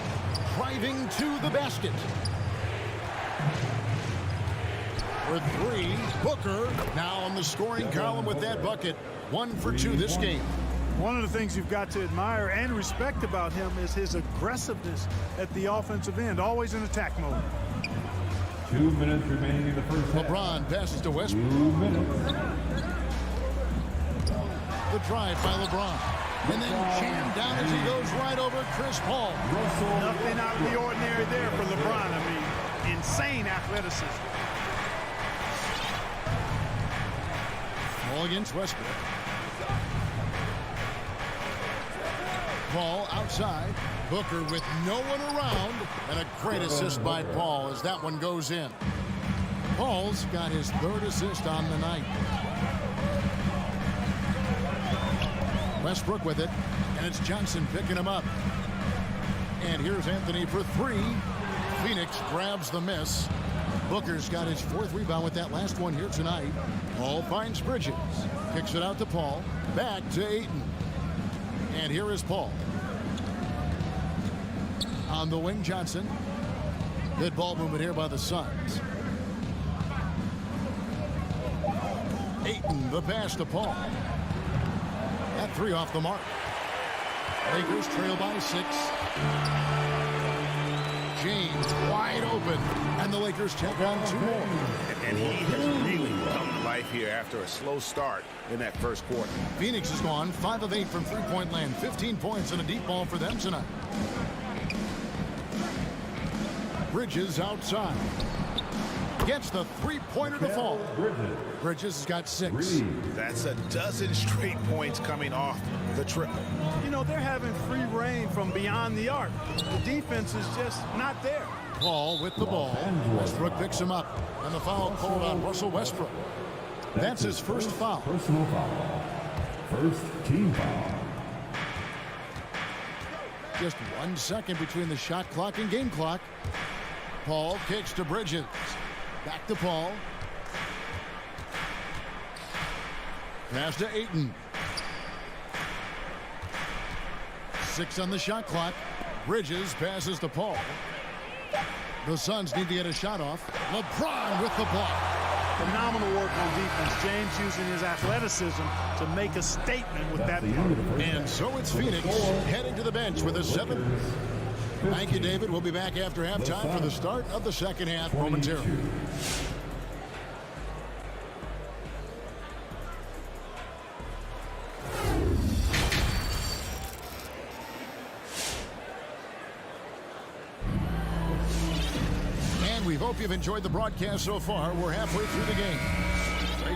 driving to the basket. For three, Booker now on the scoring column with that bucket. 1 for 2 this game. One of the things you've got to admire and respect about him is his aggressiveness at the offensive end, always in attack mode. 2 minutes remaining in the first half. LeBron passes to Westbrook. 2 minutes. The drive by LeBron. And then jammed down as he goes right over Chris Paul. Nothing out of the ordinary there for LeBron. I mean, insane athleticism. Paul against Westbrook. Paul outside. Booker with no one around. And a great assist by Paul as that one goes in. Paul's got his 3rd assist on the night. Westbrook with it, and it's Johnson picking him up. And here's Anthony for 3. Phoenix grabs the miss. Booker's got his 4th rebound with that last one here tonight. Paul finds Bridges. Kicks it out to Paul. Back to Ayton. And here is Paul. On the wing, Johnson. Good ball movement here by the Suns. Ayton, the pass to Paul. That 3 off the mark. Lakers trail by 6. James wide open. And the Lakers check on 2 more. And he has really come to life here after a slow start in that first quarter. Phoenix has gone 5 of 8 from three-point land. 15 points and a deep ball for them tonight. Bridges outside. Gets the three-pointer to fall. Bridges has got 6. That's a dozen straight points coming off the triple. You know, they're having free reign from beyond the arc. The defense is just not there. Paul with the ball. Westbrook picks him up. And the foul called on Russell Westbrook. That's his first foul. Personal foul. First team foul. Just 1 second between the shot clock and game clock. Paul kicks to Bridges. Back to Paul. Pass to Ayton. 6 on the shot clock. Bridges passes to Paul. The Suns need to get a shot off. LeBron with the block. Phenomenal work on defense. James using his athleticism to make a statement with that block. And so it's Phoenix heading to the bench with a 7. Thank you, David. We'll be back after halftime for the start of the second half momentarily. And we hope you've enjoyed the broadcast so far. We're halfway through the game.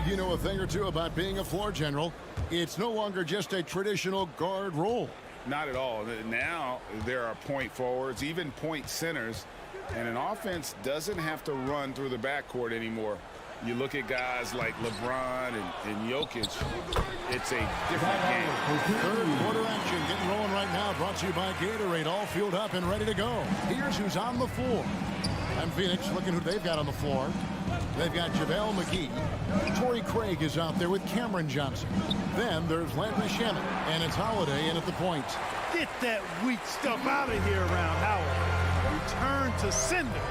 You know a thing or two about being a floor general. It's no longer just a traditional guard role. Not at all. Now there are point forwards, even point centers, and an offense doesn't have to run through the backcourt anymore. You look at guys like LeBron and Jokic, it's a different game. 3rd quarter action getting rolling right now, brought to you by Gatorade, all fueled up and ready to go. Here's who's on the floor. And Phoenix looking who they've got on the floor. They've got JaVale McGee. Torrey Craig is out there with Cameron Johnson. Then there's Landry Shamet, and it's Holiday in at the point. Get that weak stuff out of here around Howard. Return to sender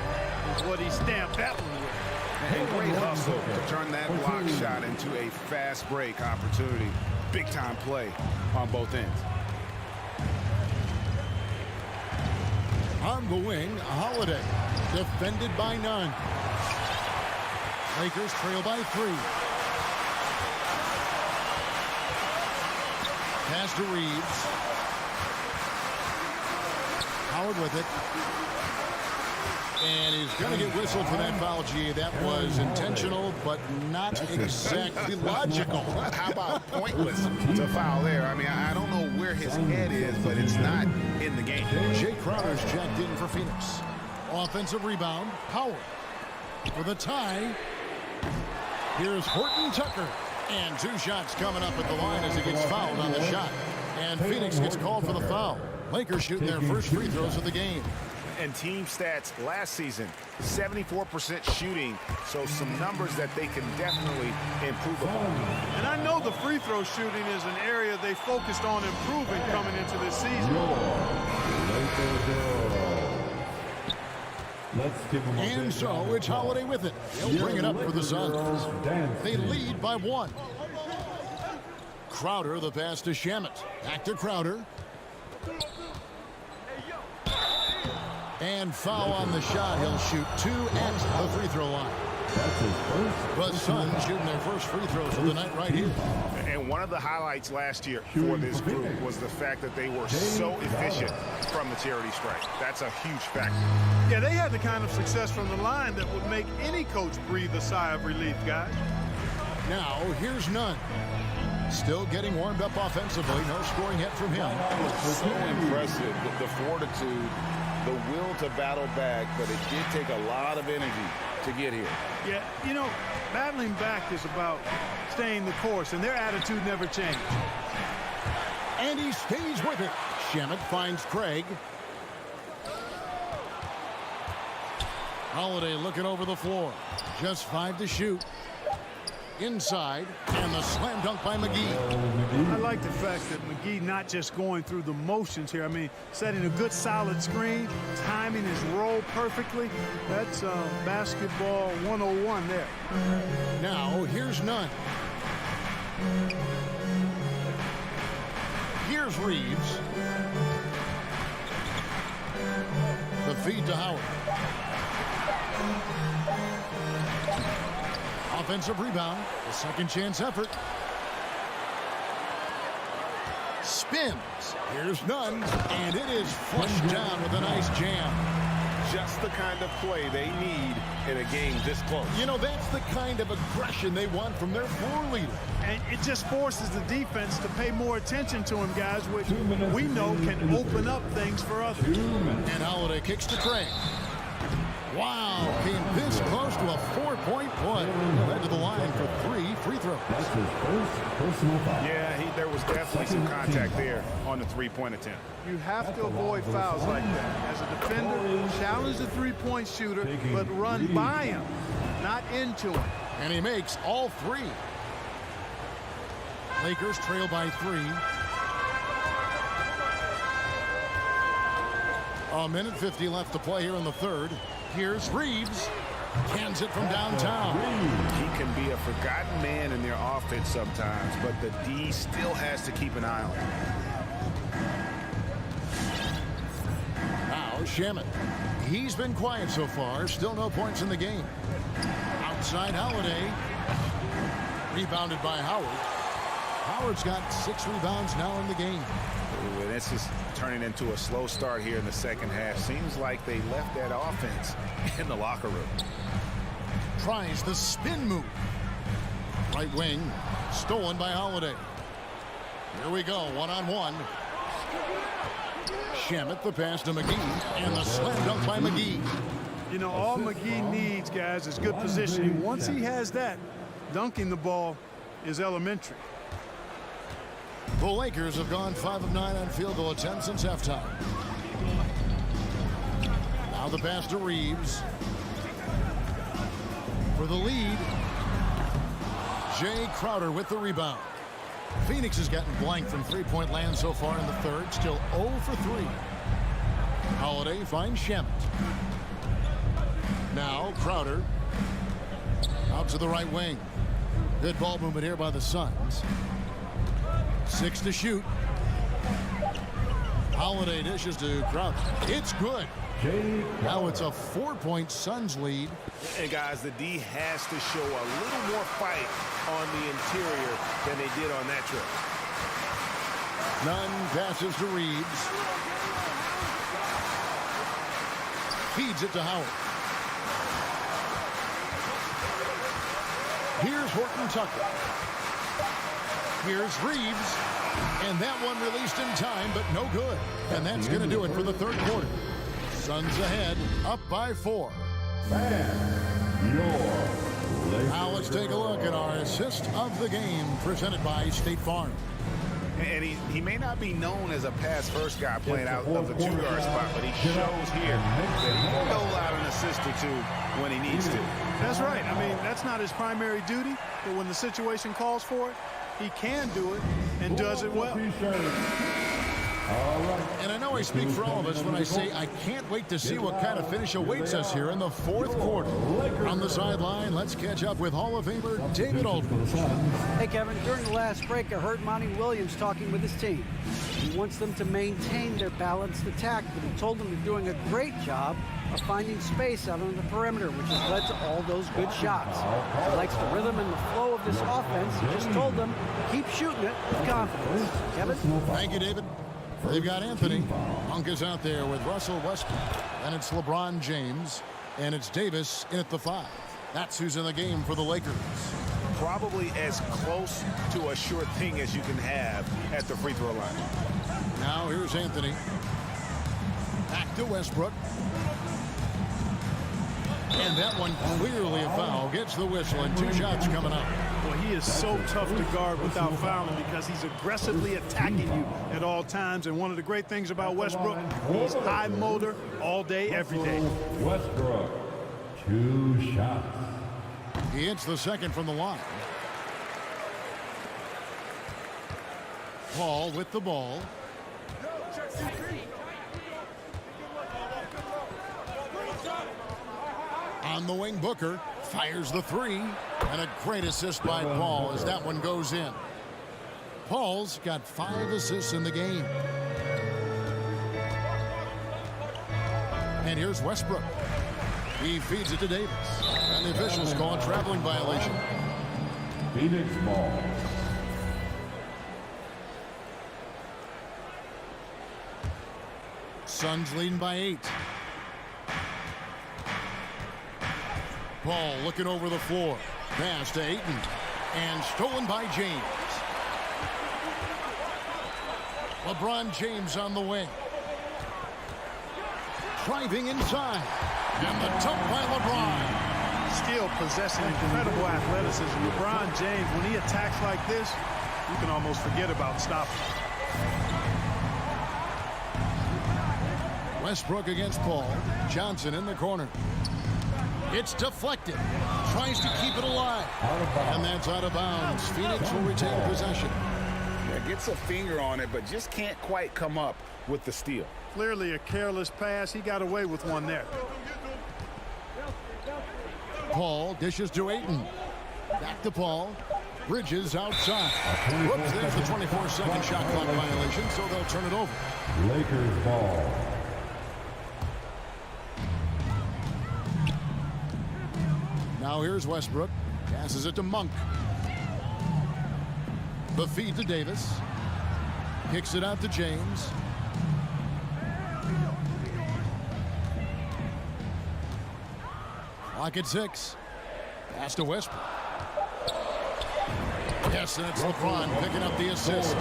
is what he stamped that one with. And great hustle to turn that block shot into a fast break opportunity. Big time play on both ends. On the wing, Holiday. Defended by none. Lakers trail by 3. Pass to Reeves. Howard with it. And he's going to get whistled for that foul, G. That was intentional, but not exactly logical. How about pointless to foul there? I mean, I don't know where his head is, but it's not in the game. Jay Crowder's checked in for Phoenix. Offensive rebound, Howard. For the tie, here's Horton Tucker. And 2 shots coming up at the line as he gets fouled on the shot. And Phoenix gets called for the foul. Lakers shooting their first free throws of the game. And team stats last season, 74% shooting, so some numbers that they can definitely improve upon. And I know the free throw shooting is an area they focused on improving coming into this season. And so it's Holiday with it. He'll bring it up for the Suns. They lead by 1. Crowder, the pass to Shamet. Back to Crowder. And foul on the shot. He'll shoot 2 at the free throw line. The Suns shooting their first free throws of the night right here. And one of the highlights last year for this group was the fact that they were so efficient from the charity stripe. That's a huge factor. Yeah, they had the kind of success from the line that would make any coach breathe a sigh of relief, guys. Now, here's Nunn. Still getting warmed up offensively. No scoring hit from him. That was so impressive. The fortitude, the will to battle back, but it did take a lot of energy to get here. Yeah, you know, battling back is about staying the course, and their attitude never changed. And he stays with it. Shamet finds Craig. Holiday looking over the floor. Just 5 to shoot. Inside, and the slam dunk by McGee. I like the fact that McGee not just going through the motions here. I mean, setting a good solid screen, timing his roll perfectly. That's basketball 101 there. Now, here's Nunn. Here's Reeves. The feed to Howard. Offensive rebound, a second chance effort. Spins. Here's Nunn, and it is flushed down with a nice jam. Just the kind of play they need in a game this close. You know, that's the kind of aggression they want from their floor leader. And it just forces the defense to pay more attention to him, guys, which we know can open up things for others. And Holiday kicks to Craig. Wow, came this close to a 4-point play. Led to the line for 3 free throws. That's his first personal foul. Yeah, there was definitely some contact there on the 3-point attempt. You have to avoid fouls like that. As a defender, challenge the three-point shooter, but run by him, not into him. And he makes all 3. Lakers trail by 3. A minute 50 left to play here in the third. Here's Reeves. Cans it from downtown. He can be a forgotten man in their offense sometimes, but the D still has to keep an eye on him. Now Shamet. He's been quiet so far. Still no points in the game. Outside Holiday. Rebounded by Howard. Howard's got 6 rebounds now in the game. Ooh, and this is turning into a slow start here in the second half. Seems like they left that offense in the locker room. Tries the spin move. Right wing, stolen by Holiday. Here we go, one-on-one. Shamet, the pass to McGee, and the slam dunk by McGee. You know, all McGee needs, guys, is good positioning. Once he has that, dunking the ball is elementary. The Lakers have gone 5 of 9 on field goal attempts since halftime. Now the pass to Reeves. For the lead, Jay Crowder with the rebound. Phoenix has gotten blank from three-point land so far in the third. Still 0 for 3. Holiday finds Shamet. Now Crowder out to the right wing. Good ball movement here by the Suns. 6 to shoot. Holiday dishes to Crowder. It's good. Now it's a 4-point Suns lead. And guys, the D has to show a little more fight on the interior than they did on that trip. Nunn passes to Reeves. Feeds it to Howard. Here's Horton Tucker. Here's Reeves. And that one released in time, but no good. And that's going to do it for the third quarter. Suns ahead, up by 4. Now let's take a look at our assist of the game presented by State Farm. And he may not be known as a pass-first guy playing out of the 2-guard spot, but he shows here that he can dole out an assist or 2 when he needs to. That's right. I mean, that's not his primary duty, but when the situation calls for it, he can do it and does it well. And I know I speak for all of us when I say I can't wait to see what kind of finish awaits us here in the fourth quarter. On the sideline, let's catch up with Hall of Famer David Aldridge. Hey, Kevin, during the last break, I heard Monty Williams talking with his team. He wants them to maintain their balanced attack, but he told them they're doing a great job of finding space out on the perimeter, which has led to all those good shots. He likes the rhythm and the flow of this offense. He just told them, keep shooting it with confidence. Kevin? Thank you, David. They've got Anthony. Monk is out there with Russell Westbrook. And it's LeBron James. And it's Davis in at the 5. That's who's in the game for the Lakers. Probably as close to a sure thing as you can have at the free throw line. Now here's Anthony. Back to Westbrook. And that one clearly a foul. Gets the whistle and 2 shots coming up. Well, he is so tough to guard without fouling because he's aggressively attacking you at all times. And one of the great things about Westbrook, he's high motor all day, every day. Westbrook, 2 shots. He hits the second from the line. Paul with the ball. On the wing, Booker fires the 3. And a great assist by Paul as that one goes in. Paul's got 5 assists in the game. And here's Westbrook. He feeds it to Davis. And the officials call a traveling violation. Phoenix ball. Suns leading by 8. Paul looking over the floor. Pass to Ayton. And stolen by James. LeBron James on the wing. Driving inside. And the dunk by LeBron. Still possessing incredible athleticism. LeBron James, when he attacks like this, you can almost forget about stopping. Westbrook against Paul. Johnson in the corner. It's deflected. Tries to keep it alive. And that's out of bounds. Phoenix will retain possession. Yeah, gets a finger on it, but just can't quite come up with the steal. Clearly a careless pass. He got away with one there. Paul dishes to Ayton. Back to Paul. Bridges outside. Whoops, there's the 24-second shot clock violation, so they'll turn it over. Lakers ball. Now here's Westbrook. Passes it to Monk. The feed to Davis. Kicks it out to James. Clock at 6. Pass to Westbrook. Yes, and it's LeBron picking up the assist.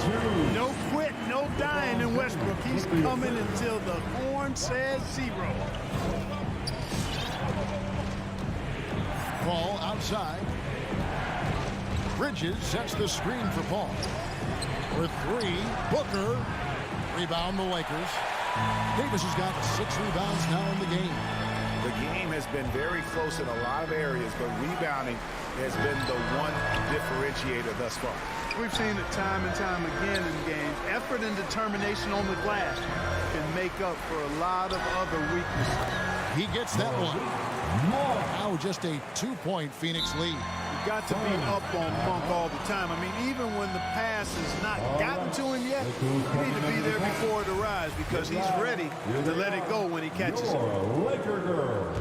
No quit, no dying in Westbrook. He's coming until the horn says 0. Paul outside. Bridges sets the screen for Paul. For 3, Booker. Rebound the Lakers. Davis has got 6 rebounds now in the game. The game has been very close in a lot of areas, but rebounding has been the one differentiator thus far. We've seen it time and time again in games. Effort and determination on the glass can make up for a lot of other weaknesses. He gets that one. Now just a 2-point Phoenix lead. You've got to be up on Monk all the time. I mean, even when the pass has not gotten to him yet, you need to be there before it arrives because he's ready to let it go when he catches it. Laker girl.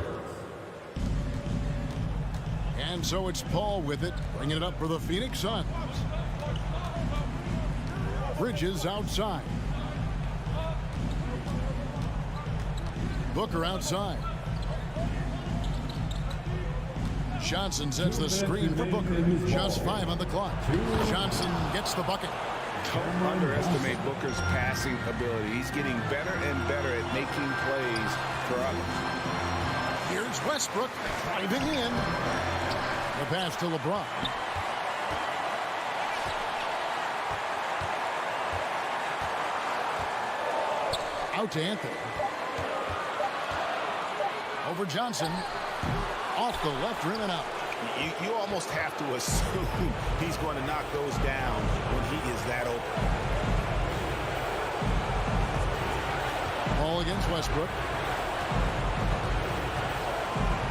And so it's Paul with it, bringing it up for the Phoenix Suns. Bridges outside. Booker outside. Johnson sets the screen for Booker. Just 5 on the clock. Johnson gets the bucket. Don't underestimate Booker's passing ability. He's getting better and better at making plays for others. Here's Westbrook driving in. The pass to LeBron. Out to Anthony. Over Johnson. Off the left rim and out. You almost have to assume he's going to knock those down when he is that open. Ball against Westbrook.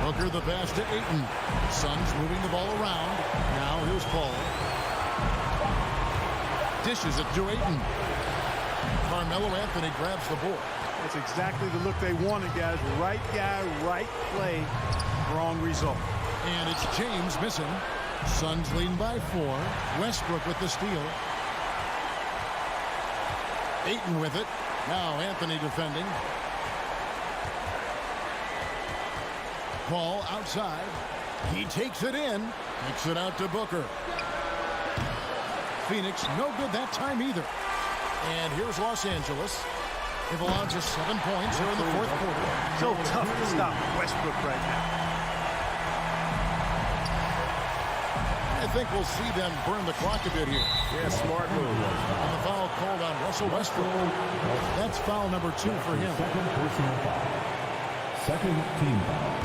Booker the pass to Ayton. Suns moving the ball around. Now here's Paul. Dishes it to Ayton. Carmelo Anthony grabs the board. That's exactly the look they wanted, guys. Right guy, right play, wrong result. And it's James missing. Suns leading by 4. Westbrook with the steal. Ayton with it. Now Anthony defending. Paul outside. He takes it in. Kicks it out to Booker. Phoenix no good that time either. And here's Los Angeles. They've allowed just 7 points here in the fourth quarter. So tough to stop Westbrook right now. I think we'll see them burn the clock a bit here. Yeah, smart move. And the foul called on Russell Westbrook. That's foul number 2 for him. Second personal foul. Second team foul.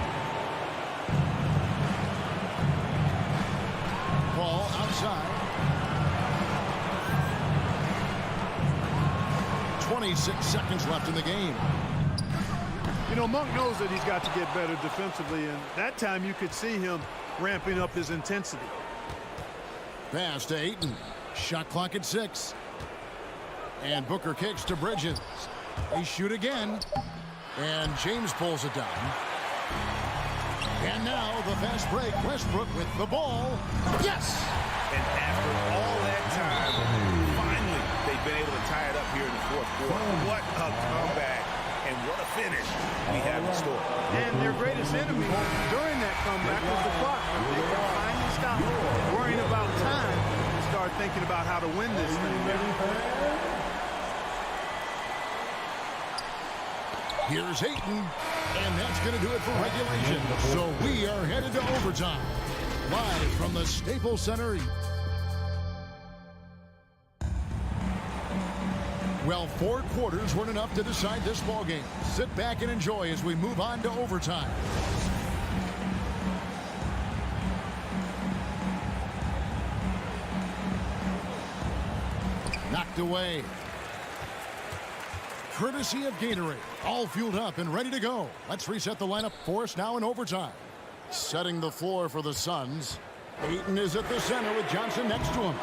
Paul outside. 26 seconds left in the game. You know, Monk knows that he's got to get better defensively, and that time you could see him ramping up his intensity. Pass to Ayton. Shot clock at 6. And Booker kicks to Bridges. They shoot again. And James pulls it down. And now the fast break. Westbrook with the ball. Yes! And after all that time, finally, they've been able to tie it up here in the fourth quarter. What a comeback and what a finish we have in store. And their greatest enemy during that comeback was the clock. If they can finally stop worrying about time and start thinking about how to win this thing. Here's Ayton, and that's going to do it for regulation. So we are headed to overtime. Live from the Staples Center. Well, 4 quarters weren't enough to decide this ballgame. Sit back and enjoy as we move on to overtime. Knocked away. Courtesy of Gatorade. All fueled up and ready to go. Let's reset the lineup for us now in overtime. Setting the floor for the Suns. Ayton is at the center with Johnson next to him.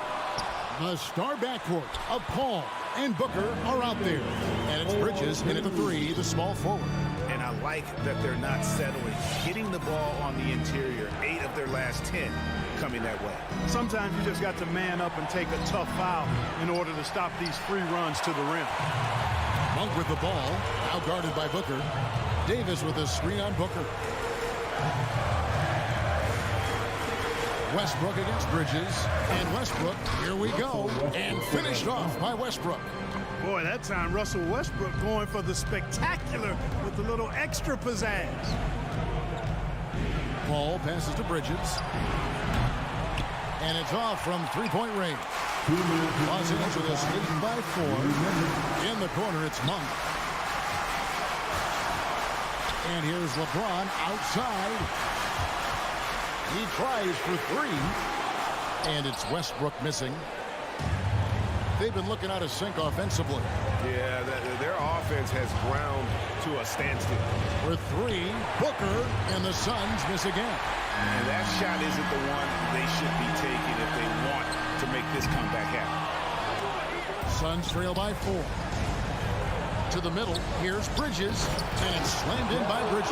The star backcourt of Paul and Booker are out there. And it's Bridges in at the 3, the small forward. And I like that they're not settling. Getting the ball on the interior, 8 of their last 10 coming that way. Sometimes you just got to man up and take a tough foul in order to stop these free runs to the rim. Monk with the ball, now guarded by Booker. Davis with a screen on Booker. Westbrook against Bridges. And Westbrook, here we go. And finished off by Westbrook. Boy, that time Russell Westbrook going for the spectacular with a little extra pizzazz. Paul passes to Bridges. And it's off from three-point range. Los Angeles leading by 4. In the corner, it's Monk. And here's LeBron outside. He tries for 3. And it's Westbrook missing. They've been looking out of sync offensively. Yeah, their offense has ground to a standstill. For 3, Booker, and the Suns miss again. And that shot isn't the one they should be taking if they want to make this comeback happen. Suns trail by 4. To the middle, here's Bridges, and it's slammed in by Bridges.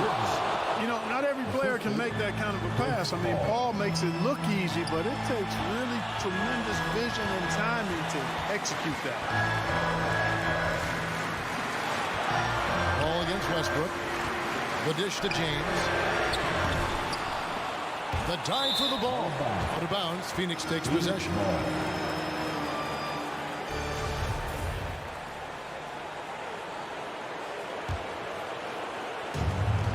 You know, not every player can make that kind of a pass. I mean, Paul makes it look easy, but it takes really tremendous vision and timing to execute that. Ball against Westbrook. The dish to James. The dive for the ball. Out of bounds. Phoenix takes possession.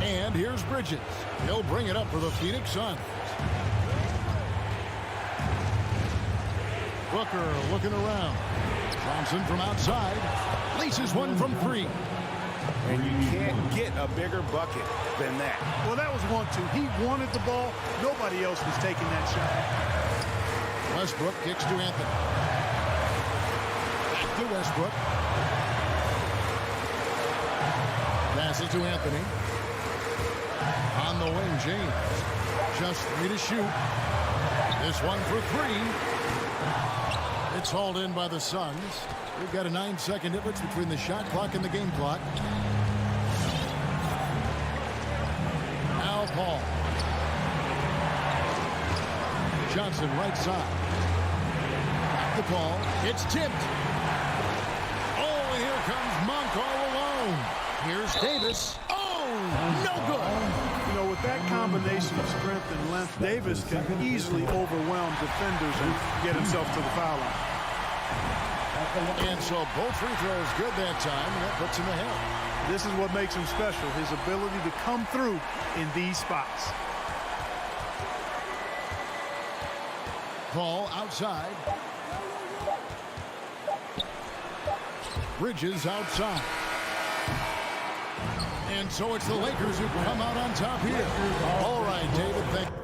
And here's Bridges. He'll bring it up for the Phoenix Suns. Booker looking around. Thompson from outside. Laces one from 3. And you can't get a bigger bucket than that. Well, that was 1-2. He wanted the ball. Nobody else was taking that shot. Westbrook kicks to Anthony. Back to Westbrook. Passes to Anthony. On the wing, James. Just 3 to shoot. This one for 3. It's hauled in by the Suns. We've got a 9-second difference between the shot clock and the game clock. Now Paul. Johnson right side. Back to Paul. It's tipped. Oh, and here comes Monk all alone. Here's Davis. Oh, no good. You know, with that combination of strength and length, Davis can easily overwhelm defenders and get himself to the foul line. And so both free throws good that time, and that puts him ahead. This is what makes him special, his ability to come through in these spots. Paul outside. Bridges outside. And so it's the Lakers who come out on top here. All right, David, thank you.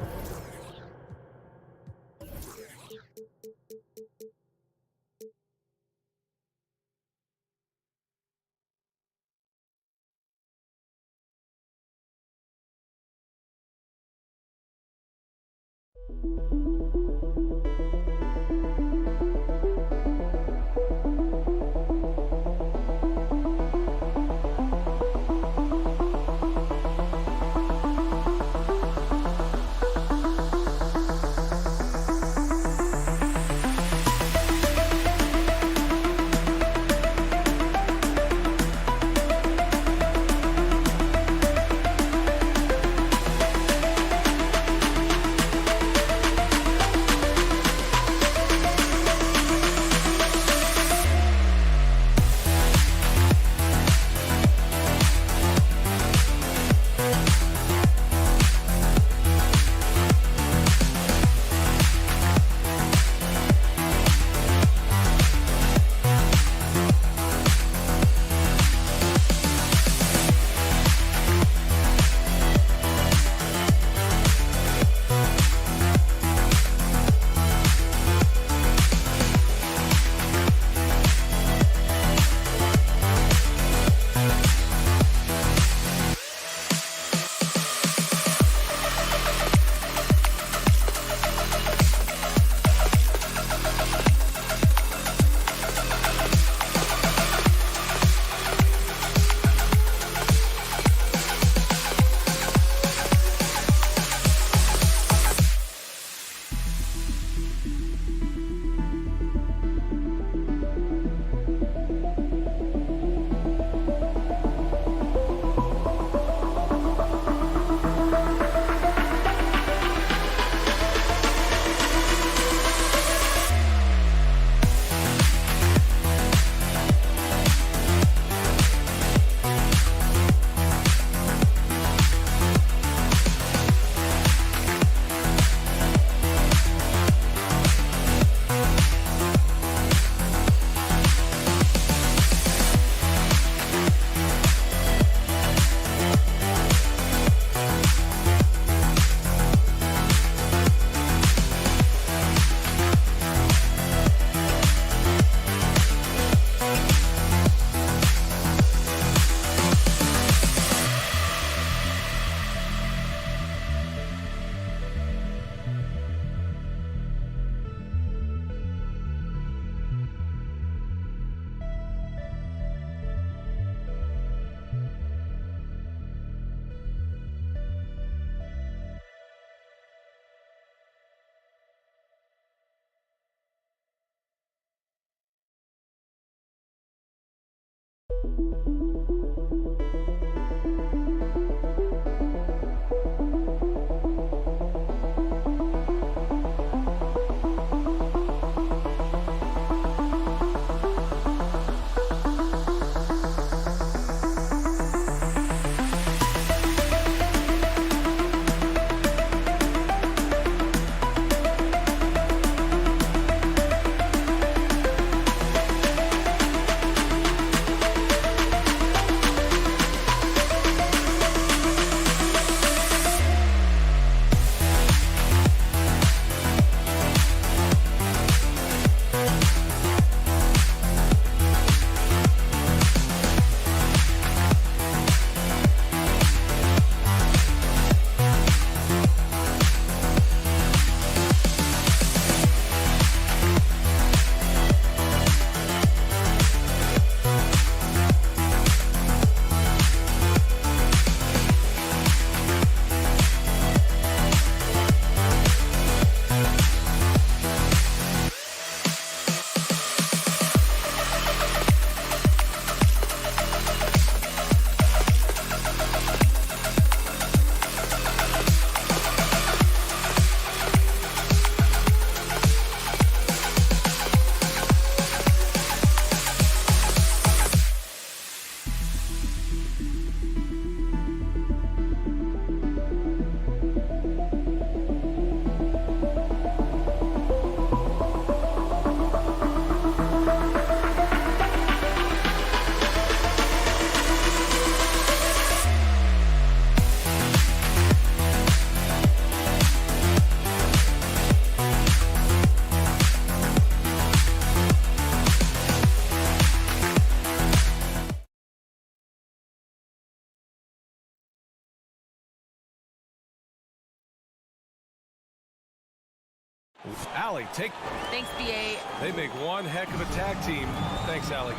Allie, take. Thanks, BA. They make one heck of a tag team. Thanks, Allie.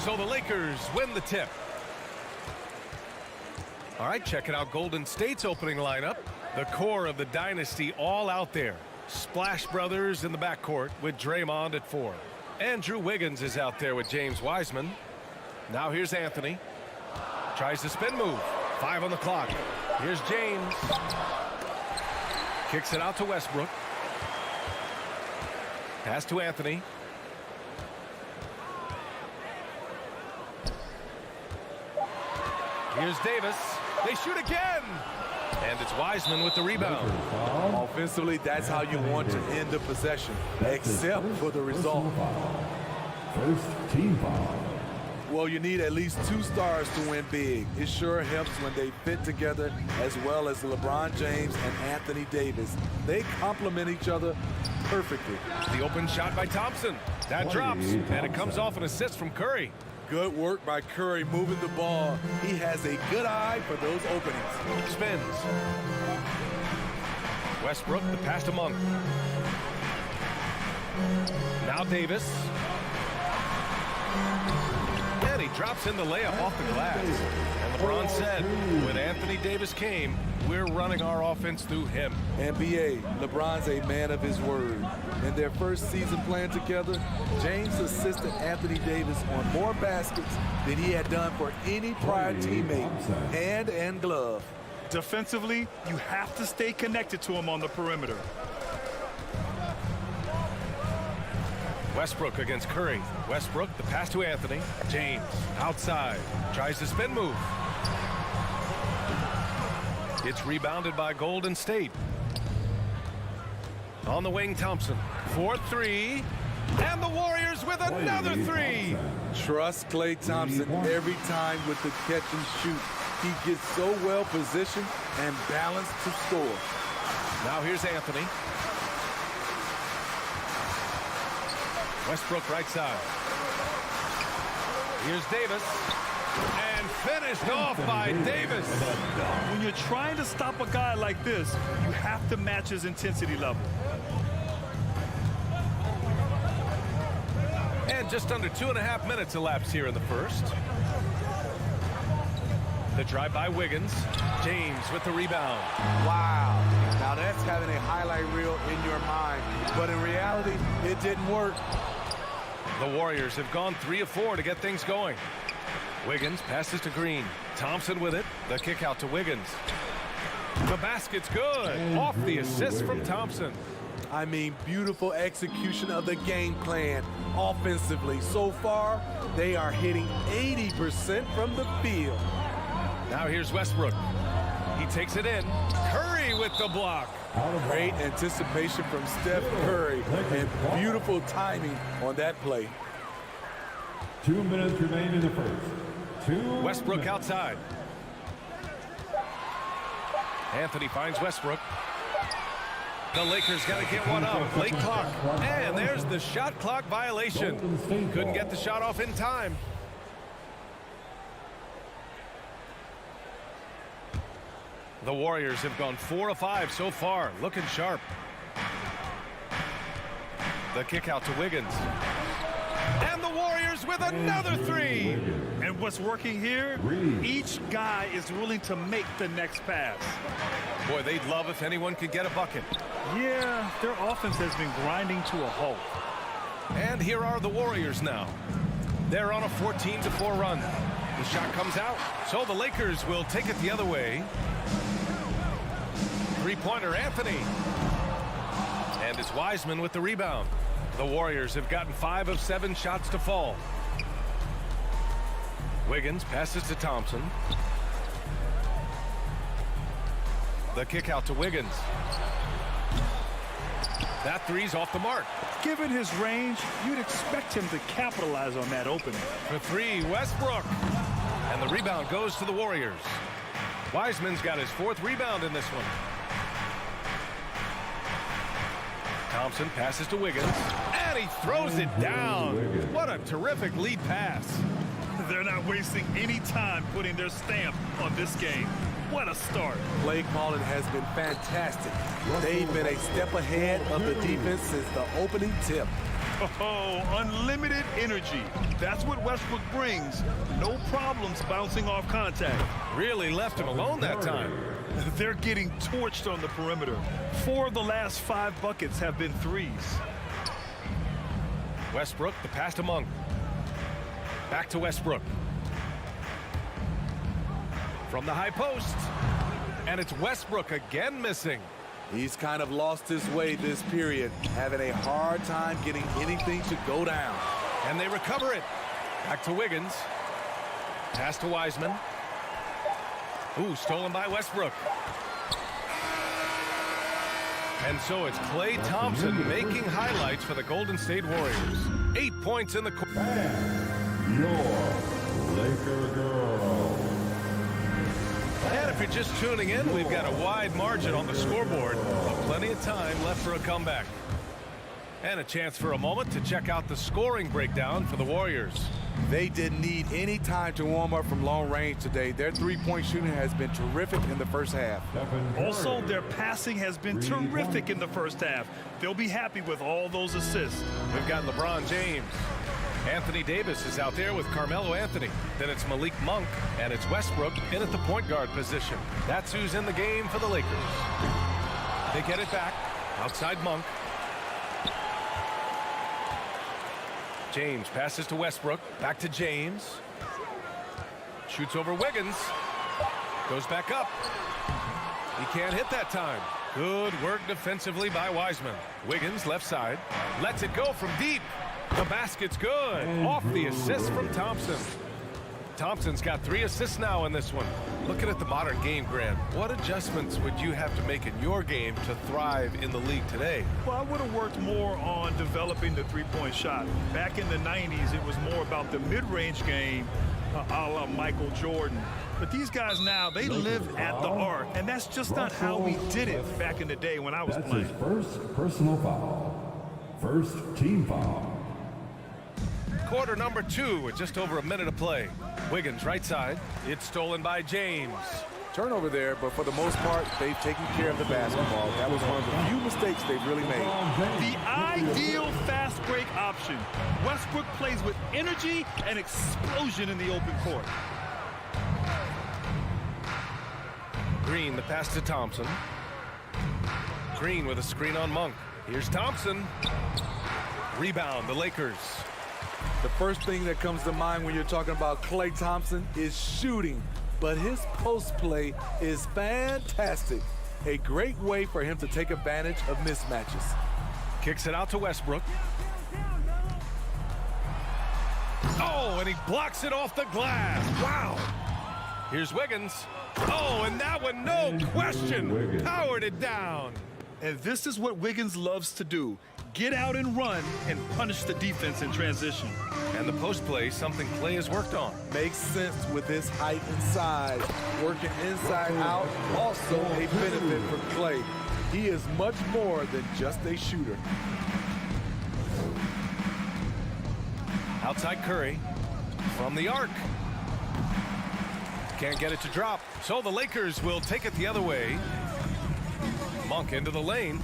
So the Lakers win the tip. All right, checking out Golden State's opening lineup. The core of the dynasty all out there. Splash Brothers in the backcourt with Draymond at 4. Andrew Wiggins is out there with James Wiseman. Now here's Anthony. Tries the spin move. 5 on the clock. Here's James. Kicks it out to Westbrook. Pass to Anthony. Here's Davis. They shoot again. And it's Wiseman with the rebound. Offensively, that's how you want to end the possession, except for the result. First team foul. Well, you need at least 2 stars to win big. It sure helps when they fit together, as well as LeBron James and Anthony Davis. They complement each other perfectly. The open shot by Thompson. That drops, and it comes off an assist from Curry. Good work by Curry moving the ball. He has a good eye for those openings. Spins. Westbrook, the pass to Monk. Now Davis. And he drops in the layup off the glass. And LeBron said, when Anthony Davis came, we're running our offense through him. NBA, LeBron's a man of his word. In their first season playing together, James assisted Anthony Davis on more baskets than he had done for any prior teammate, hand and glove. Defensively, you have to stay connected to him on the perimeter. Westbrook against Curry. Westbrook, the pass to Anthony. James, outside. Tries the spin move. It's rebounded by Golden State. On the wing, Thompson. 4-3. And the Warriors with another 3. Trust Klay Thompson every time with the catch and shoot. He gets so well positioned and balanced to score. Now here's Anthony. Westbrook right side. Here's Davis. And finished off by Davis. When you're trying to stop a guy like this, you have to match his intensity level. And just under 2.5 minutes elapsed here in the first. The drive by Wiggins. James with the rebound. Wow. Now that's having a highlight reel in your mind. But in reality, it didn't work. The Warriors have gone 3 of 4 to get things going. Wiggins passes to Green. Thompson with it. The kick out to Wiggins. The basket's good. Off the assist from Thompson. I mean, beautiful execution of the game plan offensively. So far, they are hitting 80% from the field. Now here's Westbrook. He takes it in. Curry with the block. Great anticipation from Steph Curry and beautiful timing on that play. 2 minutes remain in the first. Westbrook outside. Anthony finds Westbrook. The Lakers got to get one up. Late clock. And there's the shot clock violation. Couldn't get the shot off in time. The Warriors have gone 4 of 5 so far. Looking sharp. The kick out to Wiggins. And the Warriors with another 3. And what's working here? Each guy is willing to make the next pass. Boy, they'd love if anyone could get a bucket. Yeah, their offense has been grinding to a halt. And here are the Warriors now. They're on a 14-4 run. The shot comes out, so the Lakers will take it the other way. Three-pointer, Anthony. And it's Wiseman with the rebound. The Warriors have gotten 5 of 7 shots to fall. Wiggins passes to Thompson. The kick out to Wiggins. That three's off the mark. Given his range, you'd expect him to capitalize on that opening. For 3, Westbrook. And the rebound goes to the Warriors. Wiseman's got his 4th rebound in this one. Thompson passes to Wiggins. And he throws it down. What a terrific lead pass. They're not wasting any time putting their stamp on this game. What a start. Play calling has been fantastic. They've been a step ahead of the defense since the opening tip. Oh, unlimited energy. That's what Westbrook brings. No problems bouncing off contact. Really left him alone that time. They're getting torched on the perimeter. 4 of the last 5 buckets have been threes. Westbrook, the pass to Monk. Back to Westbrook. From the high post. And it's Westbrook again missing. He's kind of lost his way this period, having a hard time getting anything to go down. And they recover it. Back to Wiggins. Pass to Wiseman. Ooh, stolen by Westbrook. And so it's Klay Thompson making highlights for the Golden State Warriors. 8 points in the quarter. Your Laker girl. And if you're just tuning in, we've got a wide margin on the scoreboard, but plenty of time left for a comeback. And a chance for a moment to check out the scoring breakdown for the Warriors. They didn't need any time to warm up from long range today. Their three-point shooting has been terrific in the first half. Also, their passing has been terrific in the first half. They'll be happy with all those assists. We've got LeBron James. Anthony Davis is out there with Carmelo Anthony. Then it's Malik Monk, and it's Westbrook in at the point guard position. That's who's in the game for the Lakers. They get it back. Outside Monk. James passes to Westbrook. Back to James. Shoots over Wiggins. Goes back up. He can't hit that time. Good work defensively by Wiseman. Wiggins left side. Lets it go from deep. The basket's good. Off the assist from Thompson. Thompson's got 3 assists now in this one. Looking at the modern game, Grant, what adjustments would you have to make in your game to thrive in the league today? Well, I would have worked more on developing the three-point shot. Back in the 90s, it was more about the mid-range game, a la Michael Jordan. But these guys now, they live at the arc, and that's just not how we did it back in the day when I was playing. That's his first personal foul. First team foul. Quarter number 2 with just over a minute of play. Wiggins right side. It's stolen by James. Turnover there, but for the most part, they've taken care of the basketball. That was one of the few mistakes they've really made. The ideal fast break option. Westbrook plays with energy and explosion in the open court. Green, the pass to Thompson. Green with a screen on Monk. Here's Thompson. Rebound, the Lakers. The first thing that comes to mind when you're talking about Klay Thompson is shooting, but his post play is fantastic. A great way for him to take advantage of mismatches. Kicks it out to Westbrook. Oh, and he blocks it off the glass. Wow. Here's Wiggins. Oh, and that one, no question, powered it down. And this is what Wiggins loves to do. Get out and run and punish the defense in transition. And the post play, something Klay has worked on. Makes sense with his height and size. Working inside out, also a benefit for Klay. He is much more than just a shooter. Outside Curry from the arc. Can't get it to drop. So the Lakers will take it the other way. Monk into the lane.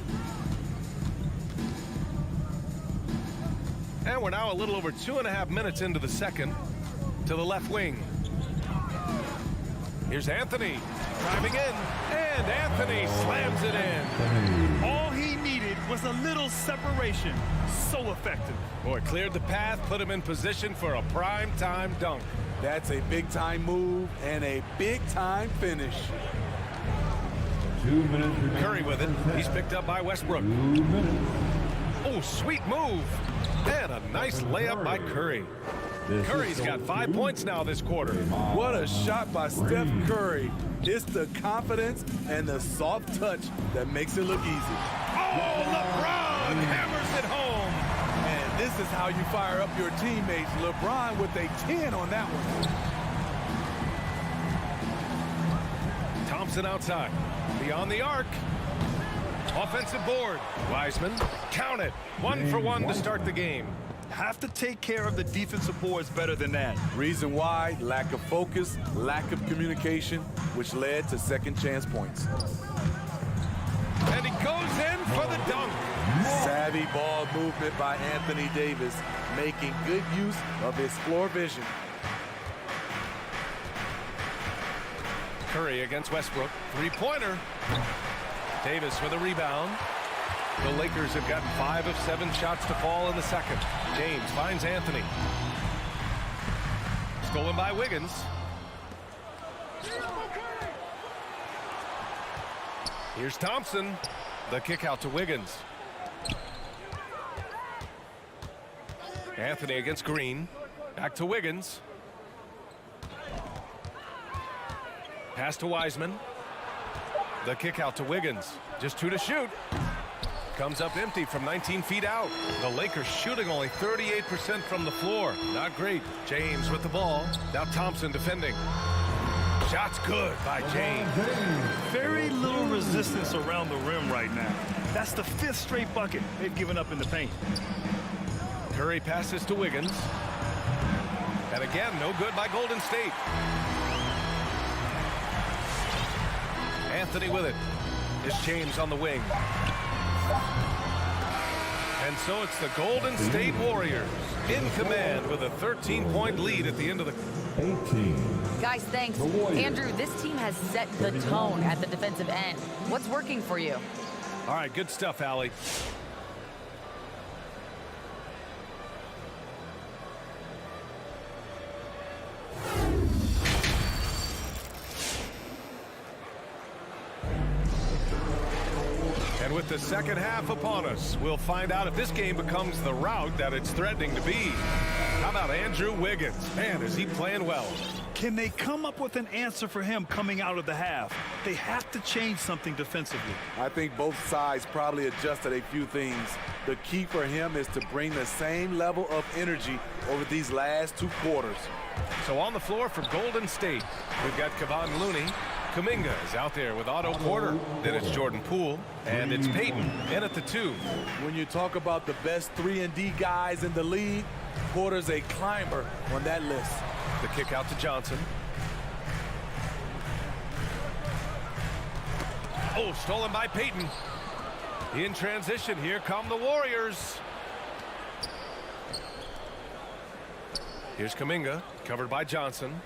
And we're now a little over 2.5 minutes into the second. To the left wing. Here's Anthony driving in. And Anthony slams it in. All he needed was a little separation. So effective. Boy, cleared the path, put him in position for a prime-time dunk. That's a big-time move and a big-time finish. 2 minutes remaining. Curry with it. He's picked up by Westbrook. 2 minutes. Oh, sweet move. And a nice layup by Curry. Curry's got 5 points now this quarter. What a shot by Steph Curry. It's the confidence and the soft touch that makes it look easy. Oh, LeBron hammers it home. And this is how you fire up your teammates. LeBron with a 10 on that one. Thompson outside. Beyond the arc. Offensive board. Wiseman, count it. 1 for 1 to start the game. have to take care of the defensive boards better than that. Reason why, lack of focus, lack of communication, which led to second chance points. And he goes in for the dunk. Savvy ball movement by Anthony Davis, making good use of his floor vision. Curry against Westbrook. Three-pointer. Davis with a rebound. The Lakers have gotten 5 of 7 shots to fall in the second. James finds Anthony. Stolen by Wiggins. Here's Thompson. The kick out to Wiggins. Anthony against Green. Back to Wiggins. Pass to Wiseman. The kick out to Wiggins. Just 2 to shoot. Comes up empty from 19 feet out. The Lakers shooting only 38% from the floor. Not great. James with the ball. Now Thompson defending. Shot's good by James. Very little resistance around the rim right now. That's the 5th straight bucket they've given up in the paint. Curry passes to Wiggins. And again, no good by Golden State. Anthony with it. Is James on the wing. And so it's the Golden State Warriors in command with a 13-point lead at the end of the... 18. Guys, thanks. Andrew, this team has set the tone at the defensive end. What's working for you? All right, good stuff, Allie. And with the second half upon us, we'll find out if this game becomes the rout that it's threatening to be. How about Andrew Wiggins? Man, is he playing well. Can they come up with an answer for him coming out of the half? They have to change something defensively. I think both sides probably adjusted a few things. The key for him is to bring the same level of energy over these last 2 quarters. So on the floor for Golden State, we've got Kevon Looney. Kuminga is out there with Otto Porter. Then it's Jordan Poole, and it's Payton in at the 2. When you talk about the best 3-and-D guys in the league, Porter's a climber on that list. The kick out to Johnson. Oh, stolen by Payton. In transition, here come the Warriors. Here's Kuminga, covered by Johnson.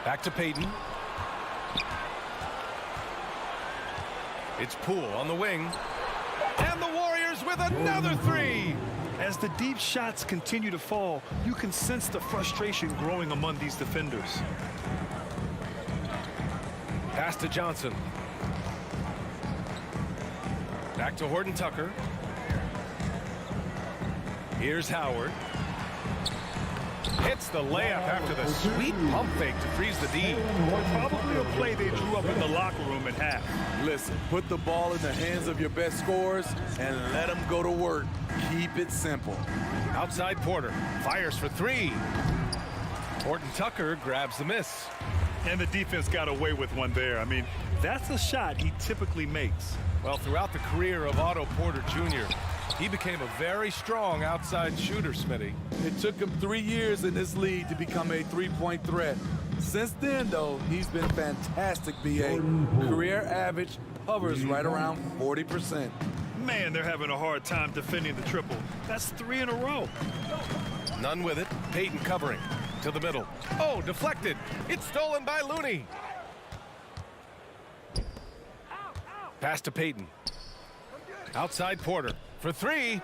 Back to Payton. It's Poole on the wing. And the Warriors with another 3. As the deep shots continue to fall, you can sense the frustration growing among these defenders. Pass to Johnson. Back to Horton Tucker. Here's Howard. Hits the layup after the sweet pump fake to freeze the D. Probably a play they drew up in the locker room at half. Listen, put the ball in the hands of your best scorers and let them go to work. Keep it simple. Outside Porter fires for 3. Horton Tucker grabs the miss. And the defense got away with one there. I mean, that's a shot he typically makes. Well, throughout the career of Otto Porter Jr., he became a very strong outside shooter, Smitty. It took him 3 years in this league to become a 3-point threat. Since then, though, he's been fantastic, B.A. Career average hovers right around 40%. Man, they're having a hard time defending the triple. That's 3 in a row. None with it. Payton covering to the middle. Oh, deflected. It's stolen by Looney. Pass to Payton. Outside Porter for 3.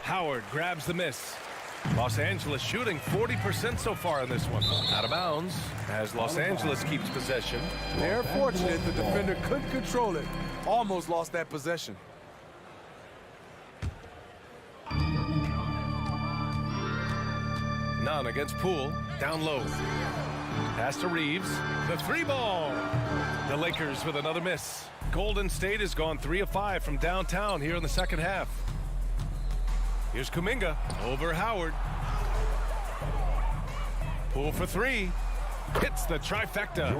Howard grabs the miss. Los Angeles shooting 40% so far in this one. Out of bounds as Los Angeles keeps possession. They're fortunate the defender couldn't control it. Almost lost that possession. None against Poole. Down low. Pass to Reeves. The 3 ball. The Lakers with another miss. Golden State has gone 3 of 5 from downtown here in the second half. Here's Kuminga over Howard. Poole for 3. Hits the trifecta.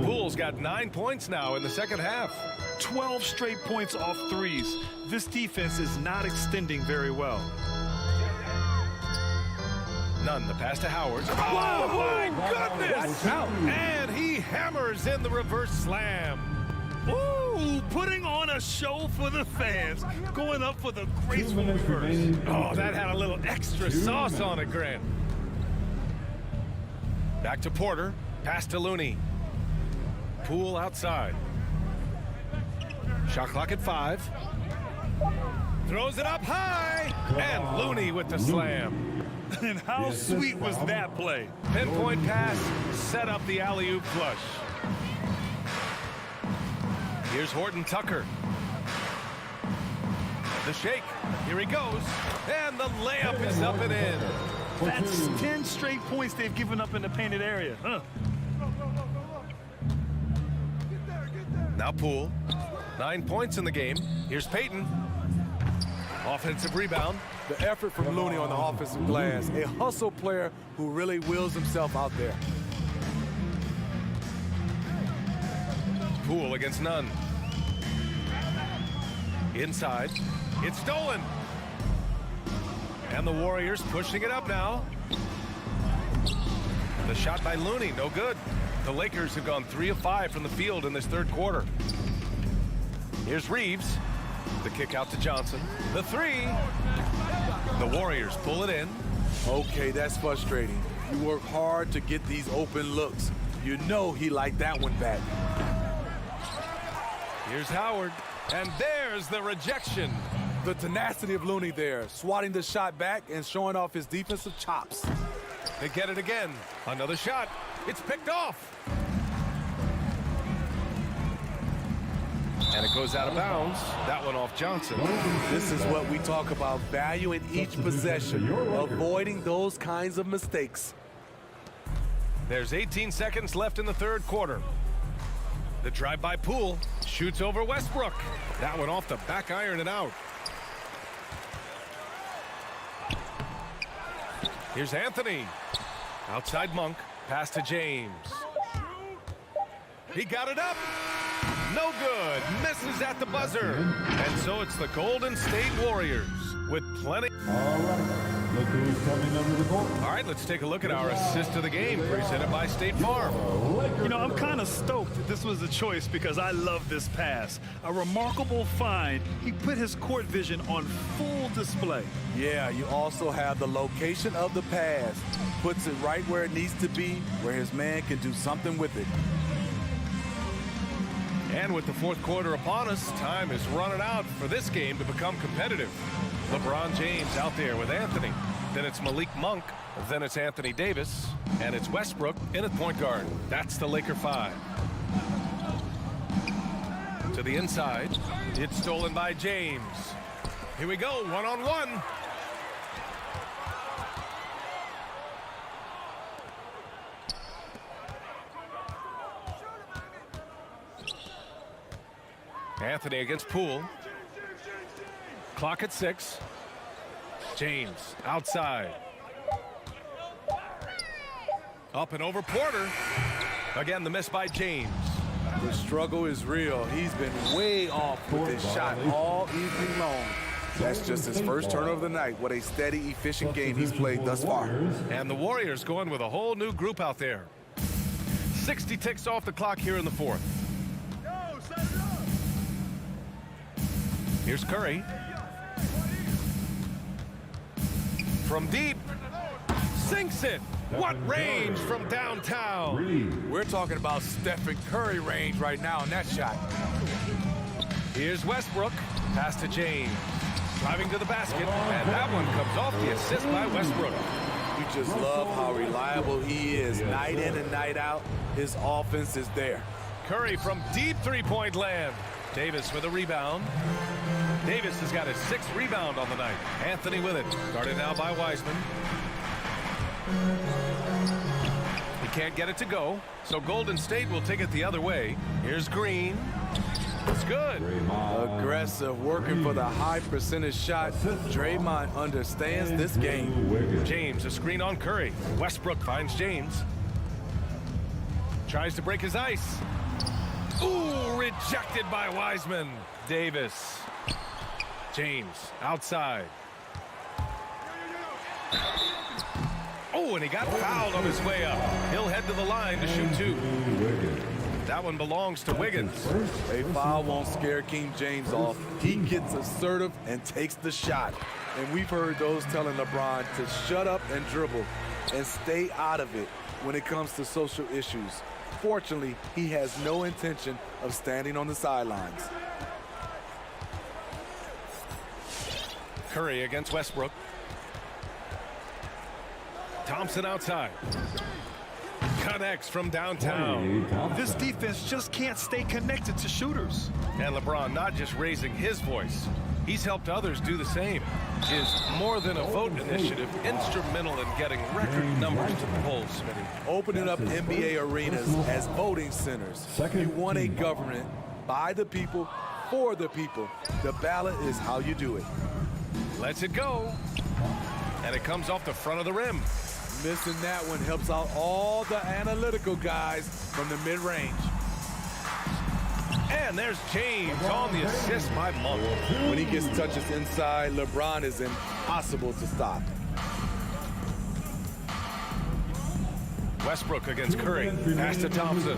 Poole's got 9 points now in the second half. 12 straight points off threes. This defense is not extending very well. Nunn, the pass to Howard. Oh, my goodness! And he hammers in the reverse slam. Ooh, putting on a show for the fans. Going up for the graceful reverse. Oh, that had a little extra sauce on it, Grant. Back to Porter. Pass to Looney. Poole outside. Shot clock at 5. Throws it up high. And Looney with the slam. And how sweet was that play? Pinpoint pass. Set up the alley-oop flush. Here's Horton Tucker. The shake. Here he goes. And the layup is up and in. That's 10 straight points they've given up in the painted area. Huh? Now Poole. 9 points in the game. Here's Payton. Offensive rebound. The effort from Looney on the offensive glass. A hustle player who really wills himself out there. Poole against Nunn. Inside. It's stolen. And the Warriors pushing it up now. The shot by Looney, no good. The Lakers have gone 3 of 5 from the field in this third quarter. Here's Reeves. The kick out to Johnson. The 3. The Warriors pull it in. Okay, that's frustrating. You work hard to get these open looks. You know he liked that one back. Here's Howard. And there's the rejection. The tenacity of Looney there, swatting the shot back and showing off his defensive chops. They get it again. Another shot. It's picked off. And it goes out of bounds. That one off Johnson. This is what we talk about, value in each possession, avoiding those kinds of mistakes. There's 18 seconds left in the third quarter. The drive by Poole shoots over Westbrook. That one off the back iron and out. Here's Anthony. Outside Monk. Pass to James. He got it up. No good. Misses at the buzzer. And so it's the Golden State Warriors with plenty. All right. Look who's coming under the court. All right, let's take a look at our assist of the game presented by State Farm. You know, I'm kind of stoked that this was a choice because I love this pass. A remarkable find. He put his court vision on full display. Yeah, you also have the location of the pass. Puts it right where it needs to be, where his man can do something with it. And with the fourth quarter upon us, time is running out for this game to become competitive. LeBron James out there with Anthony. Then it's Malik Monk. Then it's Anthony Davis. And it's Westbrook in at point guard. That's the Laker 5. To the inside. It's stolen by James. Here we go, one-on-one. Anthony against Poole. Clock at 6. James outside. Up and over Porter. Again, the miss by James. The struggle is real. He's been way off with his shot all evening long. That's just his first turnover of the night. What a steady, efficient game he's played thus far. And the Warriors going with a whole new group out there. 60 ticks off the clock here in the fourth. Here's Curry. From deep. Sinks it. What range from downtown. We're talking about Stephen Curry range right now in that shot. Here's Westbrook. Pass to James. Driving to the basket. And that one comes off the assist by Westbrook. We just love how reliable he is. Night in and night out, his offense is there. Curry from deep three-point land. Davis with a rebound. Davis has got his 6th rebound on the night. Anthony with it. Guarded now by Wiseman. He can't get it to go, so Golden State will take it the other way. Here's Green. It's good. Aggressive, working for the high percentage shot. Draymond understands this game. James, a screen on Curry. Westbrook finds James. Tries to break his ice. Ooh, rejected by Wiseman. Davis. James outside. Oh, and he got fouled on his way up. He'll head to the line to shoot 2. That one belongs to Wiggins. A foul won't scare King James off. He gets assertive and takes the shot. And we've heard those telling LeBron to shut up and dribble and stay out of it when it comes to social issues. Fortunately, he has no intention of standing on the sidelines. Curry against Westbrook. Thompson outside. Connects from downtown. This defense just can't stay connected to shooters. And LeBron not just raising his voice. He's helped others do the same. His More Than a Vote initiative instrumental in getting record numbers to the polls, Smitty. Opening up NBA arenas as voting centers. You want a government by the people, for the people. The ballot is how you do it. Lets it go. And it comes off the front of the rim. Missing that one helps out all the analytical guys from the mid-range. And there's James on the assist by Monk. When he gets touches inside, LeBron is impossible to stop. Westbrook against Curry. Pass to Thompson.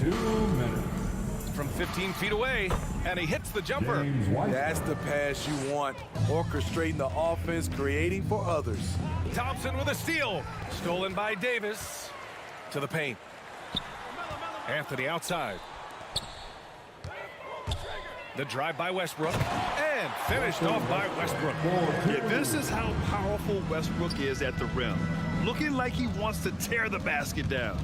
2 minutes. From 15 feet away, and he hits the jumper. That's the pass you want. Orchestrating the offense, creating for others. Thompson with a steal. Stolen by Davis. To the paint. Anthony outside. The drive by Westbrook. And finished off by Westbrook. Yeah, this is how powerful Westbrook is at the rim. Looking like he wants to tear the basket down.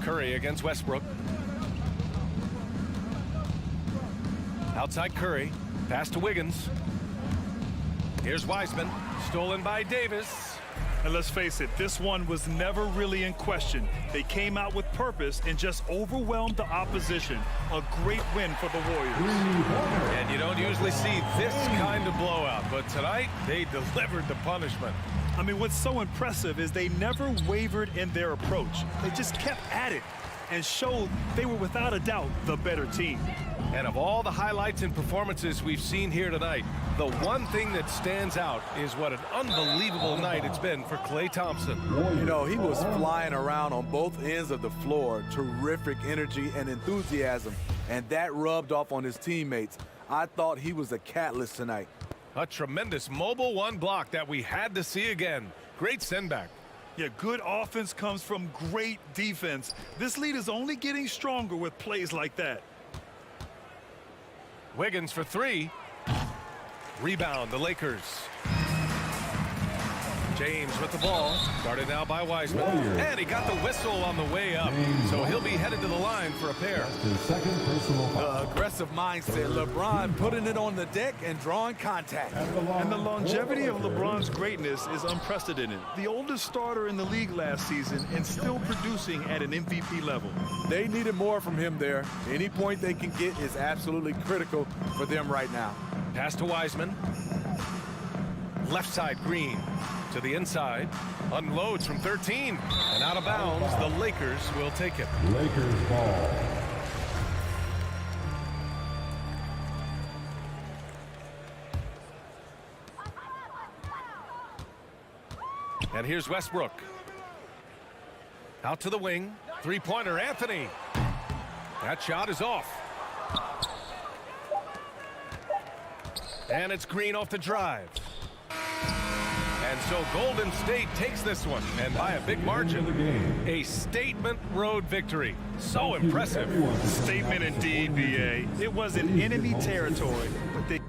Curry against Westbrook. Outside Curry. Pass to Wiggins. Here's Wiseman. Stolen by Davis. And let's face it, this one was never really in question. They came out with purpose and just overwhelmed the opposition. A great win for the Warriors. And you don't usually see this kind of blowout, but tonight they delivered the punishment. I mean, what's so impressive is they never wavered in their approach. They just kept at it and showed they were without a doubt the better team. And of all the highlights and performances we've seen here tonight, the one thing that stands out is what an unbelievable night it's been for Klay Thompson. You know, he was flying around on both ends of the floor. Terrific energy and enthusiasm, and that rubbed off on his teammates. I thought he was a catalyst tonight. A tremendous mobile one block that we had to see again. Great send back. Yeah, good offense comes from great defense. This lead is only getting stronger with plays like that. Wiggins for 3. Rebound, the Lakers. James with the ball. Guarded now by Wiseman. And he got the whistle on the way up. So he'll be headed to the line for a pair. The aggressive mindset. LeBron putting it on the deck and drawing contact. And the longevity of LeBron's greatness is unprecedented. The oldest starter in the league last season and still producing at an MVP level. They needed more from him there. Any point they can get is absolutely critical for them right now. Pass to Wiseman. Left side, Green. To the inside. Unloads from 13. And out of bounds, the Lakers will take it. Lakers ball. And here's Westbrook. Out to the wing. Three-pointer, Anthony. That shot is off. And it's Green off the drive. And so Golden State takes this one, and by a big margin. A statement road victory. So impressive. Statement indeed, BA. It was in enemy territory, but they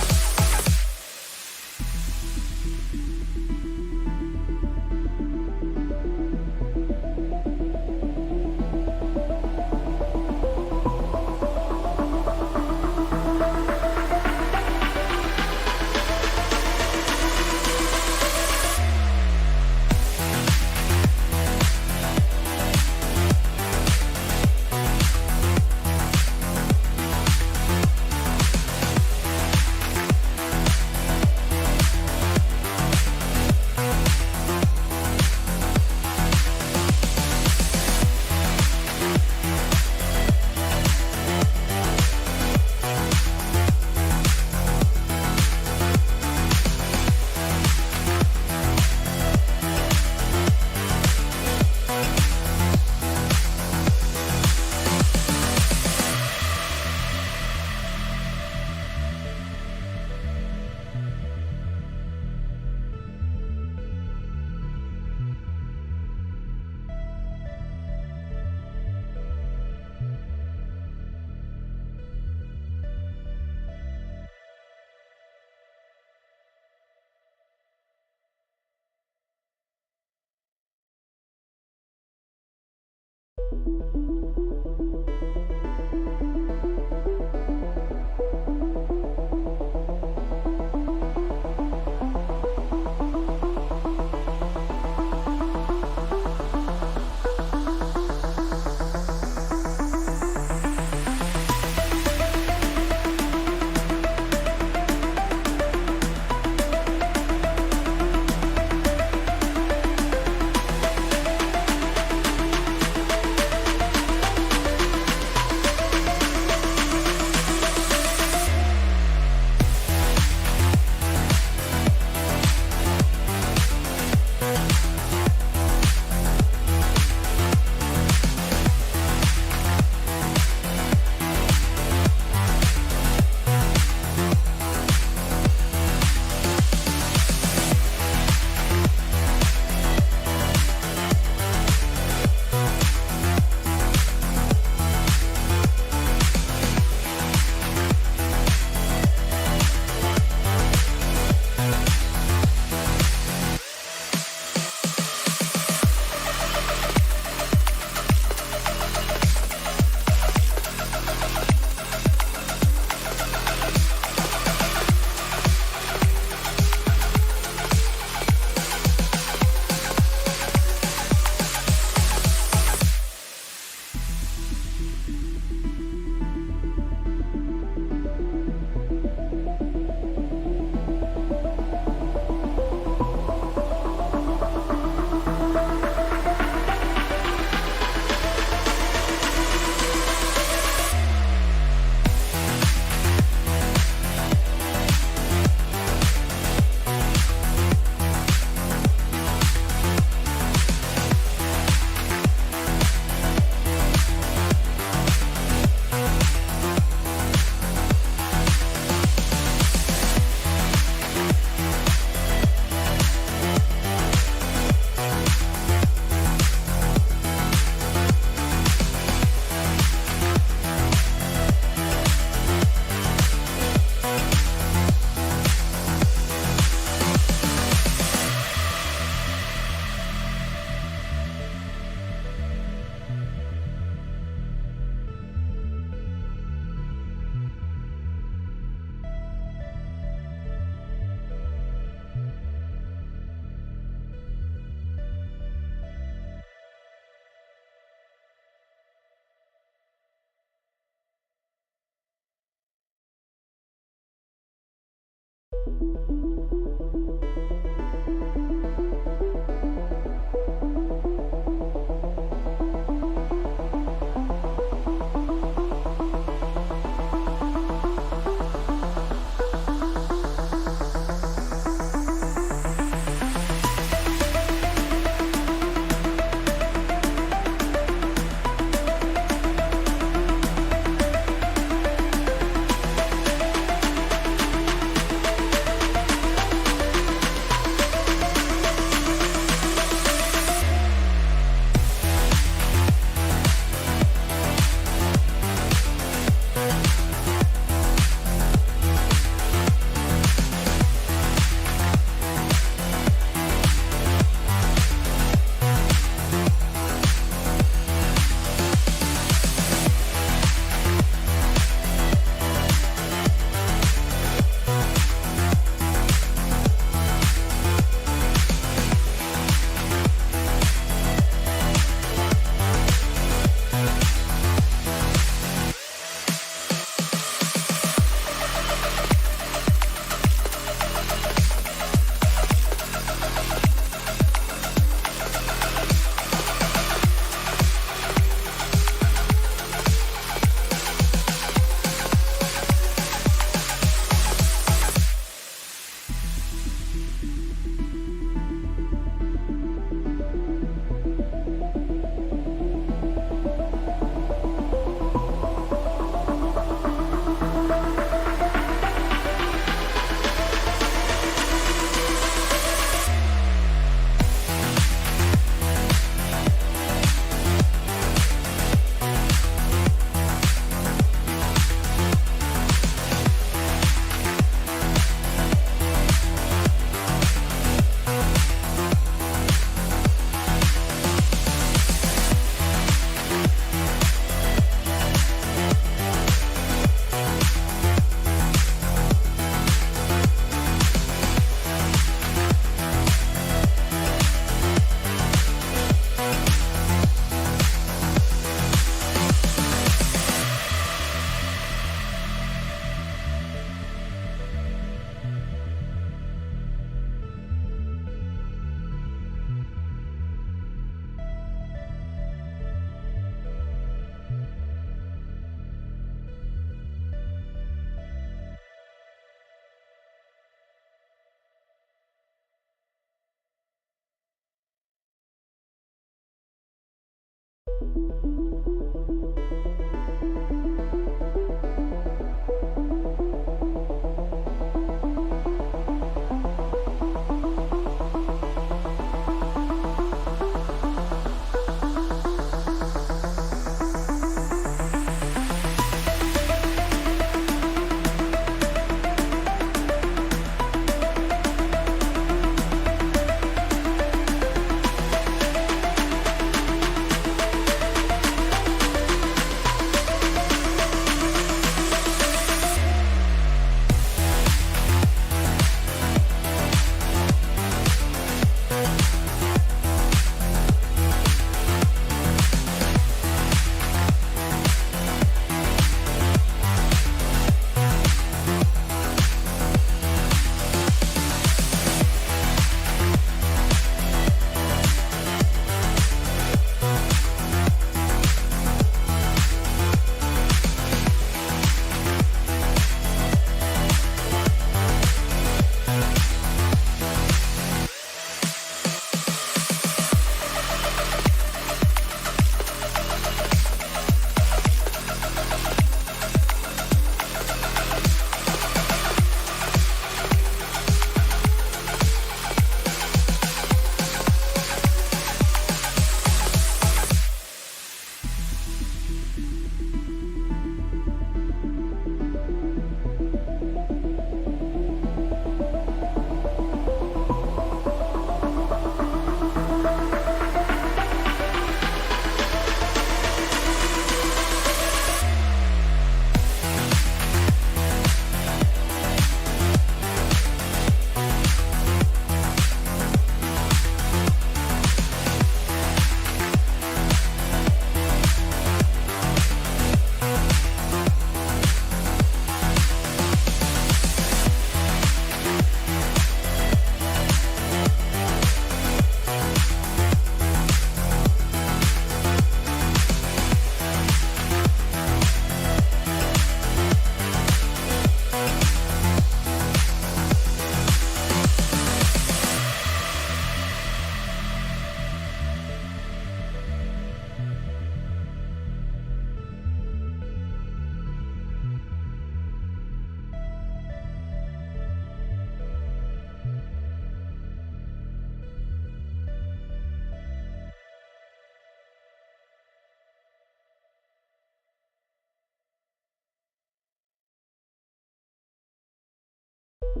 At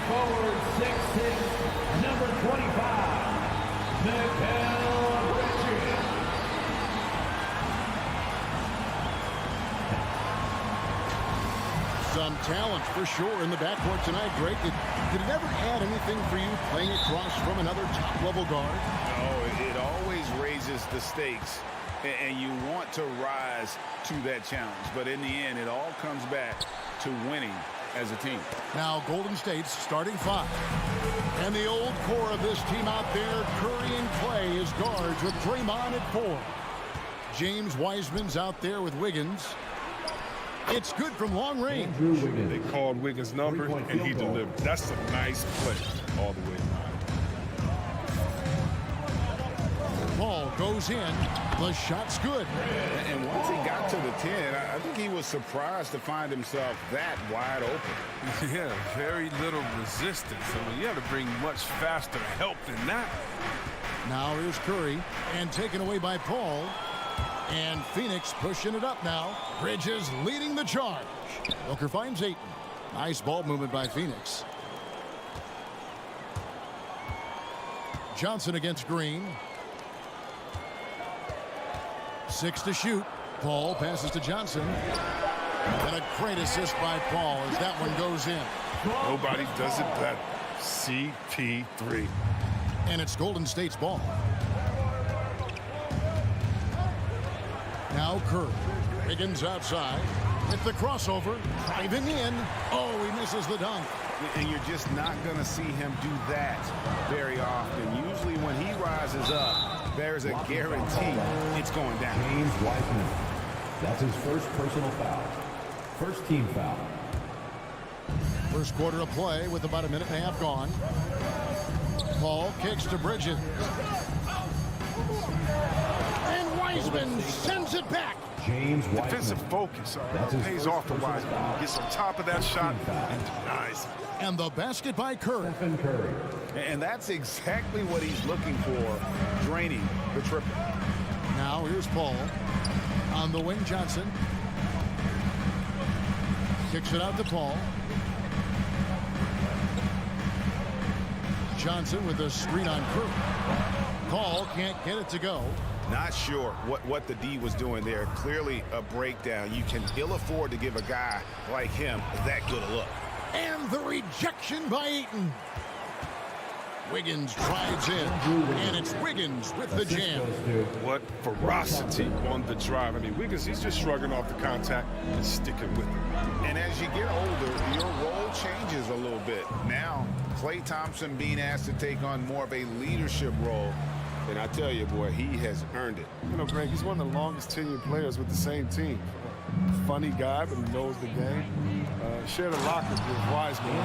forward, 6'6", number 25, Mikael Bridges. Some talent for sure in the backcourt tonight, Greg. Did it ever add anything for you playing across from another top-level guard? No, it always raises the stakes, and you want to rise to that challenge. But in the end, it all comes back to winning as a team. Now Golden State's starting five. And the old core of this team out there, Curry and Clay as guards with Draymond at 4. James Wiseman's out there with Wiggins. It's good from long range. They called Wiggins' number, and he delivered. That's a nice play all the way around. Ball goes in. The shot's good. And once he got to the 10, I think he was surprised to find himself that wide open. Yeah, very little resistance. I mean, you have to bring much faster help than that. Now here's Curry, and taken away by Paul. And Phoenix pushing it up now. Bridges leading the charge. Booker finds Ayton. Nice ball movement by Phoenix. Johnson against Green. 6 to shoot. Paul passes to Johnson. And a great assist by Paul as that one goes in. Nobody does it better. CP3. And it's Golden State's ball. Now Curry. Wiggins outside. With the crossover. Driving in. Oh, he misses the dunk. And you're just not going to see him do that very often. Usually when he rises up, there's a guarantee it's going down. James Wiseman. That's his first personal foul. First team foul. First quarter of play with about a minute and a half gone. Paul kicks to Bridges. And Wiseman sends it back. James Wiseman. Defensive focus pays off for Wiseman. Gets on top of that shot and denies it. And the basket by Curry. Curry. And that's exactly what he's looking for, draining the triple. Now here's Paul. On the wing, Johnson. Kicks it out to Paul. Johnson with a screen on Curry. Paul can't get it to go. Not sure what the D was doing there. Clearly a breakdown. You can ill afford to give a guy like him that good a look. And the rejection by Ayton. Wiggins drives in, and it's Wiggins with the jam. What ferocity on the drive. I mean, Wiggins, he's just shrugging off the contact and sticking with it. And as you get older, your role changes a little bit. Now, Klay Thompson being asked to take on more of a leadership role. And I tell you, boy, he has earned it. You know, Greg, he's one of the longest tenured players with the same team. Funny guy, but he knows the game. Shared a locker with Wiseman.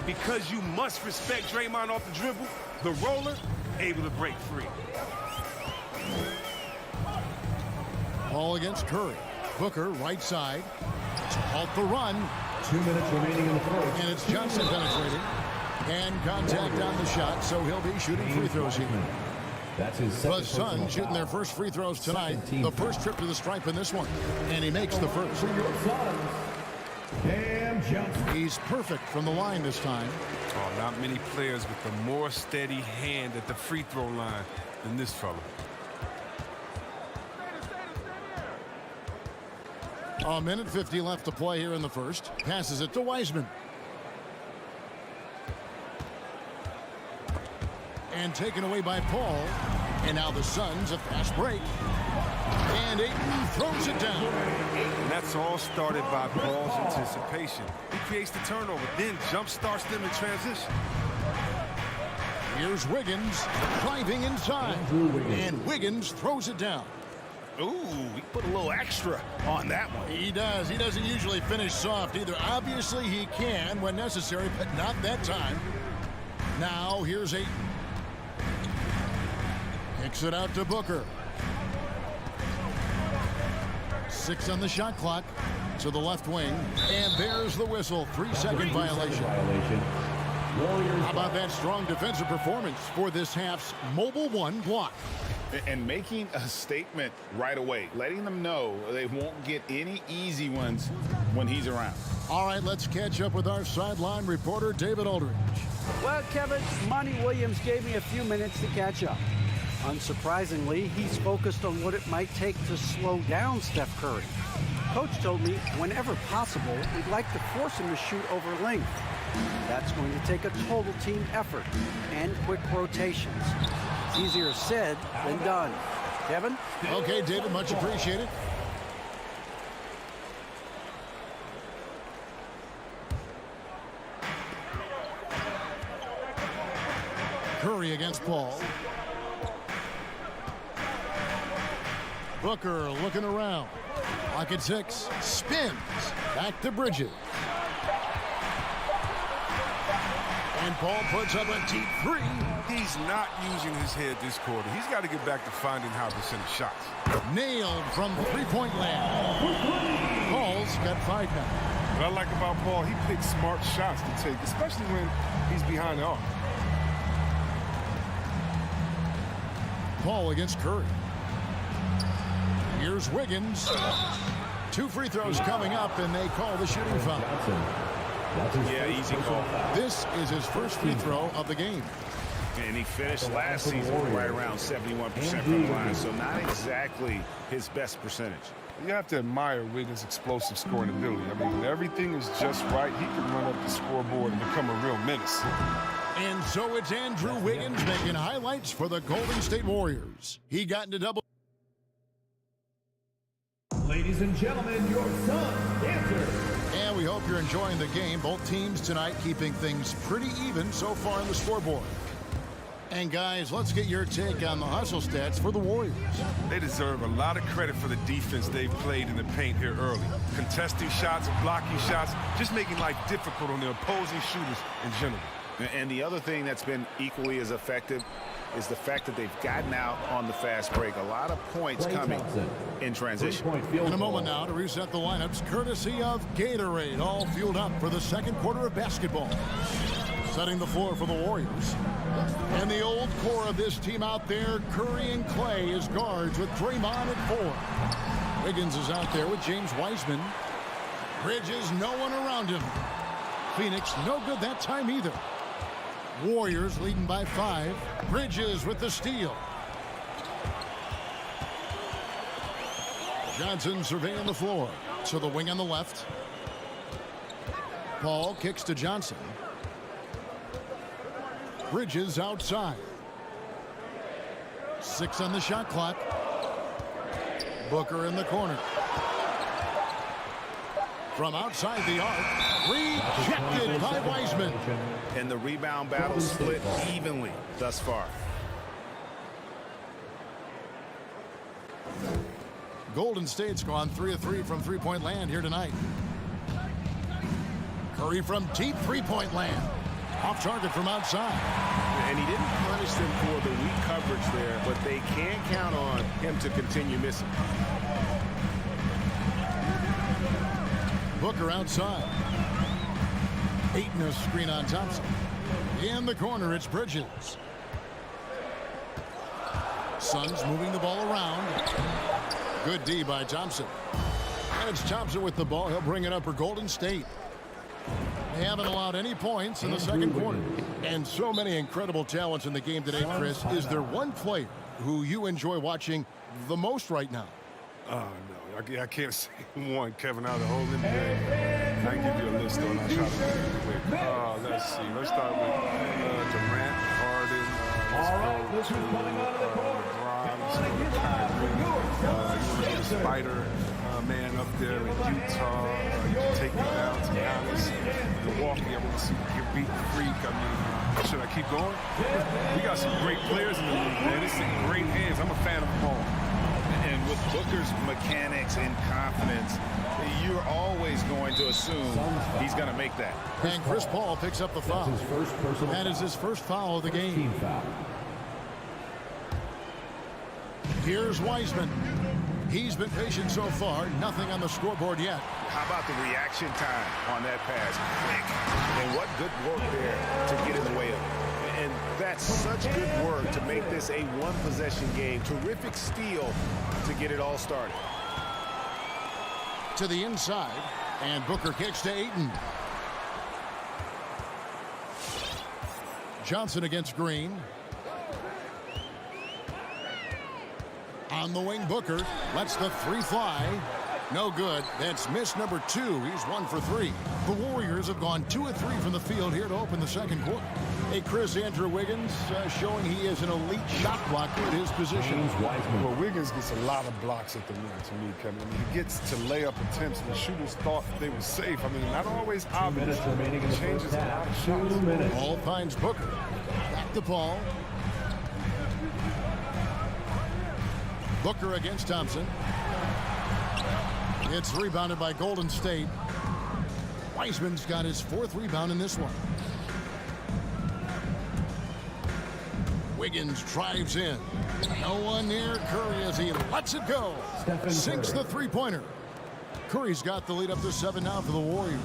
Because you must respect Draymond off the dribble, the roller, able to break free. Paul against Curry. Booker, right side. Off the run. 2 minutes remaining in the first. And it's Johnson penetrating. And contact on the shot, so he'll be shooting free throws here. That's his The Suns shooting their first free throws tonight. The first trip to the stripe in this one. And he makes the first. He's perfect from the line this time. Oh, not many players with a more steady hand at the free throw line than this fella. A minute 50 left to play here in the first. Passes it to Wiseman. And taken away by Paul. And now the Suns a fast break. And Ayton throws it down. And that's all started by Paul's anticipation. He creates the turnover, then jump starts them in transition. Here's Wiggins driving inside. And Wiggins throws it down. Ooh, he put a little extra on that one. He does. He doesn't usually finish soft either. Obviously, he can when necessary, but not that time. Now, here's Ayton. Kicks it out to Booker. 6 on the shot clock to the left wing. And there's the whistle. 3-second violation. How about that strong defensive performance for this half's Mobile One block? And making a statement right away, letting them know they won't get any easy ones when he's around. All right, let's catch up with our sideline reporter, David Aldridge. Well, Kevin, Monty Williams gave me a few minutes to catch up. Unsurprisingly, he's focused on what it might take to slow down Steph Curry. Coach told me whenever possible, we'd like to force him to shoot over length. That's going to take a total team effort and quick rotations. It's easier said than done. Kevin? Okay, David, much appreciated. Curry against Paul. Booker looking around. Lock at 6. Spins. Back to Bridges. And Paul puts up a deep 3. He's not using his head this quarter. He's got to get back to finding high percentage shots. Nailed from three-point land. Paul's got 5 now. What I like about Paul, he picks smart shots to take, especially when he's behind the arc. Paul against Curry. Here's Wiggins. 2 free throws coming up, and they call the shooting foul. Yeah, easy call. This is his first free throw of the game. And he finished last season right around 71% from the line, so not exactly his best percentage. You have to admire Wiggins' explosive scoring ability. I mean, when everything is just right, he can run up the scoreboard and become a real menace. And so it's Andrew Wiggins making highlights for the Golden State Warriors. He got into double. Ladies and gentlemen, your son, Dancer. And we hope you're enjoying the game. Both teams tonight keeping things pretty even so far on the scoreboard. And guys, let's get your take on the hustle stats for the Warriors. They deserve a lot of credit for the defense they've played in the paint here early. Contesting shots, blocking shots, just making life difficult on the opposing shooters in general. And the other thing that's been equally as effective is the fact that they've gotten out on the fast break. A lot of points coming in transition. In a moment now to reset the lineups, courtesy of Gatorade, all fueled up for the second quarter of basketball. Setting the floor for the Warriors. And the old core of this team out there, Curry and Clay as guards with Draymond at 4. Wiggins is out there with James Wiseman. Bridges, no one around him. Phoenix, no good that time either. Warriors leading by 5. Bridges with the steal. Johnson surveying the floor. To the wing on the left. Paul kicks to Johnson. Bridges outside. 6 on the shot clock. Booker in the corner. From outside the arc, rejected by Wiseman. And the rebound battle split evenly thus far. Golden State's gone 3 of 3 from three-point land here tonight. Curry from deep three-point land. Off target from outside. And he didn't punish them for the weak coverage there, but they can count on him to continue missing. Booker outside. Ayton a screen on Thompson. In the corner, it's Bridges. Suns moving the ball around. Good D by Thompson. And it's Thompson with the ball. He'll bring it up for Golden State. They haven't allowed any points in the second quarter. And so many incredible talents in the game today, Chris. Is there one player who you enjoy watching the most right now? Oh, no. I can't say one, Kevin, out of the whole NBA. I can give you a list on that shot quick. Let's see. Let's start with Durant, Harden. Let's go to LeBron, Spider man up there in Utah. You can take me down to Dallas, Milwaukee. I want to see you beat the Freak. I mean, should I keep going? We got some great players in the league, man. It's in great hands. I'm a fan of them all. And with Booker's mechanics and confidence, you're always going to assume he's going to make that. And Chris Paul picks up the foul. That is his first foul of the game. Here's Wiseman. He's been patient so far. Nothing on the scoreboard yet. How about the reaction time on that pass? Quick. And what good work there to get in the way of it. And That's such good work to make this a one-possession game. Terrific steal to get it all started. To the inside, and Booker kicks to Ayton. Johnson against Green. On the wing, Booker lets the three fly. No good. That's miss number 2. He's 1 for 3. The Warriors have gone 2 of 3 from the field here to open the second quarter. Hey, Chris, Andrew Wiggins showing he is an elite shot blocker at his position. Well, Wiggins gets a lot of blocks at the rim to me, Kevin. I mean, he gets to layup attempts when shooters thought they were safe. I mean, not always obvious. It changes a lot of shots. Ball finds Booker. Back to Paul. Booker against Thompson. It's rebounded by Golden State. Wiseman's got his 4th rebound in this one. Wiggins drives in. No one near Curry as he lets it go. Sinks the three-pointer. Curry's got the lead up to 7 now for the Warriors.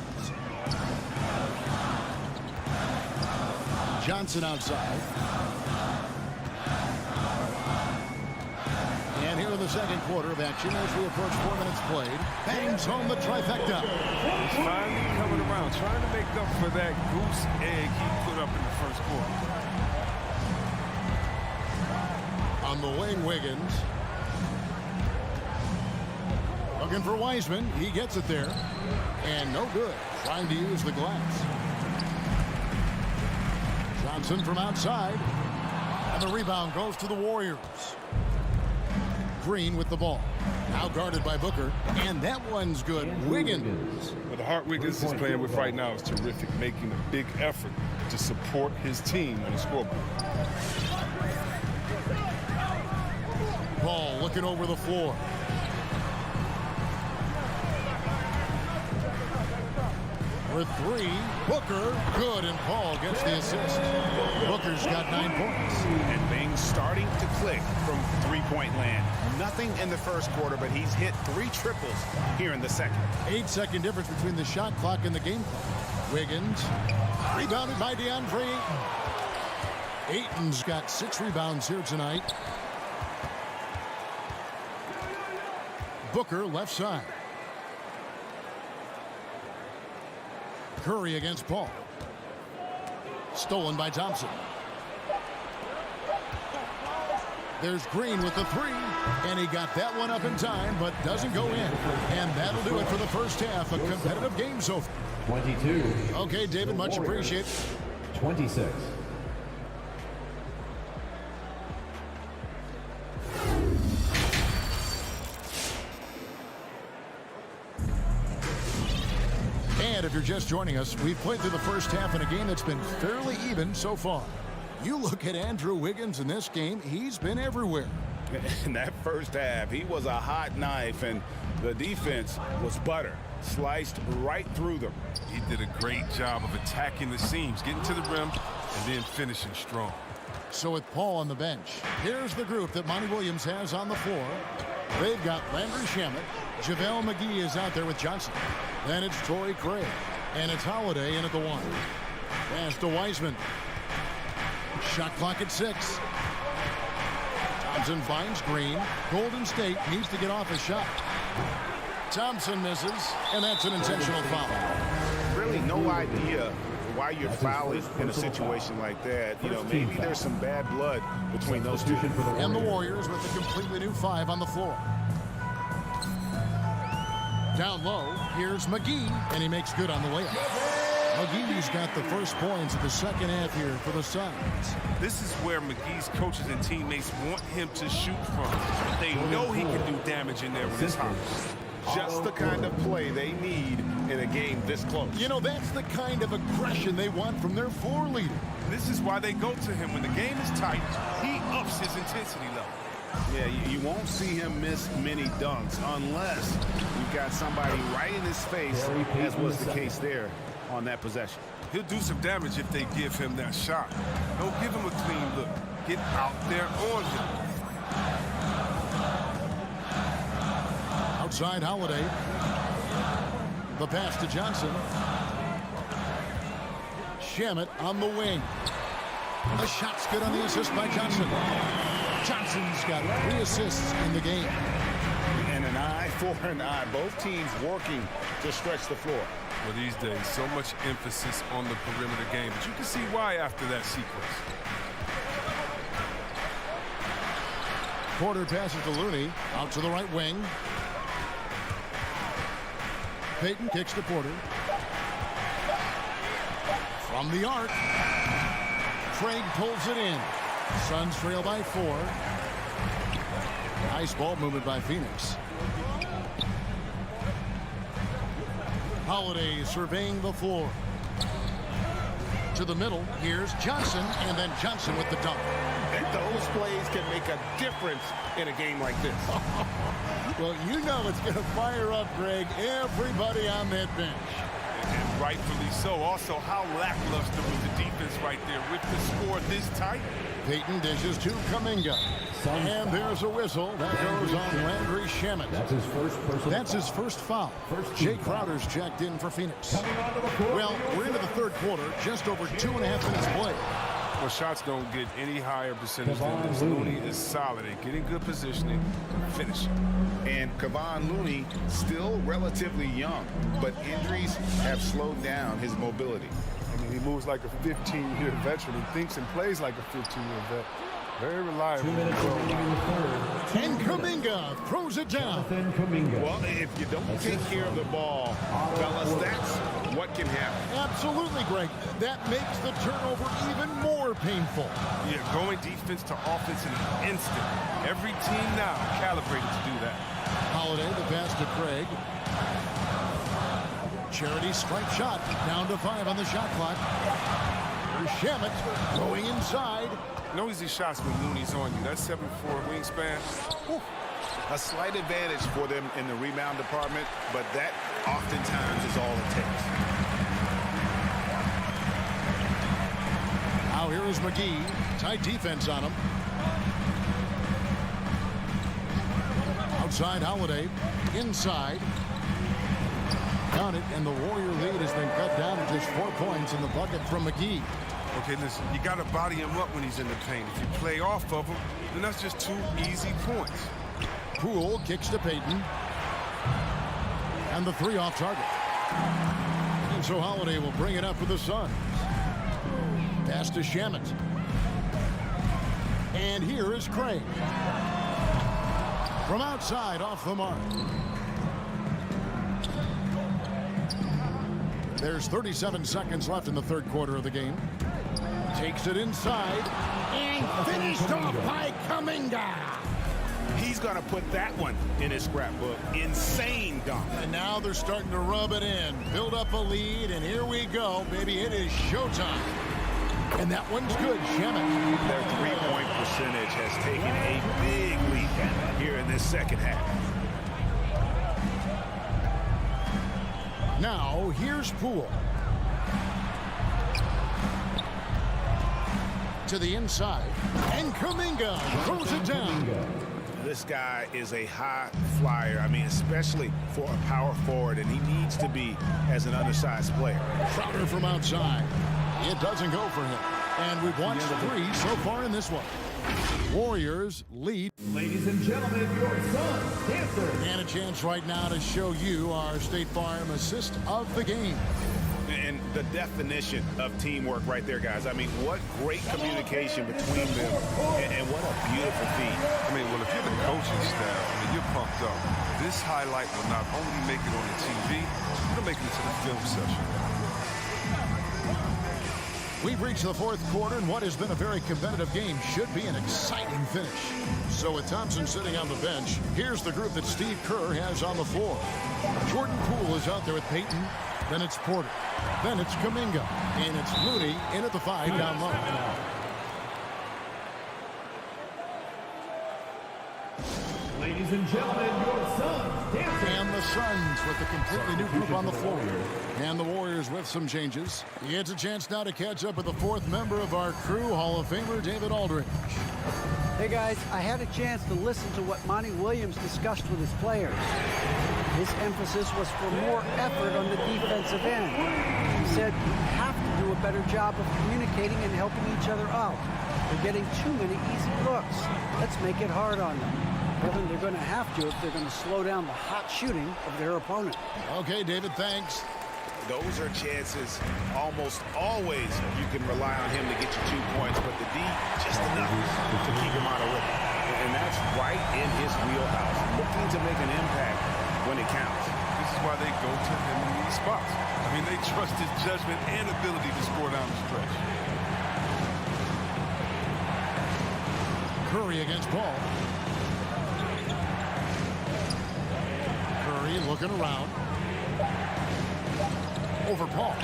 Johnson outside. And here in the second quarter of action as we approach 4 minutes played. Bangs home the trifecta. He's finally coming around, trying to make up for that goose egg he put up in the first quarter. On the wing, Wiggins. Looking for Wiseman. He gets it there. And no good. Trying to use the glass. Johnson from outside. And the rebound goes to the Warriors. Green with the ball. Now guarded by Booker. And that one's good. Wiggins. Well, the heart Wiggins is playing with right now is terrific, making a big effort to support his team on the scoreboard. Paul looking over the floor. For 3, Booker, good, and Paul gets the assist. Booker's got 9 points. And things starting to click from three-point land. Nothing in the first quarter, but he's hit 3 triples here in the second. 8-second difference between the shot clock and the game clock. Wiggins, rebounded by DeAndre Ayton. Ayton's got 6 rebounds here tonight. Booker left side. Curry against Paul. Stolen by Thompson. There's Green with the 3, and he got that one up in time, but doesn't go in. And that'll do it for the first half. A competitive game so far. 22. Okay, David, much appreciated. 26. And if you're just joining us, we've played through the first half in a game that's been fairly even so far. You look at Andrew Wiggins in this game, he's been everywhere. In that first half, he was a hot knife, and the defense was butter. Sliced right through them. He did a great job of attacking the seams, getting to the rim, and then finishing strong. So with Paul on the bench, here's the group that Monty Williams has on the floor. They've got Landry Shamet. JaVale McGee is out there with Johnson. Then it's Torrey Craig. And it's Holiday in at the 1. Pass to Wiseman. Shot clock at 6. Thompson finds Green. Golden State needs to get off a shot. Thompson misses, and that's an intentional foul. Really no idea why you're fouling in a situation like that. You know, maybe there's some bad blood between those two. And the Warriors with a completely new 5 on the floor. Down low, here's McGee, and he makes good on the layup. McGee's got the first points of the second half here for the Suns. This is where McGee's coaches and teammates want him to shoot from. They know he can do damage in there with his hop. Just the kind of play they need in a game this close. You know, that's the kind of aggression they want from their floor leader. This is why they go to him when the game is tight. He ups his intensity level. Yeah, you won't see him miss many dunks unless you've got somebody right in his face, as was the case there on that possession. He'll do some damage if they give him that shot. Don't give him a clean look. Get out there on him. Outside Holiday. The pass to Johnson. Shamet on the wing. The shot's good on the assist by Johnson. Johnson's got 3 assists in the game. And an eye for an eye. Both teams working to stretch the floor. Well, these days, so much emphasis on the perimeter game, but you can see why after that sequence. Porter passes to Looney, out to the right wing. Payton kicks to Porter. From the arc, Craig pulls it in. Suns trail by 4. Nice ball movement by Phoenix. Holiday surveying the floor. To the middle, here's Johnson, and then Johnson with the dunk. And those plays can make a difference in a game like this. Well, you know it's going to fire up, Greg, everybody on that bench. And rightfully so. Also, how lackluster was the defense right there with the score this tight. Payton dishes to Kuminga. And there's a whistle. That goes on Landry Shamet. That's his first foul. Jay Crowder's checked in for Phoenix. Well, we're into the third quarter. Just over 2.5 minutes played. Well, shots don't get any higher percentage than this. Looney is solid at getting good positioning and finishing. And Kevon Looney still relatively young, but injuries have slowed down his mobility. I mean, he moves like a 15-year veteran. He thinks and plays like a 15-year vet. Very reliable. And Kuminga throws it down. Well, if you don't take care of the ball, fellas, that's what can happen. Absolutely, Greg. That makes the turnover even more painful. Yeah, going defense to offense in an instant. Every team now calibrated to do that. Holiday, the pass to Craig. Charity stripe shot. Down to 5 on the shot clock. Here's Shamet going inside. No easy shots when Looney's on you. That 7'4" wingspan. Whew. A slight advantage for them in the rebound department, but that oftentimes is all it takes. Now here is McGee. Tight defense on him. Outside Holiday. Inside. Got it, and the Warrior lead has been cut down to just 4 points in the bucket from McGee. Okay, listen, you got to body him up when he's in the paint. If you play off of him, then that's just 2 easy points. Poole kicks to Payton. And the 3 off target. And so Holiday will bring it up for the Suns. Pass to Shamet. And here is Craig. From outside, off the mark. There's 37 seconds left in the third quarter of the game. Takes it inside. And finished off by Kuminga. He's going to put that one in his scrapbook. Insane dunk. And now they're starting to rub it in. Build up a lead, and here we go. Baby, it is showtime. And that one's good. Shamet. Their three-point percentage has taken a big leap here in this second half. Now, here's Poole. To the inside. And Kuminga throws it down. This guy is a high flyer. I mean, especially for a power forward, and he needs to be as an undersized player. Crowder from outside. It doesn't go for him. And we've watched 3 so far in this one. Warriors lead. Ladies and gentlemen, your Suns dancer. And a chance right now to show you our State Farm assist of the game. And the definition of teamwork right there, guys. I mean, what great communication between them, and what a beautiful feat. I mean, well, if you're the coaching staff, I mean, you're pumped up. This highlight will not only make it on the TV, it'll make it into the film session. We've reached the fourth quarter, and what has been a very competitive game should be an exciting finish. So with Thompson sitting on the bench, here's the group that Steve Kerr has on the floor. Jordan Poole is out there with Payton. Then it's Porter. Then it's Kuminga. And it's Looney in at the 5 down low. Ladies and gentlemen, your Suns dancer. And the Suns with a completely new group on the floor. And the Warriors with some changes. He gets a chance now to catch up with the 4th member of our crew, Hall of Famer David Aldridge. Hey guys, I had a chance to listen to what Monty Williams discussed with his players. His emphasis was for more effort on the defensive end. He said you have to do a better job of communicating and helping each other out. They're getting too many easy looks. Let's make it hard on them. Kevin, they're going to have to if they're going to slow down the hot shooting of their opponent. Okay, David, thanks. Those are chances almost always you can rely on him to get you 2 points, but the D just enough to keep him out of rhythm. And that's right in his wheelhouse, looking to make an impact when it counts. This is why they go to him in these spots. I mean, they trust his judgment and ability to score down the stretch. Curry against Paul. Curry looking around. Over Paul.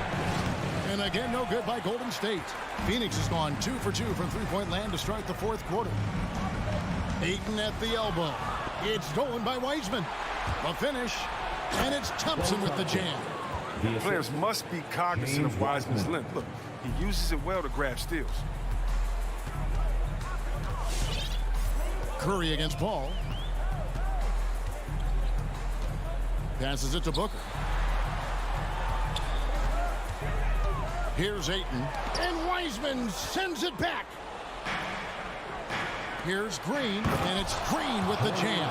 And again, no good by Golden State. Phoenix has gone 2 for 2 from three-point land to start the fourth quarter. Ayton at the elbow. It's stolen by Wiseman. The finish, and it's Thompson with the jam. Players must be cognizant of Wiseman's length. Look, he uses it well to grab steals. Curry against Paul. Passes it to Booker. Here's Ayton, and Wiseman sends it back. Here's Green, and it's Green with the jam.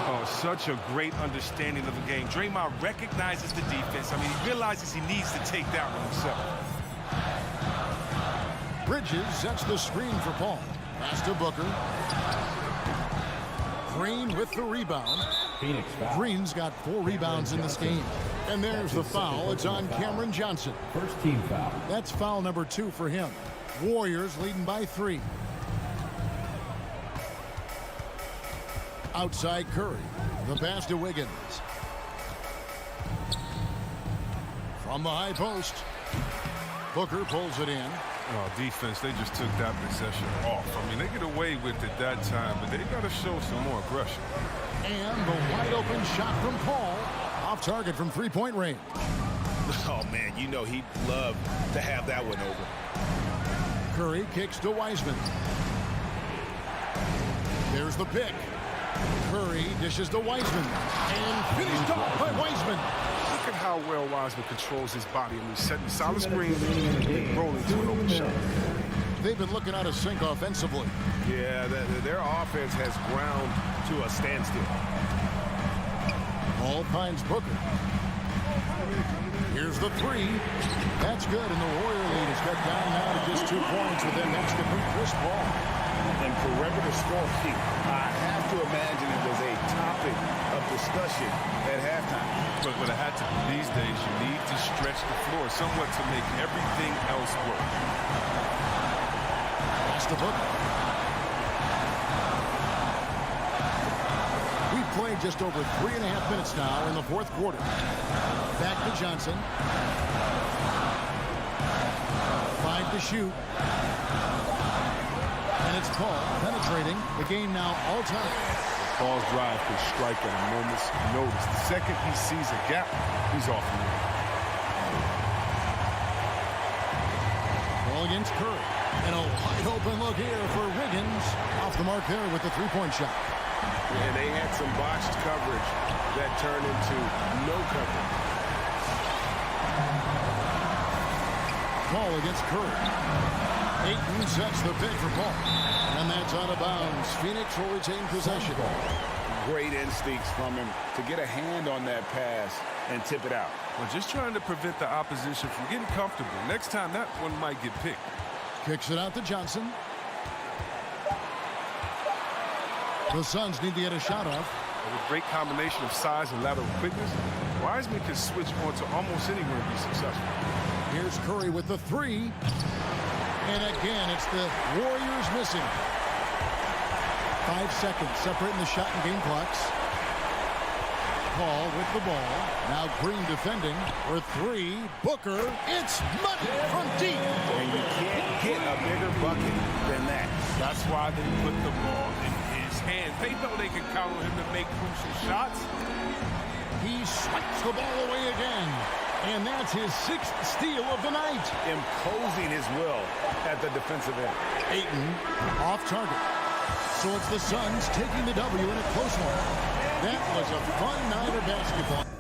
Oh, such a great understanding of the game. Draymond recognizes the defense. I mean, he realizes he needs to take that one himself. Bridges sets the screen for Paul. Pass to Booker. Green with the rebound. Phoenix foul. Green's got 4 rebounds in this game. And there's the foul. It's on Cameron Johnson. First team foul. That's foul number 2 for him. Warriors leading by 3. Outside Curry. The pass to Wiggins. From the high post. Booker pulls it in. Oh, defense, they just took that possession off. I mean, they get away with it that time, but they got to show some more aggression. And the wide open shot from Paul. Off target from three-point range. Oh, man, you know he'd love to have that one over. Curry kicks to Wiseman. There's the pick. Curry dishes to Wiseman. And finished off by Wiseman. Look at how well Wiseman controls his body. I mean, setting solid screens and rolling to an open shot. They've been looking out of sync offensively. Yeah, their offense has ground to a standstill. Paul finds Booker. Here's the 3. That's good, and the Warrior lead is cut down now to just 2 points with them next to Chris Paul. And perimeter scoring, I have to imagine it was a topic of discussion at halftime. But what it had to be these days, you need to stretch the floor somewhat to make everything else work. Pass to Booker. We've played just over 3.5 minutes now in the fourth quarter. Back to Johnson. 5 to shoot. And it's Paul penetrating. The game now all time. Paul's drive can strike at a moment's notice. The second he sees a gap, he's off the rim. Ball against Curry. And a wide open look here for Wiggins. Off the mark there with the three-point shot. And they had some botched coverage that turned into no coverage. Paul against Curry. Ayton sets the pick for Paul. And that's out of bounds. Phoenix will retain possession. Great instincts from him to get a hand on that pass and tip it out. Well, just trying to prevent the opposition from getting comfortable. Next time, that one might get picked. Kicks it out to Johnson. The Suns need to get a shot off. With a great combination of size and lateral quickness, Wiseman can switch onto almost anywhere and be successful. Here's Curry with the 3. And again, it's the Warriors missing. 5 seconds separating the shot and game clocks. Paul with the ball. Now Green defending for 3. Booker. It's money from deep. And you can't get a bigger bucket than that. That's why they put the ball in his hands. They know they can count on him to make crucial shots. He swipes the ball away again. And that's his 6th steal of the night. Imposing his will at the defensive end. Ayton off target. So it's the Suns taking the W in a close one. That was a fun night of basketball.